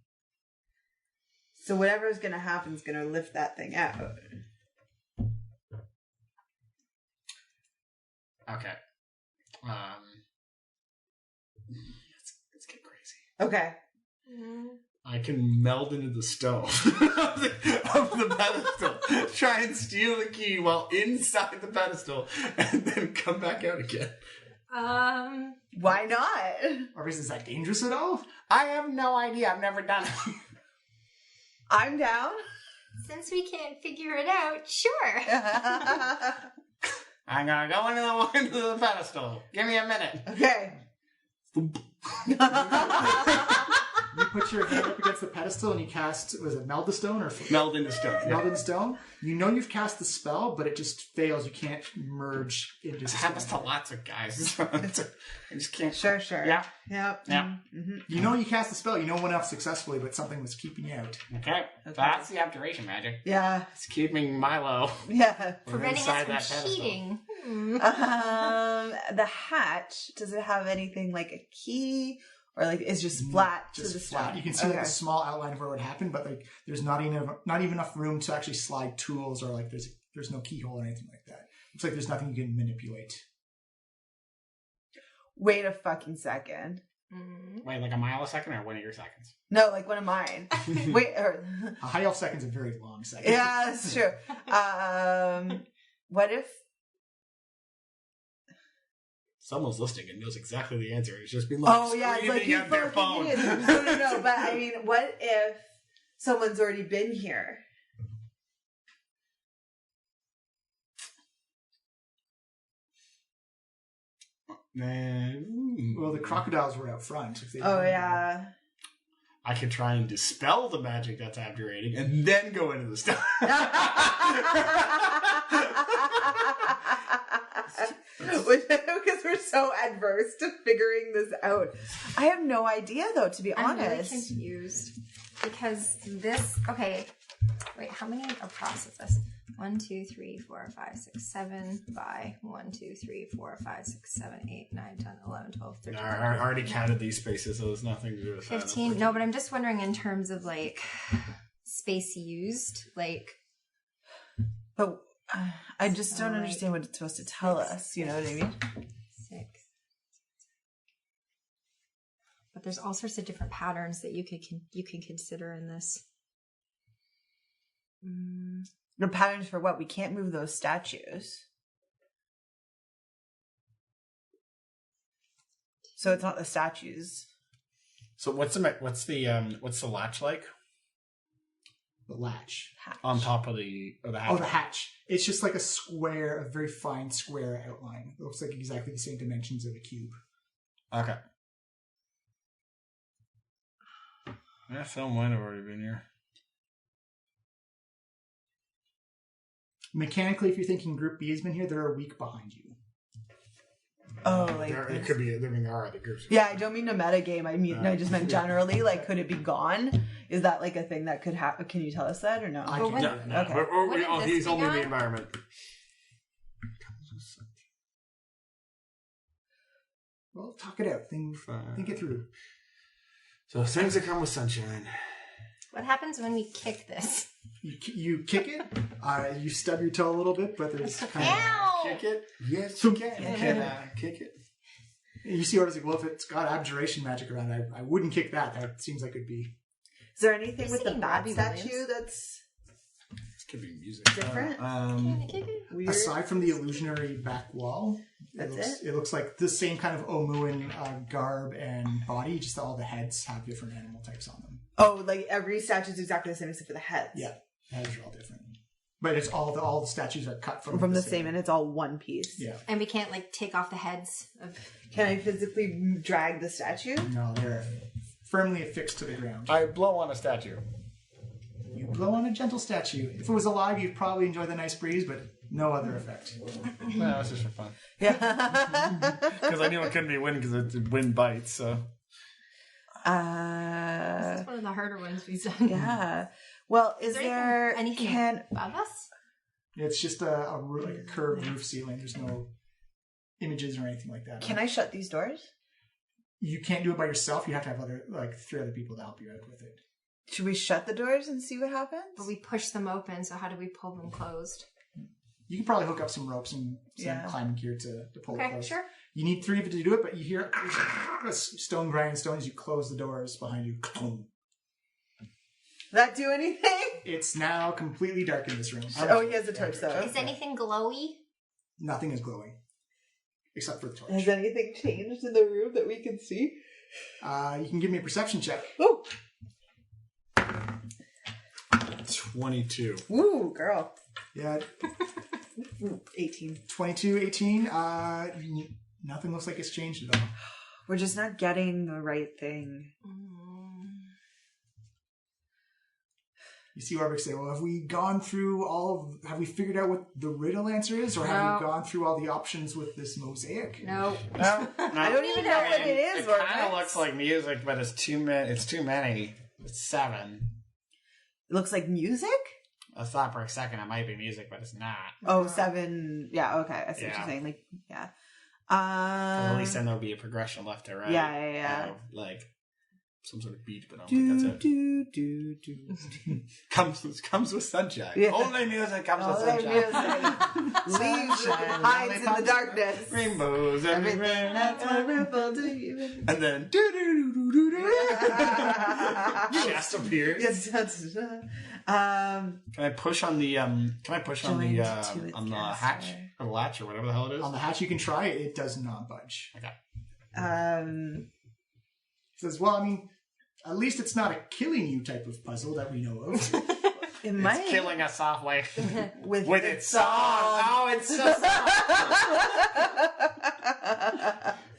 So whatever is going to happen is going to lift that thing out. Okay. Let's get crazy. Okay. I can meld into the stone of the pedestal, try and steal the key while inside the pedestal, and then come back out again. Why not? Orvex, is that dangerous at all? I have no idea. I've never done it. I'm down. Since we can't figure it out, sure. I'm gonna go into the pedestal. Give me a minute. Okay. You put your hand up against the pedestal and you cast, was it meld the stone or Meld into stone. meld in stone? You know you've cast the spell, but it just fails. You can't merge into This stone. happens to lots of guys. I just can't. Sure. Yeah. Yep. Yeah. Mm-hmm. You know you cast the spell. You know one else successfully, but something was keeping you out. Okay. That's the abjuration magic. Yeah. It's keeping Milo. Yeah. Preventing inside us that from pedestal. cheating. The hatch, does it have anything like a key? Or like it's just flat Just to the flat. stone? You can see like Okay. a small outline of where it would happen, but like there's not even enough room to actually slide tools or like there's no keyhole or anything like that. Looks like there's nothing you can manipulate. Wait a fucking second. Wait, like a mile a second or 1 of your seconds? No, like one of mine. Wait, or A high elf second's a very long second. yeah, that's true. What if? Someone's listening and knows exactly the answer. It's just been like Oh yeah, it's like screaming you at their phone. fucking is. No. But I mean, what if someone's already been here? Well, the crocodiles were out front. If they Oh were- yeah. I could try and dispel the magic that's abjurating and then go into the stone. Because we're so adverse to figuring this out. I have no idea, though, to be I'm really honest. confused because this. Okay, wait. How many are processes? 1, 2, 3, 4, 5, 6, 7 by 1, 2, 3, 4, 5, 6, 7, 8, 9, 10, 11, 12, 13. I already counted these spaces, so there's nothing to do with 15. No, but I'm just wondering in terms of like space used, like. But I just don't So, like, understand what it's supposed to tell us. You know what I mean? 6. But there's all sorts of different patterns that you can consider in this. The patterns for what? We can't move those statues. So it's not the statues. So what's the latch like The latch. Hatch. on top of the hatch? Oh, the hatch. It's just like a square, a very fine square outline. It looks like exactly the same dimensions of a cube. Okay. Yeah, film might have already been here. Mechanically, if you're thinking Group B has been here, they're a week behind you. Oh, like It could be. I mean, there are other groups. yeah, I don't mean a meta game. I mean, I just meant generally. Like, could it be gone? Is that like a thing that could happen? Can you tell us that or no? I But can- when- No. Okay. Wouldn't this He's be only in the gone? environment. Well, talk it out. Think it through. So things that come with sunshine. What happens when we kick this? You kick it. You stub your toe a little bit, but there's kind of Ow! Kick it? Yes, you can. You can kick it. you see Orvex like, well, if it's got abjuration magic around it, I wouldn't kick that. That seems like it'd be Is there anything You're with the singing bat Robbie statue Williams. that's This could be music. different? Can I kick it? Weird. aside from the illusionary back wall. That's It looks like the same kind of Omuan garb and body, just all the heads have different animal types on them. Oh, like every statue is exactly the same except for the heads. Yeah, the heads are all different. But it's all the statues are cut from From the same, and it's all one piece. Yeah. And we can't like take off the heads of. Can I physically drag the statue? No, they're firmly affixed to the ground. I blow on a statue. You blow on a gentle statue. If it was alive, you'd probably enjoy the nice breeze, but no other effect. No, it's just for fun. Yeah. Because I knew it couldn't be wind because wind bites. So This is one of the harder ones we've done. yeah. Well, is Is there anything above us? It's just like a curved roof ceiling. There's no images or anything like that. Can I shut these doors? You can't do it by yourself. You have to have three other people to help you out with it. Should we shut the doors and see what happens? But we push them open, so how do we pull them closed? You can probably hook up some ropes and some Yeah. climbing gear to pull it Okay, close. sure. You need three of you to do it, but you hear a stone grinding stone as you close the doors behind you. That do anything? It's now completely dark in this room. Oh, he has a torch though. Is anything glowy? Nothing is glowing. Except for the torch. Has anything changed in the room that we can see? You can give me a perception check. Oh, 22. woo, girl. Yeah, Ooh, 18. 22, 18. Nothing looks like it's changed at all. We're just not getting the right thing. You see Orvex say, well, have we gone through have we figured out what the riddle answer is? Or have we No. gone through all the options with this mosaic? No. No, I don't even know what it is. It kind Orvex. of looks like music, but it's too many. It's too many. It's 7. It looks like music? I thought for a second it might be music, but it's not. Oh, 7. Yeah, okay. I see what Yeah. you're saying. Like, yeah. 'Cause at least then there'll be a progression left to right. Yeah. Of, like some sort of beat, but I don't think that's it. Do. Comes with sunshine. Yeah. Only music comes with Only sunshine. Leaves hides in the darkness. Rainbows everywhere. That's a ripple to even. And then chest appears. Yes, that's. Can I push on the on Joined to its the castle. hatch or latch or whatever the hell it is? On the hatch, you can try it. It does not budge. Okay. It says, well, I mean, at least it's not a killing you type of puzzle that we know of. It might. It's killing us softly with its song. Oh, it's so soft.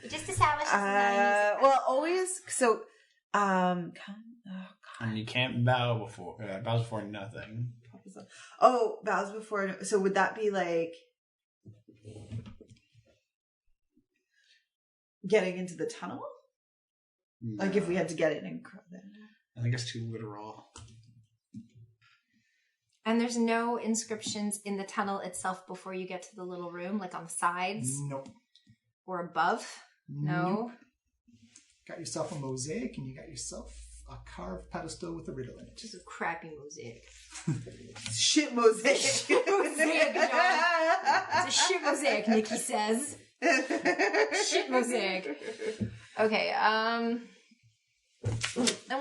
We just established this is not well, always. So, And you can't bow before nothing. Oh, bows before. So would that be like getting into the tunnel? Like if we had to get in and crawl in? I think it's too literal. And there's no inscriptions in the tunnel itself before you get to the little room, like on the sides Nope. or above? No. Got yourself a mosaic, and you got yourself a carved pedestal with a riddle in it. Just a crappy mosaic. Shit mosaic. Mosaic, It's a shit mosaic, Nikki says. Shit mosaic. Okay, I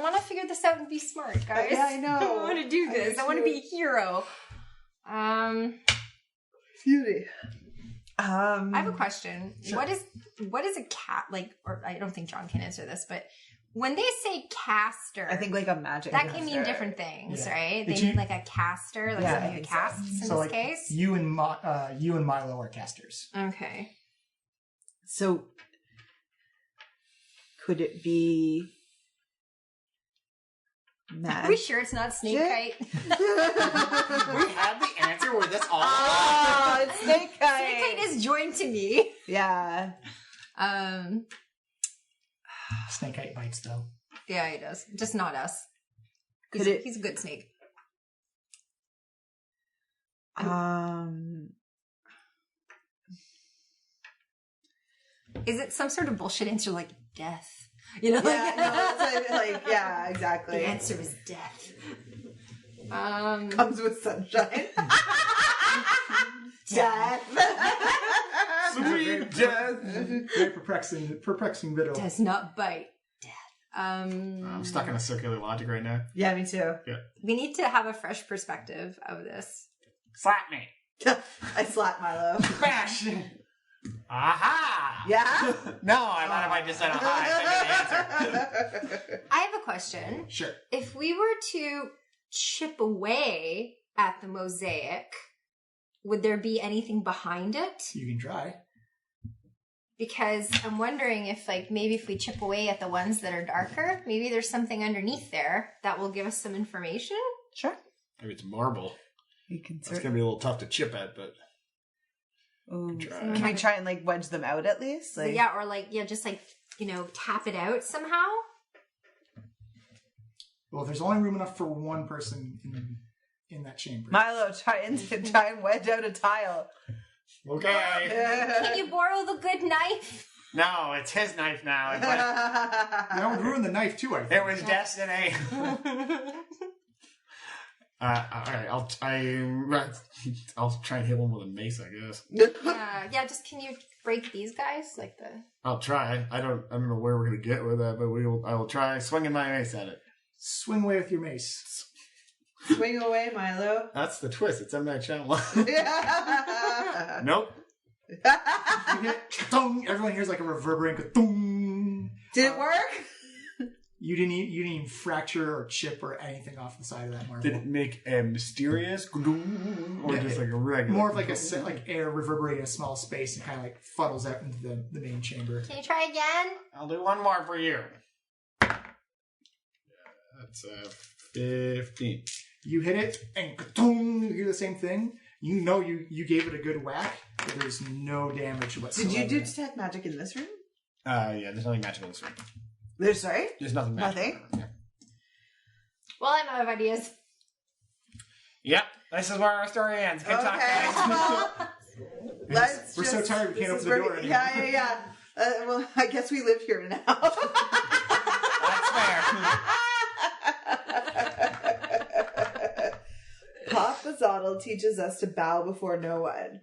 want to figure this out and be smart, guys. Yeah, I know. I want to do this. I want to be a hero. Beauty. I have a question. Sure. What is a cat like? Or I don't think John can answer this, but when they say caster, I think like a magic. that can mean different things, Yeah. right? Did They you- mean like a caster, like Yeah, something that casts in So, this case. you and Milo are casters. Okay. So could it be Are magic? we sure it's not snake kite? We had the answer with this all. Oh, it's snake Snake kite is joined to me. Yeah. Snake bites, though. Yeah, he does. Just not us. He's a good snake. Is it some sort of bullshit answer like death? You know, Yeah, exactly. The answer is death. Comes with sunshine. Death. Sweet death. Very perplexing riddle. Does not bite. Death. I'm stuck in a circular logic right now. Yeah, me too. We need to have a fresh perspective of this. Slap me. I slapped Milo. Bash. Aha! Yeah? No, I thought if I just said aha, I should get an answer. I have a question. Sure. If we were to chip away at the mosaic, would there be anything behind it? You can try. Because I'm wondering if, like, maybe if we chip away at the ones that are darker, maybe there's something underneath there that will give us some information. Sure. Maybe it's marble. You can It's gonna be a little tough to chip at, but Ooh. try. Can we try and like wedge them out at least? Like, Yeah, or like, just like, tap it out somehow. Well, there's only room enough for one person in that chamber. Milo, try and wedge out a tile. okay. Can you borrow the good knife? No, it's his knife now. That would ruin the knife, too, I think. It was destiny. Alright, I'll try and hit one with a mace, I guess. Yeah, just can you break these guys? Like the... I'll try. I don't know where we're gonna get with that, but I will try swinging my mace at it. Swing away with your mace. Swing away, Milo. That's the twist. It's M. Night Shyamalan. Nope. You hit, ka-thong, everyone hears like a reverberating ka-thong. Did it work? You didn't even fracture or chip or anything off the side of that marble. Did it make a mysterious or just like a regular? More of like air reverberating a small space and kind of like funnels out into the main chamber. Can you try again? I'll do one more for you. That's 15. You hit it and ka-thong, you hear the same thing. You know you gave it a good whack, but there's no damage whatsoever. Did you do detect magic in this room? Yeah, there's nothing magical in this room. Sorry? There's nothing magical. Nothing? Yeah. Well, I'm out of ideas. Yep, this is where our story ends. Good talk, Okay, guys. well, We're so tired we can't open the door anymore. Yeah. Well, I guess we live here now. That's fair. Papa Zoddle teaches us to bow before no one.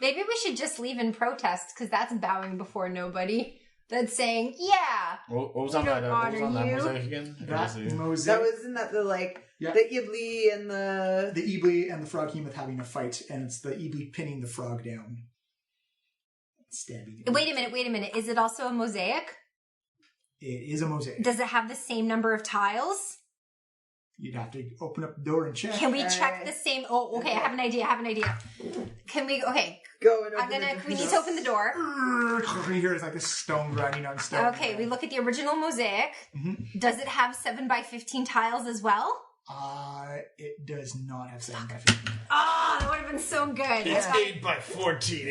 Maybe we should just leave in protest, because that's bowing before nobody. That's saying, yeah. What was We on don't that? What was on that honor you. mosaic again? That mosaic. That wasn't that the Ibli and the The Ibli and the Froghemoth having a fight, and it's the Ibli pinning the frog down. Stabbing it. Wait a minute. Is it also a mosaic? It is a mosaic. Does it have the same number of tiles? You'd have to open up the door and check. Can we All check right. the same? Oh, okay. I have an idea. Can we? Okay. go and open We need to open the door. You hear it's like this stone grinding on stone. Okay. We look at the original mosaic. Mhm. Does it have 7x15 tiles as well? It does not have 7 by 15. Oh, that would have been so good. It's 8 by 14.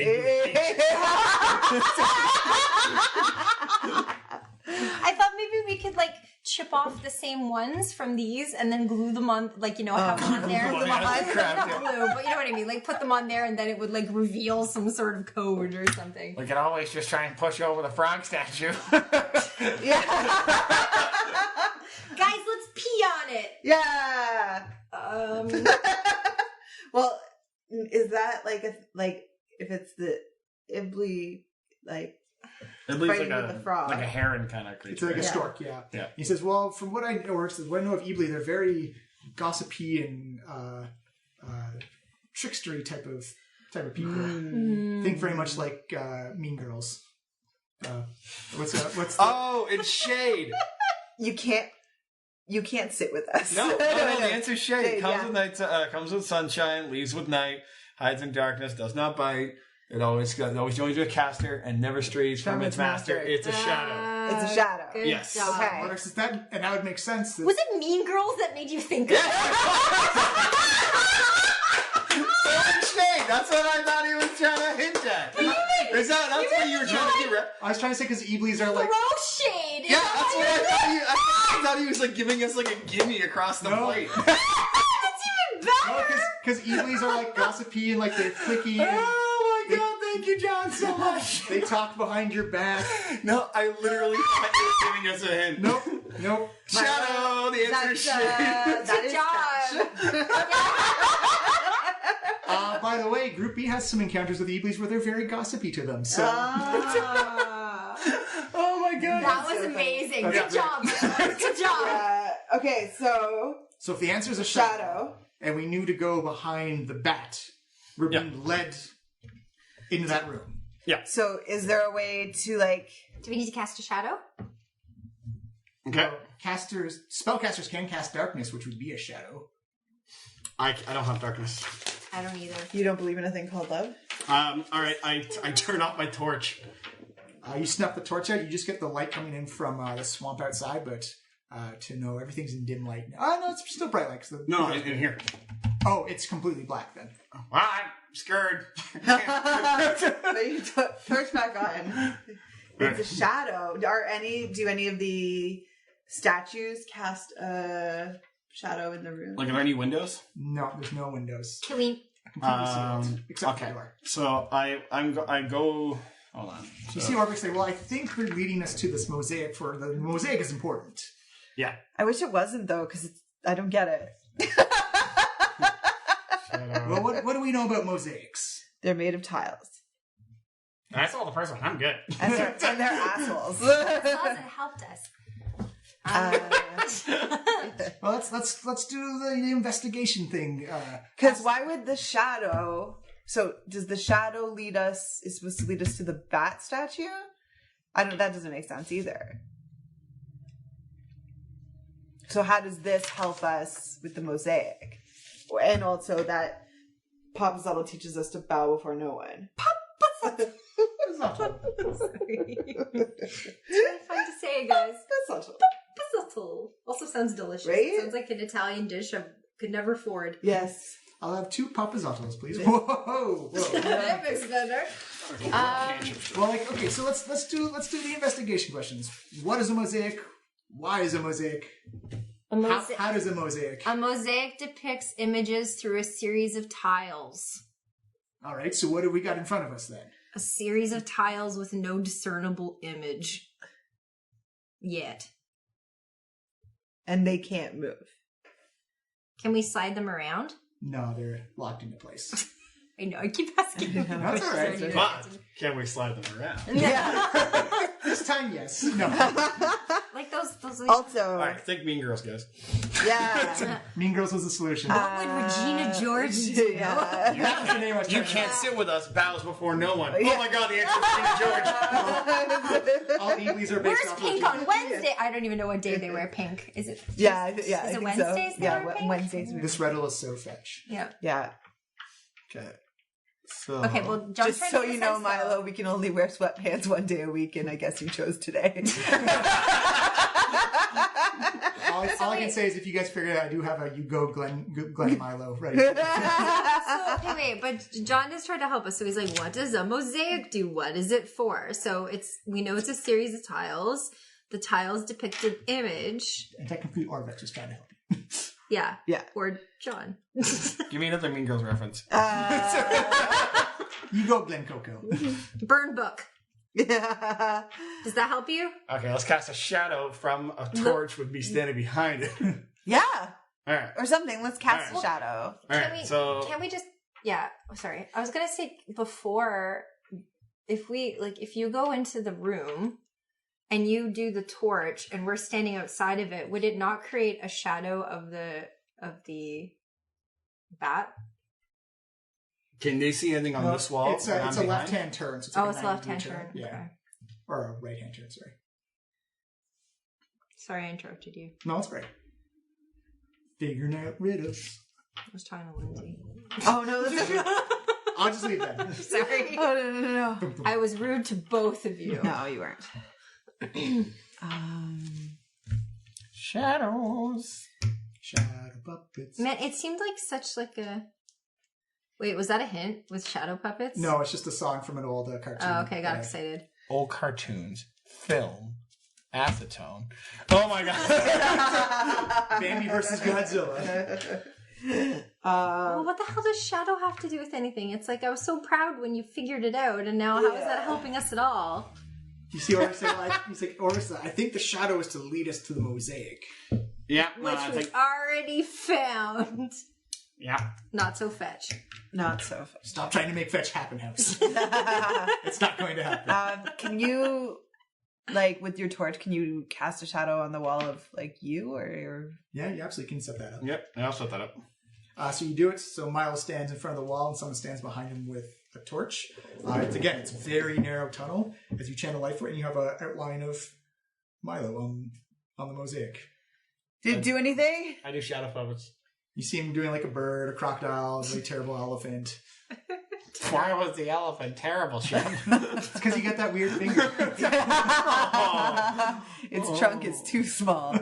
I thought maybe we could chip off the same ones from these and then glue them on, have them on there. glue them on. Not Crap, glue, but you know what I mean. Put them on there and then it would reveal some sort of code or something. We can always just try and push over the frog statue. Yeah. Guys, let's pee on it. Yeah. Well, is that if it's the Ibli At least fighting with the frog? like a heron kind of It's creature. like a right? stork, yeah. Yeah. He says, well, from what I know, what I know of Ibli, they're very gossipy and trickstery type of people. Think very much like Mean Girls. What's Oh, it's shade. You can't sit with us. No, the answer's shade. Shade, Comes yeah. with night, comes with sunshine, leaves with night, hides in darkness, does not bite. It always joins with a caster and never strays from its master. It's a shadow. It's a shadow. Good Yes. job. Okay. Orvex says that, and that would make sense. Was it Mean Girls that made you think of that? Shade. That's what I thought he was trying to hint at. You made Is that's what you were trying to do, right? I was trying to say because Eeblees are like. Throw shade. Yeah, that's what I thought. I thought he was like giving us like a gimme across the No. plate. That's even better. Because Eeblees are like gossipy and like they're cliquey. And Oh my god, thank you, John, so much. they talk behind your back. No, I literally thought you were giving us a hint. Nope. Shadow, the answer is shade. That is Good job. By the way, Group B has some encounters with Eeblees where they're very gossipy to them. So Oh my god. That was amazing. Okay. Good job. Good job. Okay, so if the answer is a shadow, and we knew to go behind the bat, we're being led into that room. So is there a way to like? Do we need to cast a shadow? Okay. Spellcasters can cast darkness, which would be a shadow. I don't have darkness. I don't either. You don't believe in a thing called love? Alright, I turn off my torch. You snuff the torch out, you just get the light coming in from the swamp outside, but to know everything's in dim light. Oh, no, it's still bright light. No, in here. Oh, it's completely black then. I'm scared. But you torch back on. It's a shadow. Do any of the statues cast a shadow in the room? Like, are there any windows? No, there's no windows. Can we? Completely sealed. Except for okay. the door. So I go. Hold on. You see Orvex say, well, I think they're leading us to this mosaic for the mosaic is important. Yeah. I wish it wasn't though, because I don't get it. Well, what do we know about mosaics? They're made of tiles. I saw the first one. I'm good. And they're assholes. As long as it helped us. Well, let's do the investigation thing. Because why would the shadow? So does the shadow lead us? Is supposed to lead us to the bat statue? That doesn't make sense either. So how does this help us with the mosaic? And also that Papa Zottle teaches us to bow before no one. It's really fun to say, guys. Risotto. Also sounds delicious. Right? It sounds like an Italian dish I could never afford. Yes. I'll have 2 papazottos, please. Whoa. That makes it better. Well, okay, so let's do the investigation questions. What is a mosaic? Why is a mosaic? How does a mosaic? A mosaic depicts images through a series of tiles. All right, so what have we got in front of us then? A series of tiles with no discernible image. Yet. And they can't move. Can we slide them around? No, they're locked into place. I know, I keep asking. That's all right. But can we slide them around? Yeah. This time, yes. No. Like those Also, All right, think Mean Girls, guys. yeah. Mean Girls was the solution. What would Regina George do? Yeah. That was the name I was You trying to can't sit with us. Bows before no one. Yeah. Oh my god, the answer is Regina George. All Eeblees are based Where's off Pink of on Wednesday? I don't even know what day they wear pink. Is it? Yeah, Is I it think Wednesdays so. they Yeah, wear pink? Wednesdays. This riddle is so fetch. Yeah. Yeah. Okay. So Okay, well, John's Just trying so to you make know, sense, Milo, though. we can only wear sweatpants one day a week, and I guess you chose today. All I can say is if you guys figure it out, I do have a you go Glenn Milo ready. So, okay, wait, but John is trying to help us. So he's like, what does a mosaic do? What is it for? So we know it's a series of tiles. The tiles depict an image. And technically, Orvex was trying to help you. Yeah. Yeah. Or John. give me another Mean Girls reference. You go Glen Coco. Burn book. Yeah. Does that help you? Okay, let's cast a shadow from a torch would be standing behind it. Yeah. All right. Or something. Let's cast All a shadow. All right. Can we just? Yeah. Sorry, I was gonna say before, if you go into the room and you do the torch and we're standing outside of it, would it not create a shadow of the bat? Can they see anything on this wall? It's a left-hand turn. So it's Oh, like it's a a 90 left-hand degree turn. Yeah. Okay. Or a right-hand turn, sorry. Sorry, I interrupted you. No, it's great. Figuring out riddles. I was talking to Lindsay. Oh, no. That's I'll just leave that. Sorry. Oh, no. I was rude to both of you. No, you weren't. Shadows. Shadow puppets. Man, it seemed like such like a Wait, was that a hint with shadow puppets? No, it's just a song from an old cartoon. Oh, okay, got excited. Old cartoons, film, acetone. Oh my god. Bambi versus Godzilla. Well, what the hell does shadow have to do with anything? It's like I was so proud when you figured it out, and now how is that helping us at all? You see Orvex say, he's like, Orvex, I think the shadow is to lead us to the mosaic. Yeah, Which we already found. Yeah. Not so fetch. Not so fun. Stop trying to make fetch happen, House. It's not going to happen. Can you, like, with your torch, can you cast a shadow on the wall of, like, you or your... Yeah, you absolutely can set that up. Yep, I'll set that up. So you do it. So Miles stands in front of the wall, and someone stands behind him with a torch. It's a very narrow tunnel. As you channel light for it, and you have an outline of Milo on the mosaic. Did it do anything? I do shadow puppets. You see him doing like a bird, a crocodile, a really terrible elephant. Why was the elephant terrible, Chef? It's because you got that weird finger. Its trunk is too small.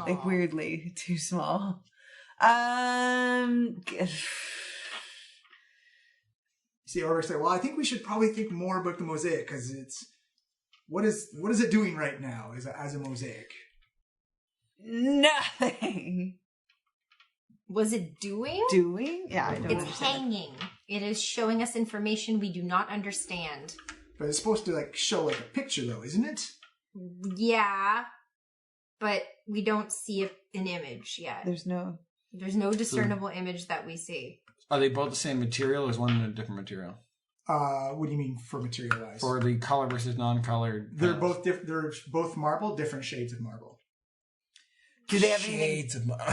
Like, weirdly too small. See, Orvex say, well, I think we should probably think more about the mosaic, because it's... What is it doing right now as a mosaic? Nothing. Was it doing? Doing? Yeah, I don't It's understand. hanging. It is showing us information we do not understand. But it's supposed to like show like a picture, though, isn't it? Yeah, but we don't see an image yet. There's no discernible image that we see. Are they both the same material, or is one a different material? What do you mean for material-wise? For the color versus non-colored? They're both they're both marble, different shades of marble. Do they have shades of marble?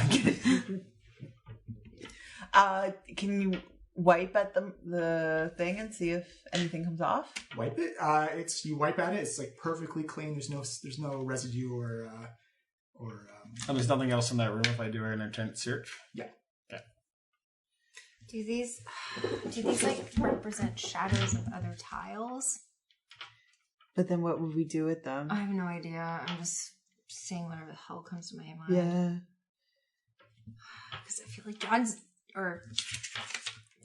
Can you wipe at the thing and see if anything comes off? Wipe it. You wipe at it. It's like perfectly clean. There's no residue or. And there's nothing else in that room if I do an intent search? Yeah. Okay. Do these like represent shadows of other tiles? But then what would we do with them? I have no idea. I'm just saying whatever the hell comes to my mind. Yeah. Because I feel like John's, or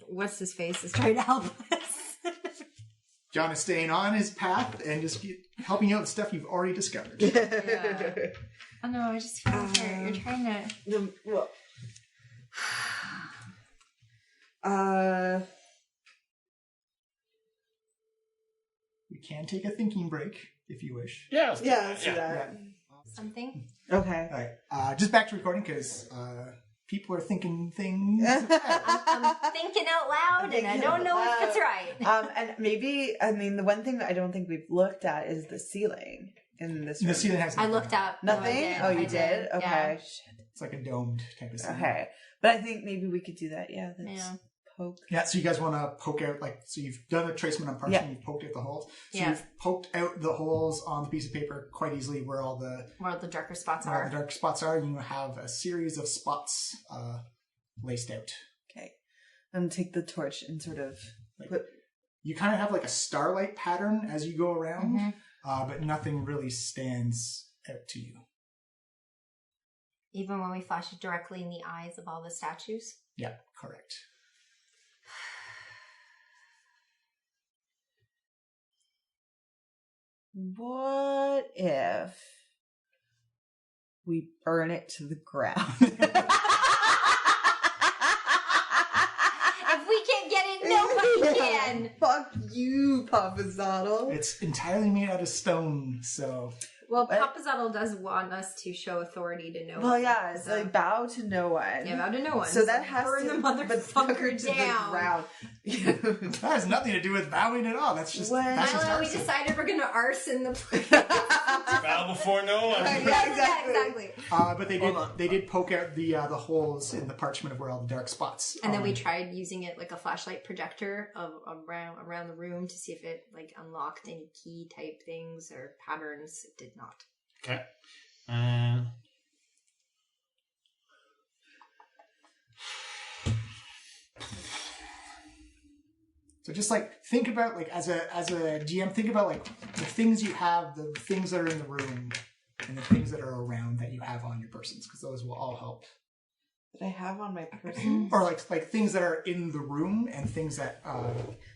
what's his face, is trying to help us. John is staying on his path and just helping you out with stuff you've already discovered. Yeah. I know, I just feel like you're trying to... We can take a thinking break if you wish. Yeah, let's do that. Something? Okay. All right. Just back to recording because people are thinking things. I'm thinking out loud and I don't know if it's right. And maybe, the one thing that I don't think we've looked at is the ceiling in this room. The ceiling has I looked up. Nothing? No, I you did? Okay. Yeah. It's like a domed type of ceiling. Okay. But I think maybe we could do that. Yeah. Poke. Yeah, so you guys want to poke out, so you've done a tracement on parchment, you've poked out the holes. So you've poked out the holes on the piece of paper quite easily where all the darker spots where are. all the dark spots are, and you have a series of spots laced out. Okay. And take the torch and sort of you kind of have like a starlight pattern as you go around, but nothing really stands out to you. Even when we flash it directly in the eyes of all the statues? Yeah, correct. What if we burn it to the ground? If we can't get it, nobody can. Fuck you, Papa Zottle. It's entirely made out of stone, so... Well, Papa Zottle does want us to show authority to no one. Well, yeah, it's like bow to no one. Yeah, bow to no one. So that has burn to the motherfucker to down. the ground. That has nothing to do with bowing at all. That's just... That's just we arson. decided we're going to arson the place. Bow before no one. Yeah, exactly. But they did poke out the holes in the parchment of where all the dark spots. And then we tried using it like a flashlight projector around the room to see if it like unlocked any key type things or patterns. It did not. Okay. So just like think about like as a GM, think about like the things you have, the things that are in the room, and the things that are around that you have on your persons, because those will all help that I have on my person. Or like things that are in the room and things that...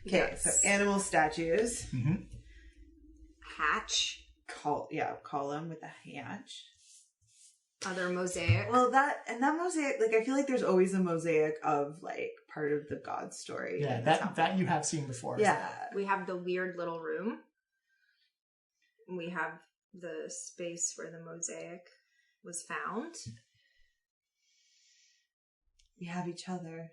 Okay, so animal statues. Mhm. Hatch. Column with a hatch. Other mosaic. Well, that mosaic, like, I feel like there's always a mosaic of, like, part of the God story. Yeah, that you have seen before. Yeah. We have the weird little room. We have the space where the mosaic was found. We have each other.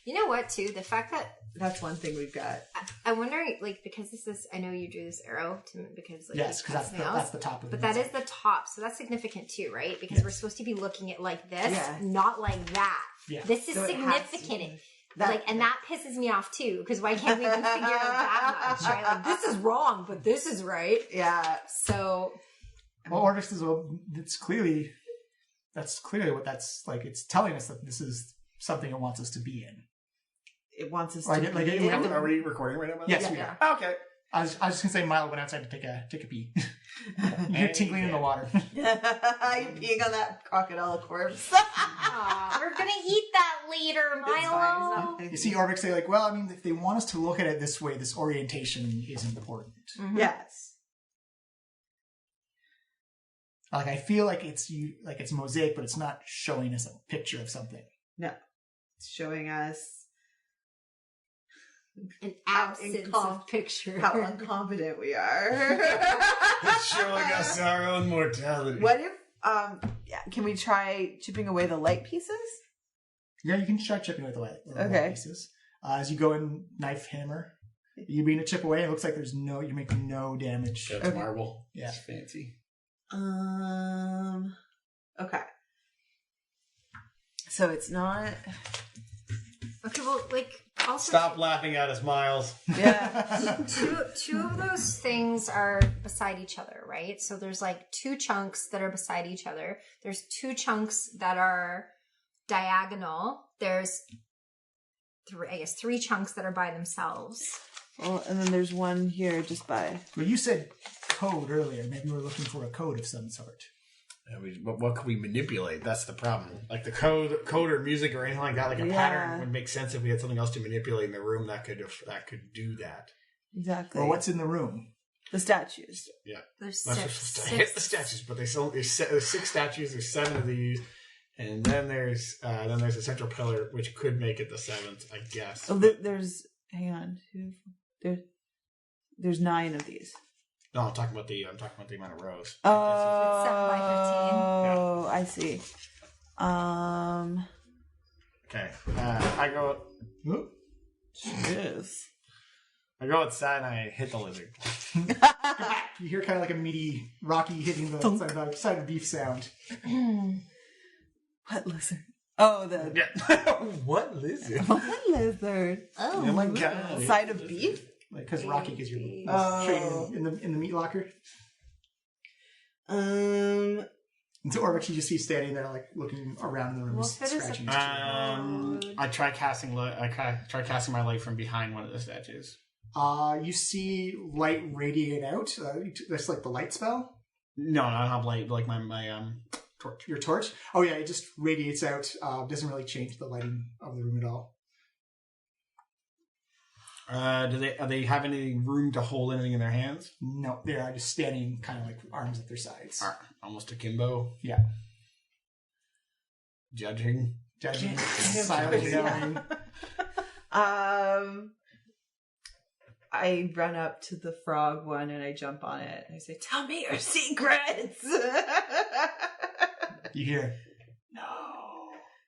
You know what, too? The fact that That's one thing we've got. I'm wondering, like, because this is, I know you drew this arrow because, like, Yes, because that's the top of it. but that is the top, so that's significant too, right? Because we're supposed to be looking at like this, not like that. Yeah. This is So it has significant. to be. And that pisses me off too, because why can't we even figure out that much, right? Like, this is wrong, but this is right. Yeah. So, Well, Orvex is that's clearly what that's like. It's telling us that this is something it wants us to be in. It wants us Like, to like, be we have in. to- Are we recording right now? Yes, Yeah. we are. Oh, okay. I was just gonna say Milo went outside to take a pee. You're tinkling in the water. You're peeing on that crocodile corpse. we're gonna eat that later, It's Milo. fine. You see Orvex say like, well, I mean, if they want us to look at it this way, this orientation is important. Mhm. Yes. Like I feel like it's mosaic, but it's not showing us a picture of something. No. It's showing us An How absence incom- of picture. how incompetent we are. It's showing us our own mortality. What if, can we try chipping away the light pieces? Yeah, you can try chipping with the light Okay. pieces. As you go in, knife, hammer. You begin to chip away. It looks like you're making no damage. That's Okay. marble. Yeah. It's fancy. Okay. So it's not. Okay, well, like, also Stop laughing at us, Miles. Yeah. two of those things are beside each other, right? So there's like two chunks that are beside each other. There's two chunks that are diagonal. There's three chunks that are by themselves. Well, and then there's one here just by. Well, you said code earlier. Maybe we're looking for a code of some sort. What could we manipulate? That's the problem. Like the code or music or anything like that, like a pattern would make sense if we had something else to manipulate in the room that could do that. Exactly. Well, what's in the room? The statues. Yeah. There's Let's six. just hit the statues, but there's 6 statues. There's 7 of these, and then there's a central pillar which could make it the 7th, I guess. Oh, there's. Hang on. There's 9 of these. No, I'm talking about the amount of rows. Oh, 7 by 15. I see. Okay. I go. Whoop. Yes. I go outside and I hit the lizard. You hear kind of like a meaty Rocky hitting the side of beef sound. What lizard? Oh, the Yeah. What lizard? what lizard? Oh my god. Side of beef? Because Rocky gives you Oh. trading in the meat locker. Um. And so Orvex, you just see standing there, like looking around the room, Well, if it is a scratching his chin. I try casting my light from behind one of the statues. You see light radiate out. That's like the light spell. No, I don't have light. Like my torch. Your torch. Oh yeah, it just radiates out. Doesn't really change the lighting of the room at all. Do they have any room to hold anything in their hands? No, they are just standing, kind of like arms at their sides. Almost akimbo. Yeah, Judging. silently knowing. I run up to the frog one and I jump on it. I say, "Tell me your secrets." You hear, no.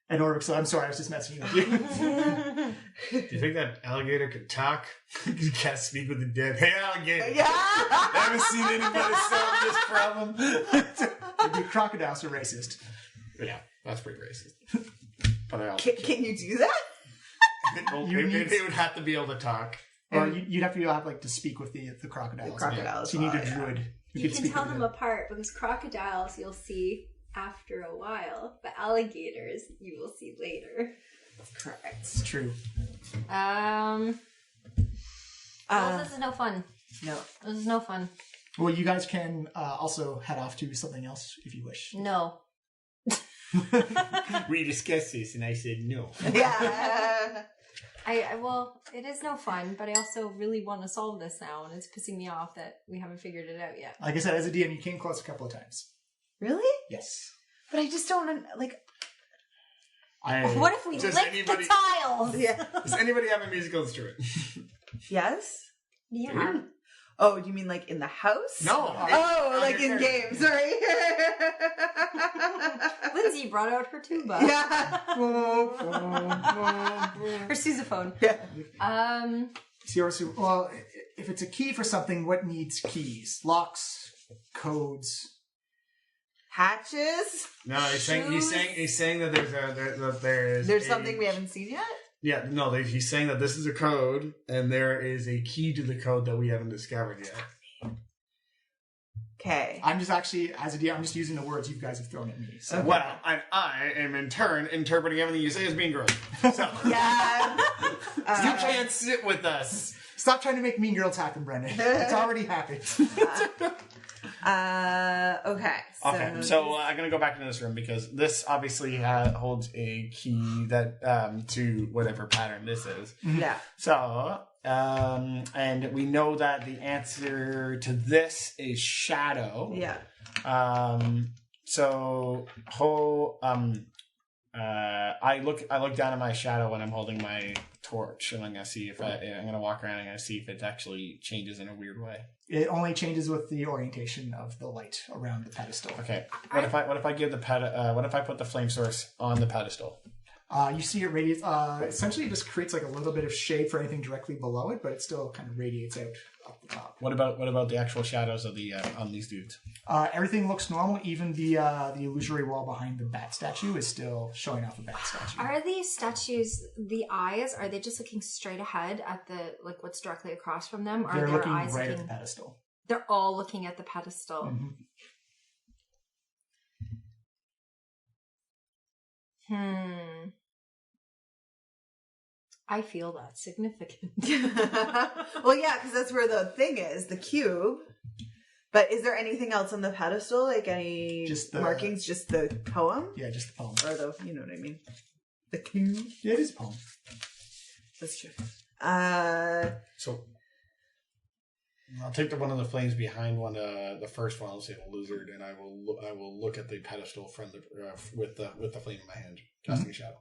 And Orvex, so I'm sorry, I was just messing with you. Do you think that alligator could talk? You can't speak with the dead. Hey, alligator. Yeah. Haven't seen anybody solve this problem. Maybe crocodiles are racist. Yeah, that's pretty racist. But I also Can you do that? they would have to be able to talk. Or you'd have to be able to have, to speak with the crocodiles. The crocodiles. So you need a yeah. druid. who You could can speak tell with them apart because crocodiles you'll see after a while, but alligators you will see later. Correct. It's true. Well, this is no fun. No. This is no fun. Well, you guys can also head off to something else if you wish. No. We discussed this, and I said no. Yeah. Well, it is no fun, but I also really want to solve this now, and it's pissing me off that we haven't figured it out yet. Like I said, as a DM, you came close a couple of times. Really? Yes. But I just don't like. What if we Does lick anybody- the tiles? Yeah. Does anybody have a musical instrument? Yes. Yeah. Oh, you mean like in the house? No. Oh, like in games. Sorry. Lindsay brought out her tuba. Yeah. Her sousaphone. Yeah. Well, if it's a key for something, what needs keys? Locks, codes. Hatches. No, he's saying that there's There's something we haven't seen yet. Yeah, no, he's saying that this is a code, and there is a key to the code that we haven't discovered yet. Okay. I'm just actually, as a DM, I'm just using the words you guys have thrown at me. So. Okay. Well, I am in turn interpreting everything you say as being girl. So Yeah. you can't sit with us. Stop trying to make Mean Girls happen, Brendan. It's already happened. Okay. So I'm going to go back into this room because this obviously holds a key that to whatever pattern this is. Yeah. So, and we know that the answer to this is shadow. Yeah. I look down at my shadow when I'm holding my torch, and I'm gonna see if I'm gonna walk around and I'm gonna see if it actually changes in a weird way. It only changes with the orientation of the light around the pedestal. Okay. What if I give the what if I put the flame source on the pedestal? You see it radiates. Essentially, it just creates like a little bit of shade for anything directly below it, but it still kind of radiates out up the top. What about the actual shadows of the on these dudes? Everything looks normal. Even the illusory wall behind the bat statue is still showing off a bat statue. Are these statues, the eyes, are they just looking straight ahead at the, like what's directly across from them? Or They're are their looking eyes right looking... at the pedestal. They're all looking at the pedestal. Mm-hmm. I feel that's significant. Well, yeah, because that's where the thing is, the cube. But is there anything else on the pedestal? Like any markings? Just the poem? Yeah, just the poem. Or the, you know what I mean? The cube? Yeah, it is a poem. That's true. So I'll take one of the flames behind the first one. I'll say the lizard, and I will look at the pedestal from the with the flame in my hand, casting a shadow.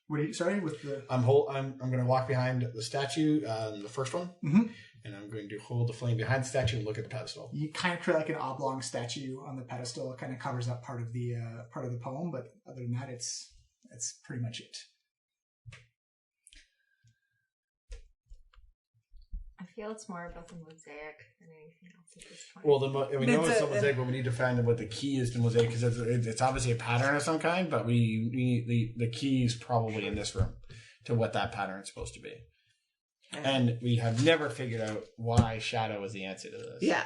What are you? Sorry, with the. I'm going to walk behind the statue, the first one, and I'm going to hold the flame behind the statue and look at the pedestal. You kind of create like an oblong statue on the pedestal. It kind of covers up part of the poem, but other than that, it's pretty much it. I feel it's more about the mosaic than anything else at this point. Well, we know it's a mosaic, but we need to find out what the key is to mosaic because it's obviously a pattern of some kind. But we need the key is probably in this room to what that pattern is supposed to be. And we have never figured out why shadow is the answer to this. Yeah.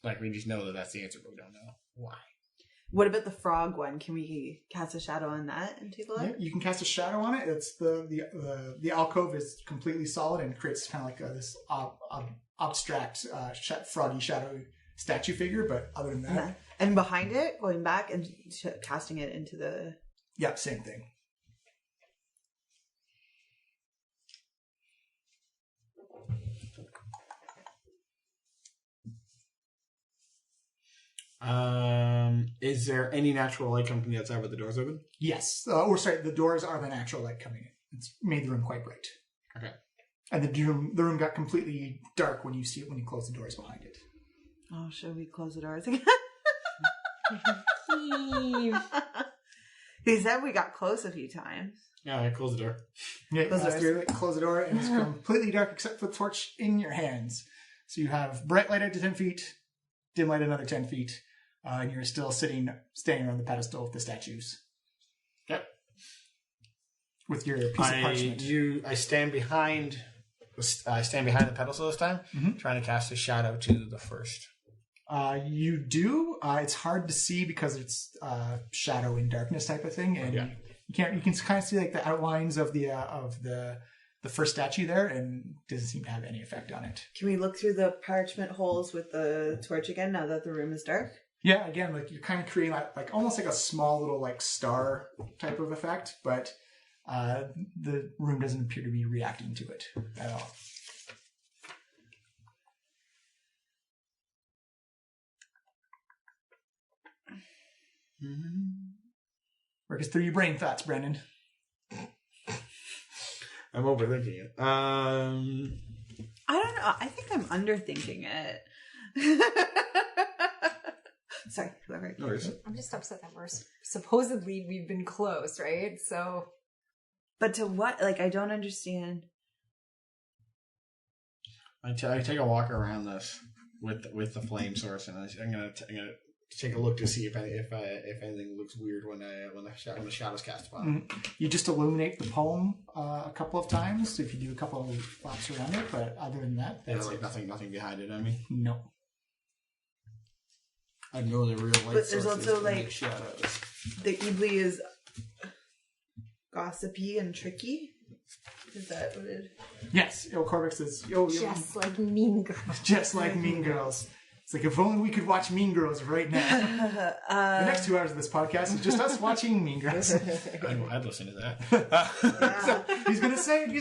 Like we just know that that's the answer, but we don't know why. What about the frog one? Can we cast a shadow on that and take a look? Yeah, you can cast a shadow on it. It's the alcove is completely solid and creates kind of like this abstract froggy shadow statue figure. But other than that, Yeah. And behind it, going back and casting it into the... yeah, same thing. Is there any natural light coming from the outside with the doors open? Yes, the doors are the natural light coming in. It's made the room quite bright. Okay. And the room got completely dark when you close the doors behind it. Oh, should we close the doors again? He said we got close a few times. Yeah, I close the door. Yeah, close the door, and it's completely dark except for the torch in your hands. So you have bright light out to 10 feet, dim light another 10 feet, and you're still standing on the pedestal with the statues. Yep. With your piece of parchment. I stand behind the pedestal this time, trying to cast a shadow to the first. You do. It's hard to see because it's shadow in darkness type of thing, and you can kind of see like the outlines of the first statue there, and it doesn't seem to have any effect on it. Can we look through the parchment holes with the torch again now that the room is dark? Yeah, again, like you're kind of creating like almost like a small little like star type of effect, but the room doesn't appear to be reacting to it at all. Work us through your brain thoughts, Brendan. I'm overthinking it. I don't know. I think I'm underthinking it. Sorry, whoever. No worries. I'm just upset that we've been close, right? So, But to what? Like, I don't understand. I take a walk around this with the flame source, and I'm gonna take a look to see if anything looks weird when the shadows cast upon it. You just illuminate the poem a couple of times if you do a couple of laps around it, but other than that, There's that's like nothing behind it. I mean, no. I know the real light But there's sources also, can like- make shadows. The Ibli is gossipy and tricky. Is that what it? Yes, Corvix is just like Mean Girls. just like Mean Girls. It's like if only we could watch Mean Girls right now. The next 2 hours of this podcast is just us watching Mean Girls. I'd listen to that. So he's gonna say it.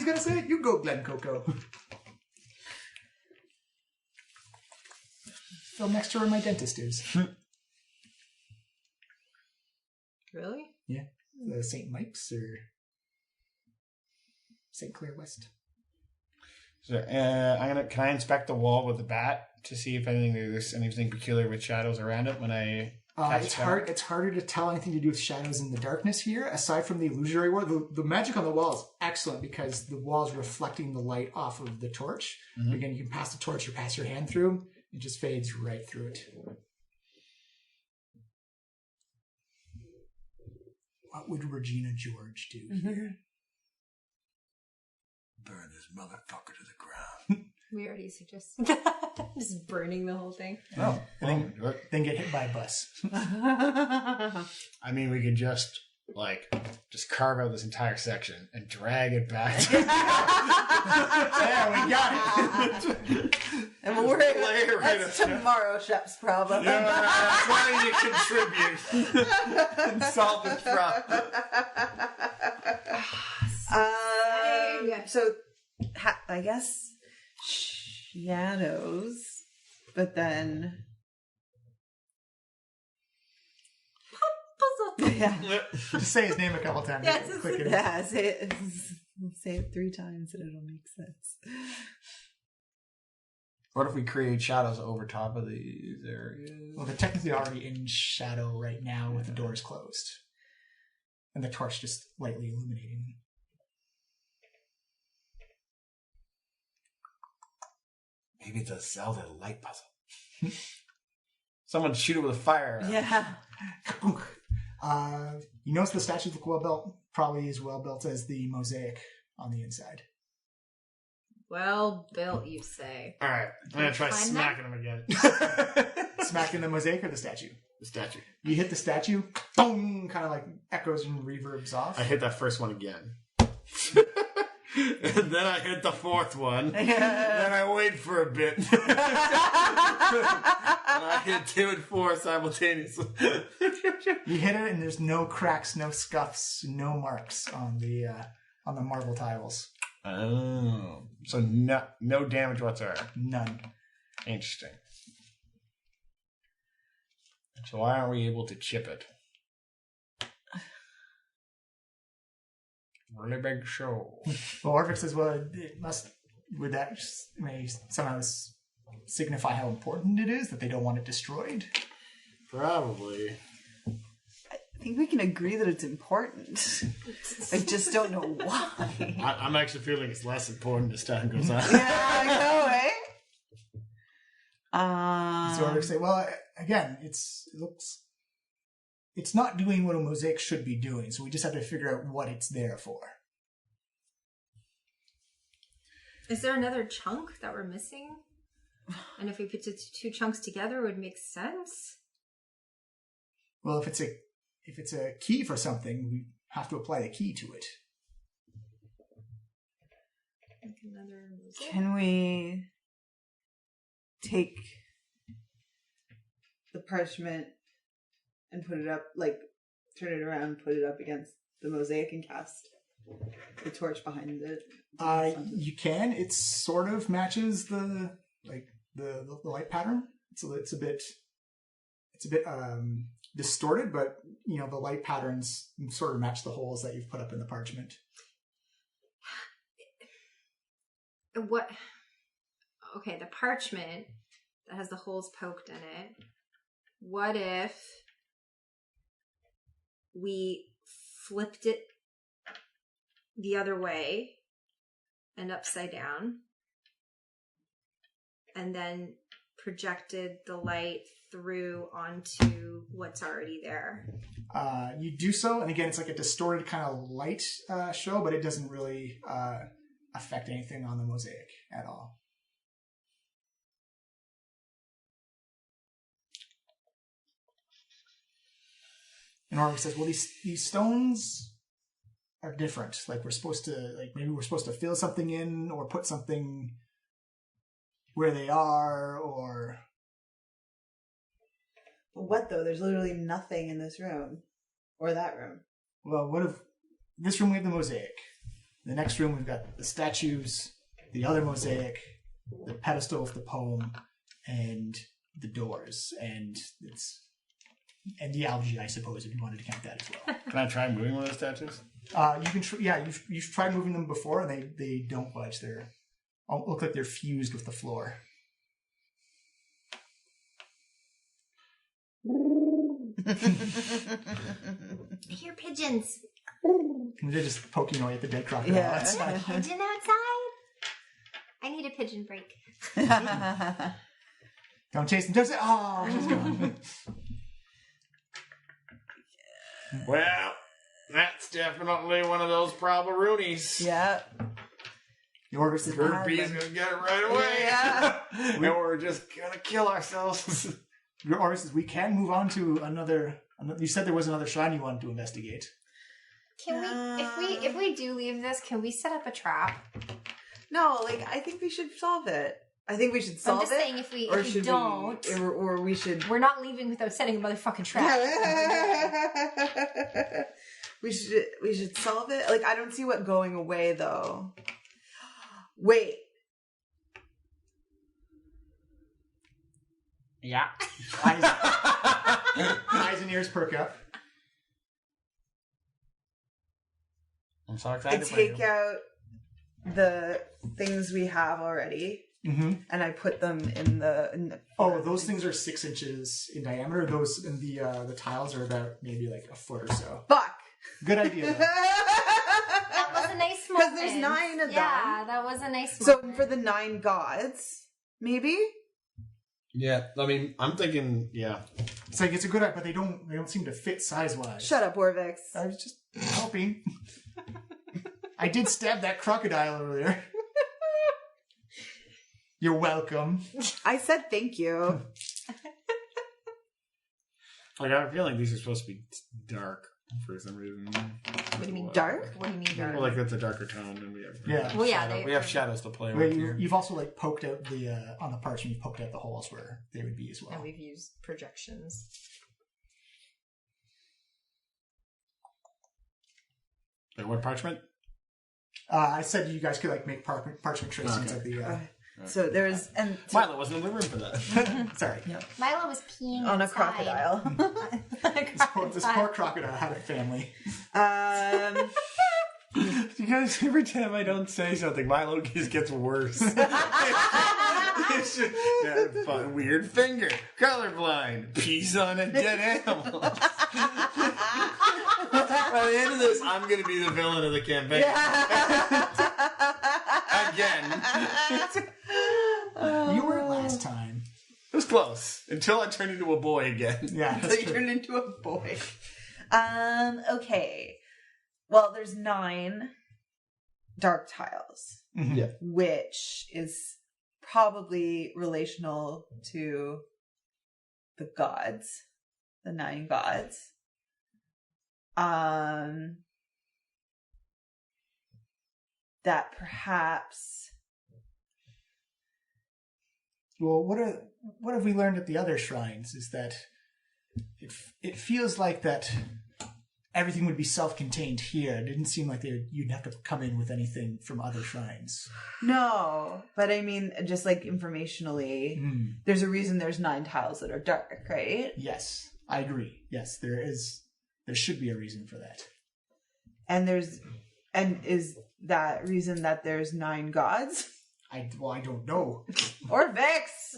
You go, Glen Coco. Film next to where my dentist is. Really? Yeah, St. Mike's or St. Clair West. So, can I inspect the wall with the bat to see if there's anything peculiar with shadows around it when I cast It's spell? hard. It's harder to tell anything to do with shadows in the darkness here. Aside from the illusory world, the magic on the wall is excellent because the wall is reflecting the light off of the torch. Mhm. Again, you can pass the torch or pass your hand through. It just fades right through it. What would Regina George do here? Burn this motherfucker to the ground. We already suggested that. Just burning the whole thing. Oh, then get hit by a bus. I mean, we could just carve out this entire section and drag it back. There, we got it. And we'll worry about that's tomorrow, Shep's problem. Trying to contribute and solve this problem. So, I guess shadows, but then yeah, Just say his name a couple times. Yes, Click it. yeah. Say it 3 times and it'll make sense. What if we create shadows over top of these areas? Well, they're technically already in shadow right now with the doors closed. And the torch just lightly illuminating. Maybe it's a Zelda light puzzle. Someone shoot it with a fire. Yeah. You notice the statues look well built, probably as well built as the mosaic on the inside. Well built, you say. All right, I'm gonna try Find smacking them again. Smacking the mosaic or the statue? The statue. You hit the statue, boom, kind of like echoes and reverbs off. I hit that first one again. And then I hit the 4th one. Then I wait for a bit. And I hit 2 and 4 simultaneously. You hit it, and there's no cracks, no scuffs, no marks on the marble tiles. Oh, so no damage whatsoever. None. Interesting. So why aren't we able to chip it? Really big show. Well, Orvex says, well, would that may somehow signify how important it is that they don't want it destroyed? Probably. I think we can agree that it's important. I just don't know why. I'm actually feeling it's less important as time goes on. Yeah, I know, eh? So Orvex say, well, again, it looks. It's not doing what a mosaic should be doing, so we just have to figure out what it's there for. Is there another chunk that we're missing? And if we put the 2 chunks together, it would make sense? Well, if it's a key for something, we have to apply the key to it. Like another mosaic? Can we take the parchment and put it up, like turn it around, put it up against the mosaic and cast the torch behind it? You can. It sort of matches the light pattern. It's a bit distorted, but you know the light patterns sort of match the holes that you've put up in the parchment. What? Okay, the parchment that has the holes poked in it. What if we flipped it the other way and upside down, and then projected the light through onto what's already there? You do so, and again, it's like a distorted kind of light show, but it doesn't really affect anything on the mosaic at all. And Orvex says, well, these stones are different. Like maybe we're supposed to fill something in or put something where they are, or... What though? There's literally nothing in this room. Or that room. Well, what if... This room we have the mosaic. The next room we've got the statues, the other mosaic, the pedestal of the poem, and the doors. And the algae, I suppose, if you wanted to count that as well. Can I try moving one of the statues? You can. You've tried moving them before, and they don't budge. They look like they're fused with the floor. I hear pigeons. They're just poking away at the dead crocodile outside. Pigeon outside? I need a pigeon break. Don't chase them. Don't say, oh, she's gone. Well, that's definitely one of those Probaroonies. Yeah. The Orvex is Kirby's gonna get it right away. Yeah. And we're just gonna kill ourselves. Your Orvex says we can move on to another. You said there was another shrine you wanted to investigate. Can we, if we do leave this, can we set up a trap? No, I think we should solve it. I think we should solve I'm just saying, if we don't, or we should. we're not leaving without setting a motherfucking trap. we should solve it. I don't see what going away though. Wait. Yeah. Eyes and ears perk up. I'm so I excited. take out the things we have already, and I put them in the Oh, those things are 6 inches in diameter. Those and the tiles are about maybe a foot or so. Fuck. Good idea. Though. That was a nice moment. Because there's 9 of them. Yeah, that was a nice So moment. for the 9 gods, maybe. Yeah, I mean, I'm thinking, yeah. It's it's a good idea, but they don't seem to fit size wise. Shut up, Orvex. I was just helping. I did stab that crocodile over there. You're welcome. I said thank you. I have a feeling these are supposed to be dark for some reason. What do you mean, dark? What do you mean, dark? Well, that's a darker tone, and we have Well, yeah, we have shadows to play Well, with here. you've also poked out the on the parchment. You've poked out the holes where they would be as well. And we've used projections. Wait, what parchment? I said you guys could make parchment tracings of the. So there's Milo wasn't in the room for that. Sorry, Milo was peeing on a outside. crocodile. this poor crocodile had a family. You guys, every time I don't say something, Milo just gets worse. It's just, fun, weird finger, colorblind, peas on a dead animal. By the end of this, I'm going to be the villain of the campaign. Again. You were last time. It was close. Until I turned into a boy again. Yeah, So that's you true. turned into a boy. Okay. Well, there's 9 dark tiles, Mhm. which is probably relational to the gods, the 9 gods. That perhaps Well, what have we learned at the other shrines is that it feels like that everything would be self-contained here. It didn't seem like you'd have to come in with anything from other shrines. No, but I mean, just like informationally, there's a reason there's 9 tiles that are dark, right? Yes, I agree. Yes, there is. There should be a reason for that. And is that reason that there's 9 gods? I don't know. Orvex!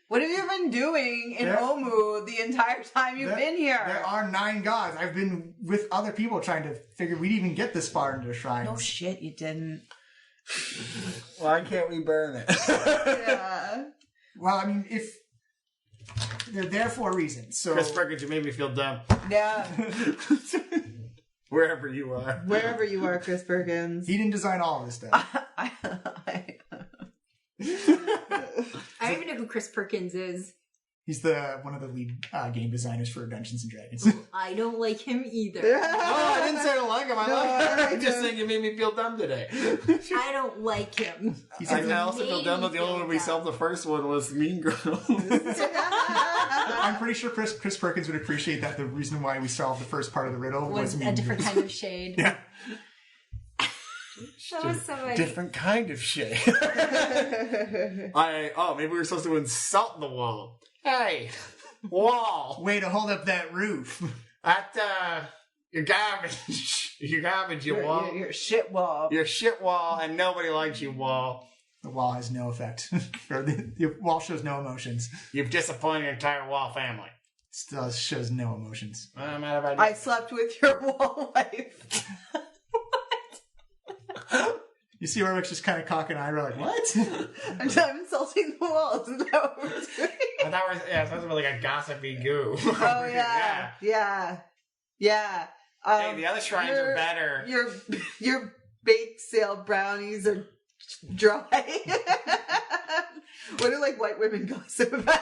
What have you been doing in Omu the entire time you've been here? There are 9 gods. I've been with other people trying to figure we'd even get this far into the shrines. No shit, you didn't. Why can't we burn it? Yeah. Well, I mean, if they're there for a reason. So Chris Perkins, you made me feel dumb. Yeah. Wherever you are. Wherever you are, Chris Perkins. he didn't design all of this stuff. I don't even know who Chris Perkins is. He's one of the lead game designers for Dungeons and Dragons. I don't like him either. No, I didn't say I don't like him. I like him. I'm just saying you made me feel dumb today. I don't like him. I also feel dumb that the only one we solved the first one was Mean Girls. I'm pretty sure Chris Perkins would appreciate that the reason why we solved the first part of the riddle was a different kind of shade. Yeah. That was so funny. Different kind of shit. Maybe we were supposed to insult the wall. Hey, wall. Way to hold up that roof. Your garbage. Your garbage, you wall. Your shit wall. Your shit wall, and nobody likes you, wall. The wall has no effect. Or the wall shows no emotions. You've disappointed your entire wall family. Still shows no emotions. I slept with your wall wife. You see Orvex just kind of cock an eyebrow like, what? I'm insulting the wall. Isn't that what we're doing? I thought it sounds like a gossipy goo. Oh, yeah. Hey, the other shrines are better. Your bake sale brownies are dry. What do like white women gossip about?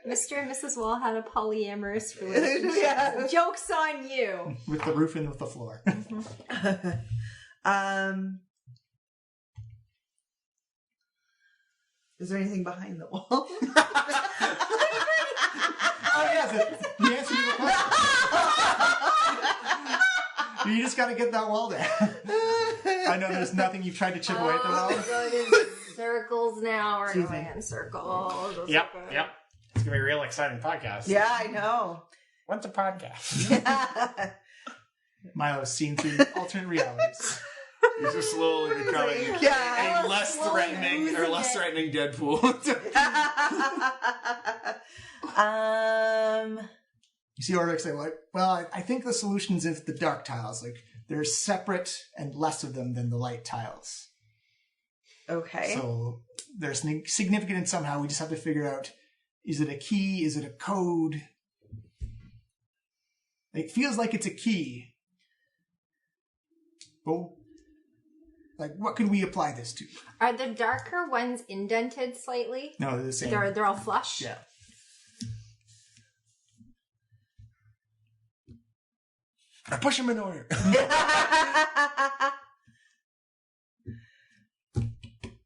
Mr. and Mrs. Wall had a polyamorous relationship. Yeah. Joke's on you. With the roof and with the floor. Is there anything behind the wall? Oh, yes. The answer to the question. You just got to get that wall down. I know there's nothing you've tried to chip away at the wall. Going in circles now. We're going in circles. Yep. It's going to be a real exciting podcast. Yeah, I know. What's a podcast? Milo's seen through alternate realities. He's just slowly becoming a less threatening Deadpool. You see Orvex say, well, I think the solution is if the dark tiles, like, they're separate and less of them than the light tiles. Okay. So they're significant in somehow. We just have to figure out, is it a key? Is it a code? It feels like it's a key. But, like, what could we apply this to? Are the darker ones indented slightly? No, they're the same. They're all flush? Yeah. I push him in order.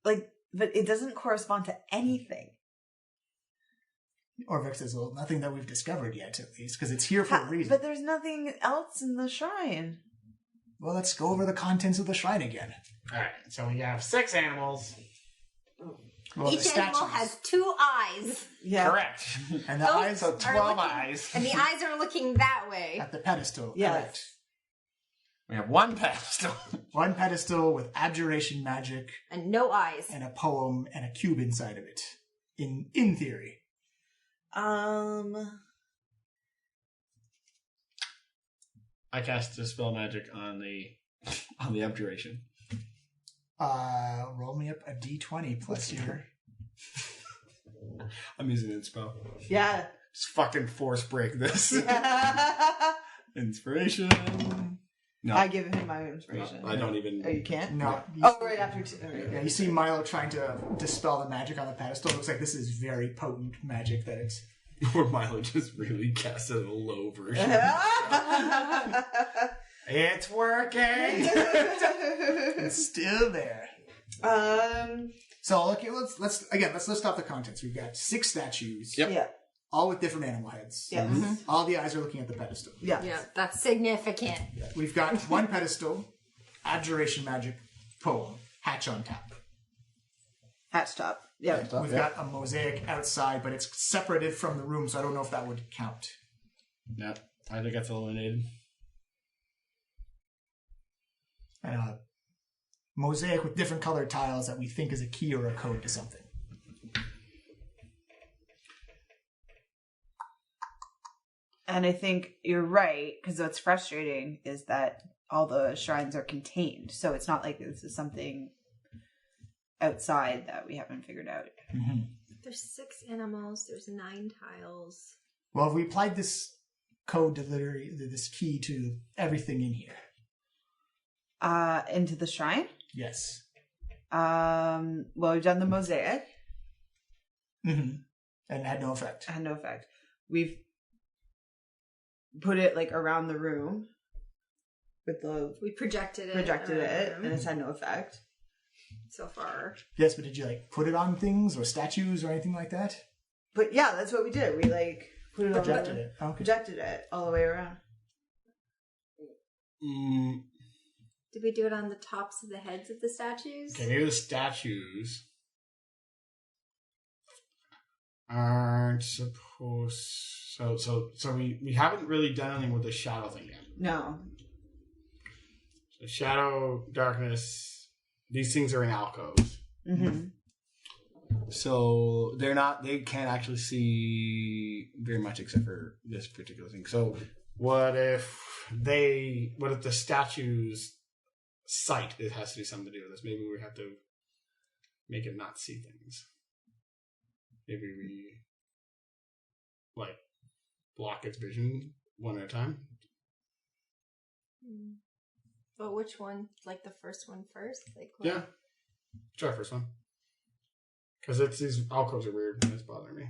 But it doesn't correspond to anything. Orvex says, well, nothing that we've discovered yet, at least, because it's here for a reason. But there's nothing else in the shrine. Well, let's go over the contents of the shrine again. Alright, so we have 6 animals. Well, Each animal has 2 eyes. Yeah. Correct. And the eyes So are 12 eyes. And the eyes are looking that way. at the pedestal. Yes. Correct. We have 1 pedestal. One pedestal with abjuration magic And no eyes. and a poem and a cube inside of it. In theory. I cast Dispel Magic on the abjuration. Roll me up a d20 plus your... I'm using Inspo. Yeah. Just fucking force break this. Inspiration. No. I give him my inspiration. No, I don't even... Oh, you can't? No. Right after 2. Yeah, you see Milo trying to dispel the magic on the pedestal. It looks like this is very potent magic that it's... Or Milo just really casted a low version. It's working! It's still there. So okay, let's list off the contents. We've got 6 statues. Yep. Yeah. All with different animal heads. Yes. All the eyes are looking at the pedestal. Yeah. Yeah, that's significant. We've got one pedestal, Abjuration Magic poem, hatch on top. Hatch top. Yeah. We've got a mosaic outside, but it's separated from the room, so I don't know if that would count. No, I think that's eliminated. And a mosaic with different colored tiles that we think is a key or a code to something. And I think you're right, because what's frustrating is that all the shrines are contained. So it's not like this is something outside that we haven't figured out. Mm-hmm. There's 6 animals. There's 9 tiles. Well, if we applied this code to literally this key to everything in here. Into the shrine? Yes. Well, we've done the mosaic. Mm-hmm. And it had no effect. Had no effect. We've put it like around the room with the We projected it. and it's had no effect. So far. Yes, but did you like put it on things or statues or anything like that? But yeah, that's what we did. We like put it Projected on it. Okay. projected it all the way around. Did we do it on the tops of the heads of the statues? Okay, maybe the statues aren't supposed. So we haven't really done anything with the shadow thing yet. No. So shadow, darkness. These things are in alcoves. Mm-hmm. So they can't actually see very much except for this particular thing. So what if the statue's sight, it has to do something to do with this? Maybe we have to make it not see things. Maybe we like block its vision one at a time. But which one? Like the first one first? Like what? Yeah. Try first one. Because these alcoves are weird and it's bothering me.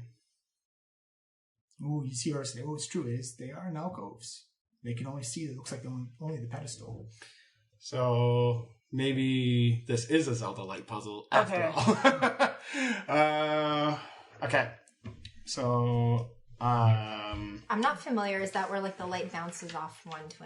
Oh, you see what I say? Oh, it's true. They are in alcoves. They can only see. It looks like only the pedestal. So maybe this is a Zelda light puzzle after all. Okay. So I'm not familiar. Is that where like the light bounces off one to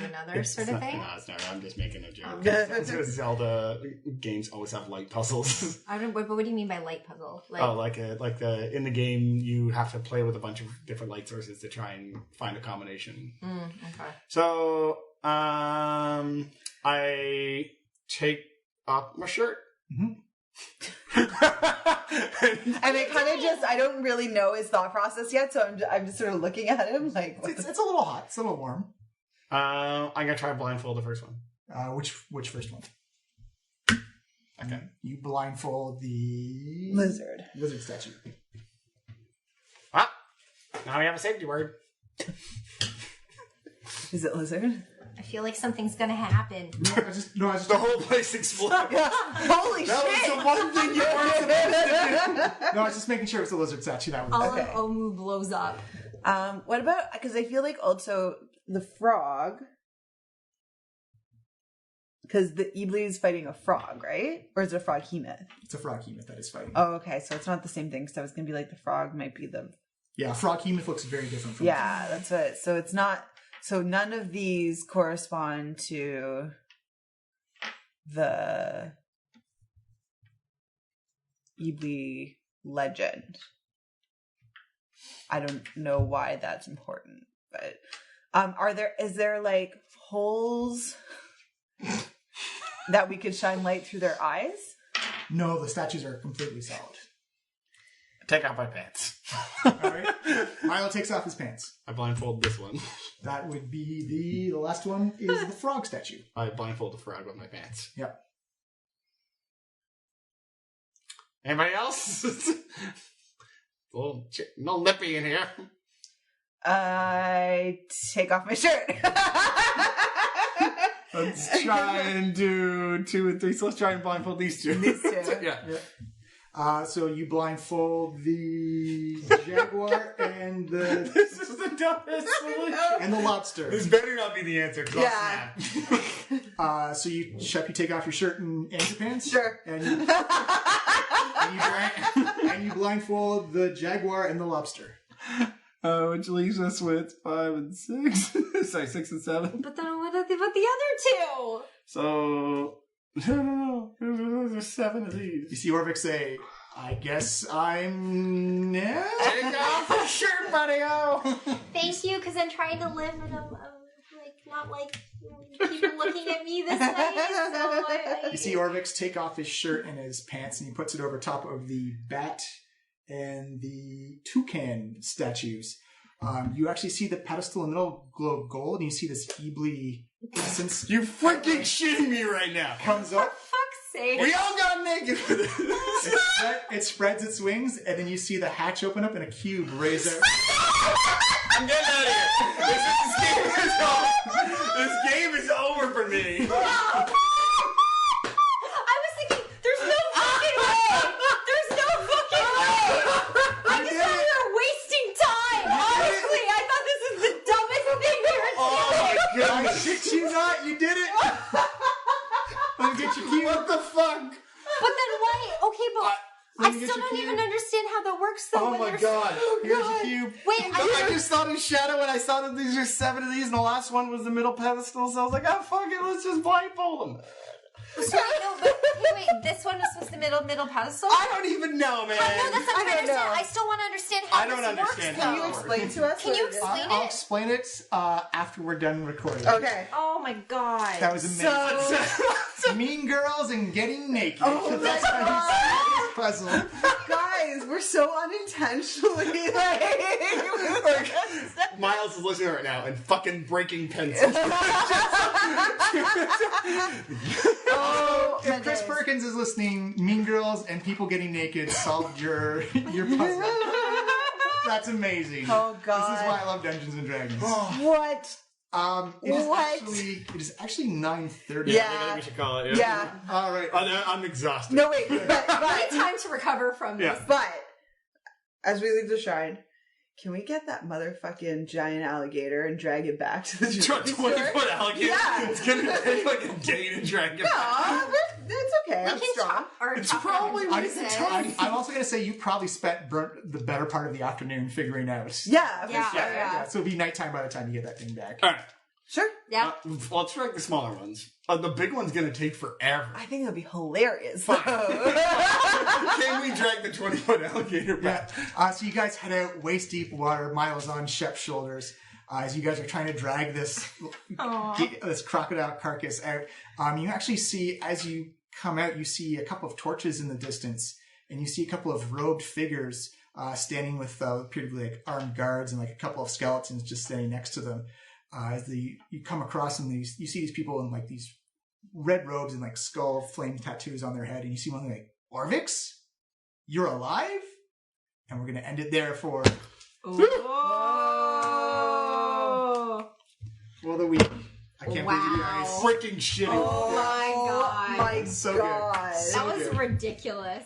another sort of thing? No, it's not. I'm just making a joke. Okay. Zelda games always have light puzzles. I don't. But what do you mean by light puzzle? Like, in the game, you have to play with a bunch of different light sources to try and find a combination. Okay. So I take off my shirt. Mm-hmm. And it kind of just, I don't really know his thought process yet, so I'm just sort of looking at him like... It's a little hot. It's a little warm. I'm going to try and blindfold the first one. Which first one? Okay. You blindfold the... Lizard statue. Ah! Now we have a safety word. Is it lizard? I feel like something's gonna happen. The whole place exploded. Holy shit! That was the one thing you weren't supposed to do. No, I was just making sure it was a lizard statue. That was All Okay. of Omu blows up. What about, because I feel like also the frog, because the Ibli is fighting a frog, right? Or is it a frog hemoth? It's a frog hemoth that is fighting. Oh, okay, so it's not the same thing, so I was going to be like the frog might be the... Yeah, frog hemoth looks very different from Yeah, that's what, so it's not... So none of these correspond to the Ibli legend. I don't know why that's important, but is there like holes that we could shine light through their eyes? No, the statues are completely solid. Take off my pants. All right. Milo takes off his pants. I blindfold this one. That would be the last one is the frog statue. I blindfold the frog with my pants. Yep. Anybody else? No lippy in here. I take off my shirt. Let's try and do 2 and 3. So let's try and blindfold these two. These two. Yeah. So you blindfold the jaguar and the This is the dumbest solution. and the lobster. This better not be the answer. 'Cause Yeah. So Shep, you take off your shirt and your pants. Sure. And you blindfold the jaguar and the lobster. Which leaves us with 5 and 6. Sorry, 6 and 7. But then what about the other two? So no. There's 7 of these. You see Orvex say, "I guess I'm next." Take off the shirt, buddy. Thank you, because I'm trying to live in a not like people looking at me this way. So You see Orvex take off his shirt and his pants, and he puts it over top of the bat and the toucan statues. You actually see the pedestal in the middle glow gold, and you see this feebly essence You freaking shitting me right now. comes up. Fuck's sake. We all got naked for this. It spreads its wings, and then you see the hatch open up and a cube raise out. I'm getting out of here. This game is over for me. I was thinking, there's no fucking way! There's no fucking way! I just thought we were wasting time! Honestly, I thought this was the dumbest thing we were doing! Oh my I goodness. shit you not, you did it! Let me get your cube. What the fuck? But then why? Okay, but I let me get still your don't cube. even understand how that works though. Oh when my there's- god. Here's your cube. Wait, I just thought of Shadow and I saw that these are 7 of these and the last one was the middle pedestal, so I was like, oh fuck it, let's just blindfold them. Sorry, no, but wait, this one was supposed to middle pedestal? I don't even know, man. No, that's not what I don't understand. know. I still want to understand how I don't this understand works, how though. Can you explain to us? Can you what it is? explain I'll it? explain it after we're done recording. Okay. Oh my god. That was amazing. So, Mean girls and getting naked. Oh That's my how you solve this puzzle. guys, we're so unintentionally like Miles is listening right now and fucking breaking pencils. oh, If Chris Perkins is listening, Mean Girls and people getting naked solved your puzzle. That's amazing. Oh, God. This is why I love Dungeons and Dragons. What? It is What? actually 9:30. Yeah. I think we should call it. Yeah. All right. I'm exhausted. No, wait, but I need time to recover from this. but as we leave the shrine, can we get that motherfucking giant alligator and drag it back to the 20-foot alligator? Yeah. It's gonna take like a day to drag it back. Aw, that's okay. We I'm can strong. It's probably what worth the it time. is. I'm also going to say you probably spent the better part of the afternoon figuring out. Yeah, for Yeah. sure. Yeah. So it'll be nighttime by the time you get that thing back. Alright. Sure. Yeah. Let's drag the smaller ones. The big one's gonna take forever. I think it'll be hilarious. Fine. Can we drag the 20-foot alligator back? Yeah. So you guys head out waist deep water, Miles on Shep's shoulders. As you guys are trying to drag this crocodile carcass out, you actually see, as you come out, you see a couple of torches in the distance, and you see a couple of robed figures standing with appear to be like armed guards and like a couple of skeletons just standing next to them. As you come across them, you see these people in like these red robes and like skull flame tattoos on their head, and you see one like, Orvex, you're alive? And we're gonna end it there for the week. I can't believe you guys. Freaking shitty. Oh my god. My So good. God. So That was good. ridiculous.